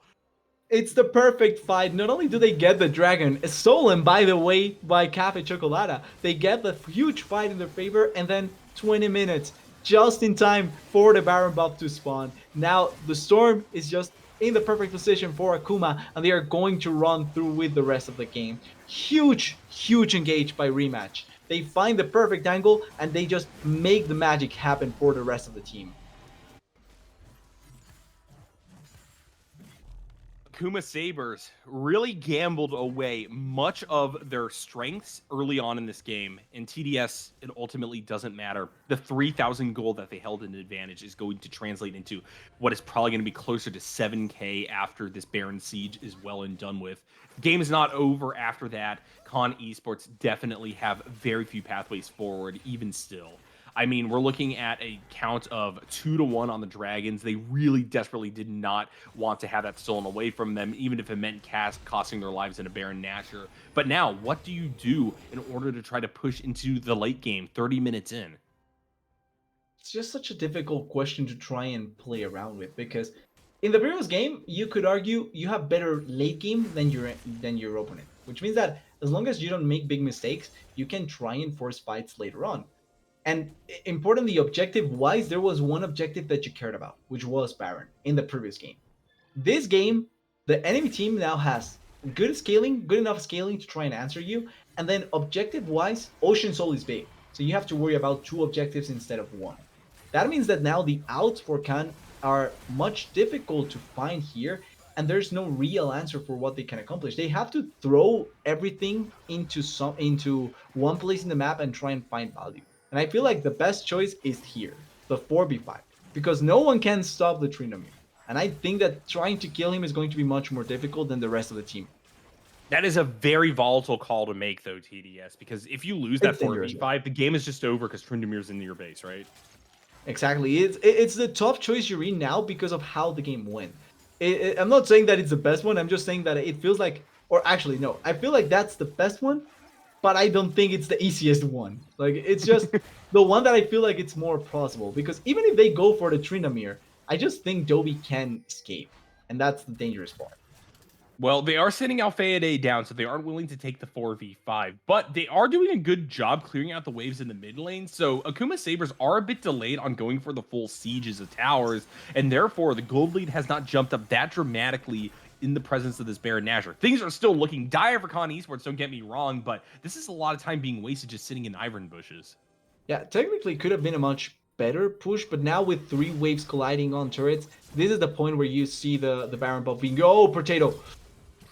Speaker 3: It's the perfect fight. Not only do they get the dragon, stolen by the way by Cafe Chocolata, they get the huge fight in their favor, and then 20 minutes just in time for the Baron buff to spawn. Now the Storm is just in the perfect position for Akuma, and they are going to run through with the rest of the game. Huge engage by Rematch. They find the perfect angle, and they just make the magic happen for the rest of the team.
Speaker 2: Akuma Sabers really gambled away much of their strengths early on in this game. In TDS, it ultimately doesn't matter. The 3,000 gold that they held in advantage is going to translate into what is probably going to be closer to 7K after this Baron Siege is well and done with. The game is not over after that. Con Esports definitely have very few pathways forward, even still. I mean, we're looking at a count of 2-1 on the Dragons. They really desperately did not want to have that stolen away from them, even if it meant costing their lives in a Baron Nashor. But now, what do you do in order to try to push into the late game 30 minutes in?
Speaker 3: It's just such a difficult question to try and play around with, because in the previous game, you could argue you have better late game than your opponent, which means that as long as you don't make big mistakes, you can try and force fights later on. And importantly, objective-wise, there was one objective that you cared about, which was Baron in the previous game. This game, the enemy team now has good enough scaling to try and answer you. And then objective-wise, Ocean Soul is big. So you have to worry about 2 objectives instead of 1. That means that now the outs for Khan are much difficult to find here, and there's no real answer for what they can accomplish. They have to throw everything into one place in the map and try and find value. And I feel like the best choice is here, the 4v5, because no one can stop the Trinamir. And I think that trying to kill him is going to be much more difficult than the rest of the team.
Speaker 2: That is a very volatile call to make, though, TDS, because if you lose that
Speaker 3: It's dangerous.
Speaker 2: 4v5, the game is just over because Trindamir's in your base, right?
Speaker 3: Exactly. It's the tough choice you're in now because of how the game went. I'm not saying that it's the best one. I'm just saying that it feels like, or actually no, I feel like that's the best one, but I don't think it's the easiest one. Like it's just the one that I feel like it's more plausible because even if they go for the Trinamir, I just think Dobby can escape, and that's the dangerous part.
Speaker 2: Well, they are sending Alfeade down, so they aren't willing to take the 4v5, but they are doing a good job clearing out the waves in the mid lane. So Akuma Sabers are a bit delayed on going for the full sieges of towers, and therefore the gold lead has not jumped up that dramatically in the presence of this Baron Nashor. Things are still looking dire for Con Esports, don't get me wrong, but this is a lot of time being wasted just sitting in Ivern bushes.
Speaker 3: Yeah, technically it could have been a much better push, but now with 3 waves colliding on turrets, this is the point where you see the Baron buff being, oh, potato.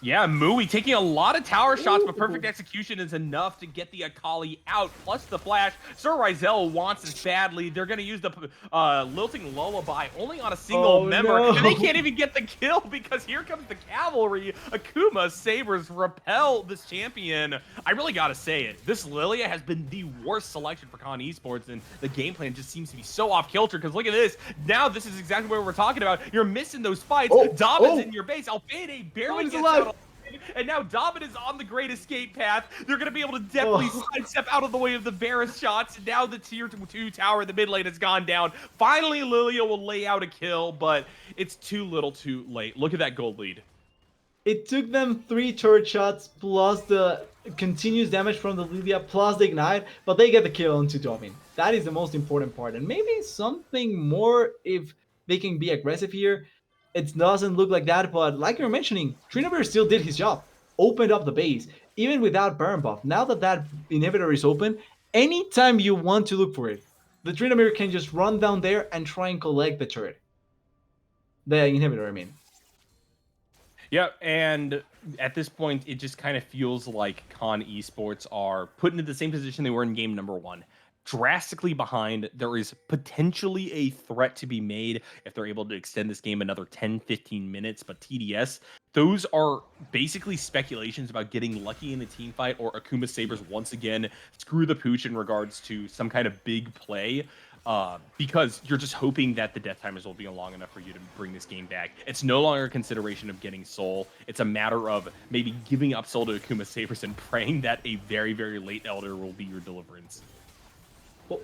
Speaker 2: Yeah, Mui taking a lot of tower shots, but
Speaker 3: Ooh.
Speaker 2: perfect execution is enough to get the Akali out, plus the flash. Sir Rizel wants this badly. They're going to use the Lilting Lullaby only on a single member,
Speaker 3: no.
Speaker 2: and they can't even get the kill because here comes the cavalry. Akuma Sabers repel this champion. I really got to say it. This Lilia has been the worst selection for Con Esports, and the game plan just seems to be so off-kilter because look at this. Now this is exactly what we're talking about. You're missing those fights. David's in your base. Alfeade barely gets
Speaker 3: alive.
Speaker 2: out. And now David is on the great escape path. They're going to be able to definitely sidestep out of the way of the Varus shots. And now the tier 2 tower in the mid lane has gone down. Finally, Lilia will lay out a kill, but it's too little too late. Look at that gold lead.
Speaker 3: It took them 3 turret shots plus the continuous damage from the Lilia plus the ignite, but they get the kill onto Domin. That is the most important part. And maybe something more if they can be aggressive here. It doesn't look like that, but like you're mentioning, Trinamir still did his job. Opened up the base, even without burn buff. Now that that inhibitor is open, anytime you want to look for it, the Trinamir can just run down there and try and collect the turret. The inhibitor, I mean.
Speaker 2: Yeah, and at this point, it just kind of feels like Con Esports are put into the same position they were in game number 1. Drastically behind. There is potentially a threat to be made if they're able to extend this game another 10-15 minutes, but TDS, those are basically speculations about getting lucky in a team fight or Akuma Sabers once again screw the pooch in regards to some kind of big play. Because you're just hoping that the death timers will be long enough for you to bring this game back. It's no longer a consideration of getting soul. It's a matter of maybe giving up soul to Akuma Sabers and praying that a very, very late elder will be your deliverance.
Speaker 3: Well,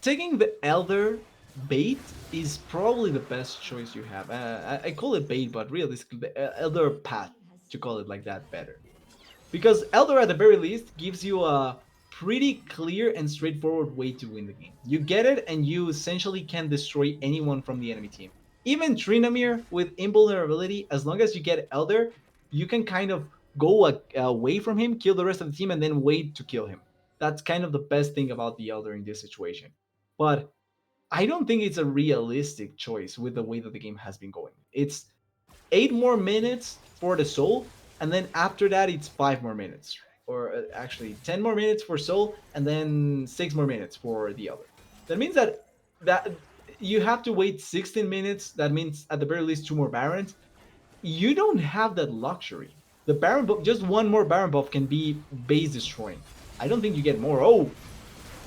Speaker 3: taking the Elder bait is probably the best choice you have. I call it bait, but realistically, the Elder path, to call it like that, better. Because Elder, at the very least, gives you a pretty clear and straightforward way to win the game. You get it, and you essentially can destroy anyone from the enemy team. Even Trinamir with invulnerability, as long as you get Elder, you can kind of go away from him, kill the rest of the team, and then wait to kill him. That's kind of the best thing about the Elder in this situation. But I don't think it's a realistic choice with the way that the game has been going. It's 8 more minutes for the Soul, and then after that, it's 5 more minutes. Or actually, 10 more minutes for Soul, and then 6 more minutes for the Elder. That means that you have to wait 16 minutes. That means at the very least 2 more Barons. You don't have that luxury. The Baron buff, just 1 more Baron buff can be base destroying. I don't think you get more. Oh,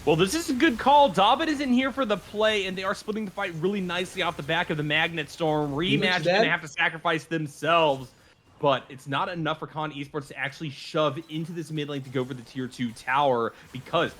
Speaker 2: well, this is a good call. David is in here for the play, and they are splitting the fight really nicely off the back of the Magnet Storm. Rematch going to have to sacrifice themselves, but it's not enough for Con Esports to actually shove into this mid lane to go for the tier 2 tower because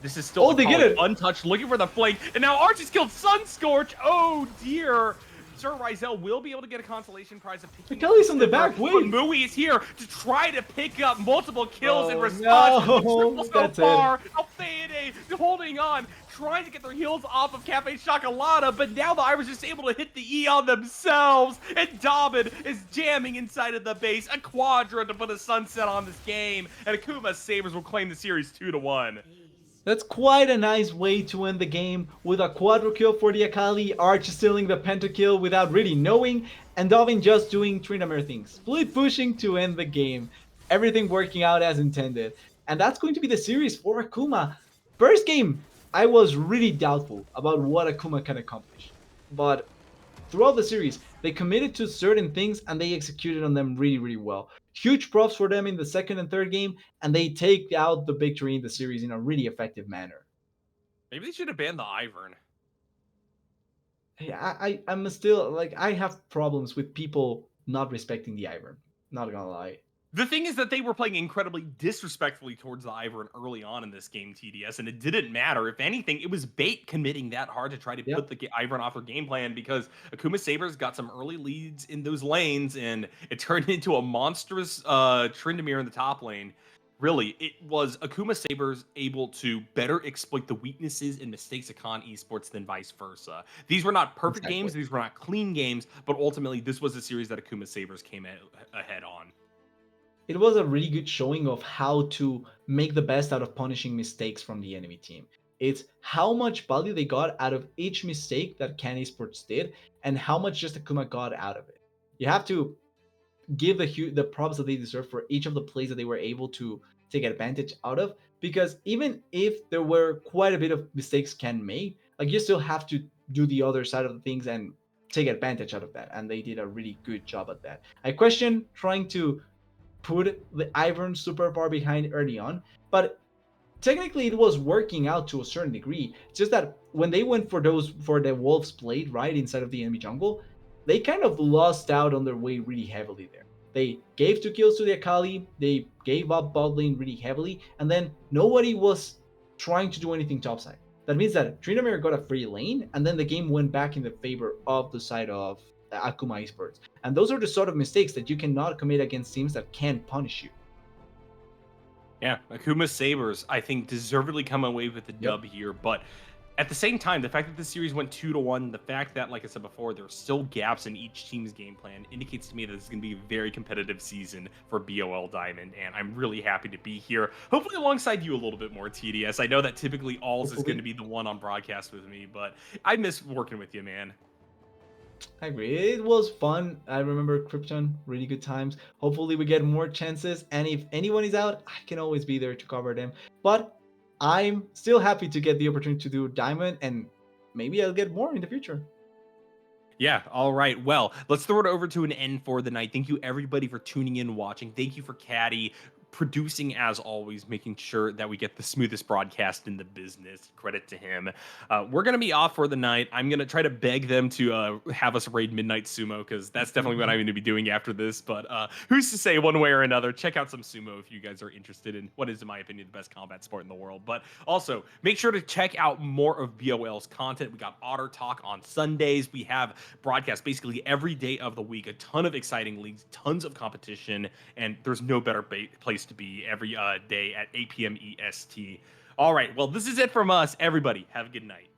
Speaker 2: this is still
Speaker 3: they get it.
Speaker 2: Untouched, looking for the flank, and now Archie's killed Sunscorch. Oh, dear. Sir Rizel will be able to get a consolation prize of picking
Speaker 3: Kelly's on the back, wait.
Speaker 2: Mui is here to try to pick up multiple kills in response.
Speaker 3: No.
Speaker 2: So far, Alfeade holding on, trying to get their heels off of Cafe Chocolata, but now the Irish is able to hit the E on themselves, and David is jamming inside of the base. A quadra to put a sunset on this game, and Akuma Sabers will claim the series 2-1.
Speaker 3: That's quite a nice way to end the game, with a quadra kill for the Akali, Arch stealing the pentakill without really knowing, and Dovin just doing Trinamir things, split pushing to end the game. Everything working out as intended. And that's going to be the series for Akuma. First game, I was really doubtful about what Akuma can accomplish. But throughout the series, they committed to certain things and they executed on them really, really well. Huge props for them in the second and third game, and they take out the victory in the series in a really effective manner.
Speaker 2: Maybe they should have banned the Ivern.
Speaker 3: Yeah, I'm still like I have problems with people not respecting the Ivern. Not gonna lie.
Speaker 2: The thing is that they were playing incredibly disrespectfully towards the Ivern early on in this game, TDS, and it didn't matter. If anything, it was bait committing that hard to try to
Speaker 3: Yeah,
Speaker 2: put the Ivern off their game plan because Akuma Sabers got some early leads in those lanes, and it turned into a monstrous Tryndamere in the top lane. Really, it was Akuma Sabers able to better exploit the weaknesses and mistakes of Con Esports than vice versa. These were not perfect
Speaker 3: exactly.
Speaker 2: games, these were not clean games, but ultimately, this was a series that Akuma Sabers came ahead on.
Speaker 3: It was a really good showing of how to make the best out of punishing mistakes from the enemy team. It's how much value they got out of each mistake that Can Esports did, and how much just Akuma got out of it. You have to give the props that they deserve for each of the plays that they were able to take advantage out of. Because even if there were quite a bit of mistakes Can make, like you still have to do the other side of the things and take advantage out of that. And they did a really good job at that. I question trying to put the Ivern super far behind early on, but technically it was working out to a certain degree. It's just that when they went for the Wolf's Blade right inside of the enemy jungle, they kind of lost out on their way really heavily there. They gave 2 kills to the Akali, they gave up bot lane really heavily, and then nobody was trying to do anything topside. That means that Tryndamere got a free lane, and then the game went back in the favor of the side of Akuma Esports. And those are the sort of mistakes that you cannot commit against teams that can punish you.
Speaker 2: Yeah, Akuma Sabers, I think, deservedly come away with the
Speaker 3: Yep.
Speaker 2: dub here. But at the same time, the fact that the series went 2-1, the fact that, like I said before, there are still gaps in each team's game plan indicates to me that this is going to be a very competitive season for BOL Diamond. And I'm really happy to be here, hopefully alongside you a little bit more, TDS. I know that typically Alls is going to
Speaker 3: Hopefully.
Speaker 2: be the one on broadcast with me, but I miss working with you, man.
Speaker 3: I agree. It was fun. I remember Krypton, really good times. Hopefully, we get more chances. And if anyone is out, I can always be there to cover them. But I'm still happy to get the opportunity to do Diamond, and maybe I'll get more in the future.
Speaker 2: Yeah. All right. Well, let's throw it over to an end for the night. Thank you, everybody, for tuning in, watching. Thank you for Caddy producing as always, making sure that we get the smoothest broadcast in the business. Credit to him. We're gonna be off for the night. I'm gonna try to beg them to have us raid Midnight Sumo because that's definitely what I'm going to be doing after this. But who's to say one way or another? Check out some sumo if you guys are interested in what is, in my opinion, the best combat sport in the world. But also make sure to check out more of BOL's content. We got Otter Talk on Sundays. We have broadcasts basically every day of the week. A ton of exciting leagues, tons of competition, and there's no better place to be every day at 8 p.m. EST. All right, well, this is it from us. Everybody, have a good night.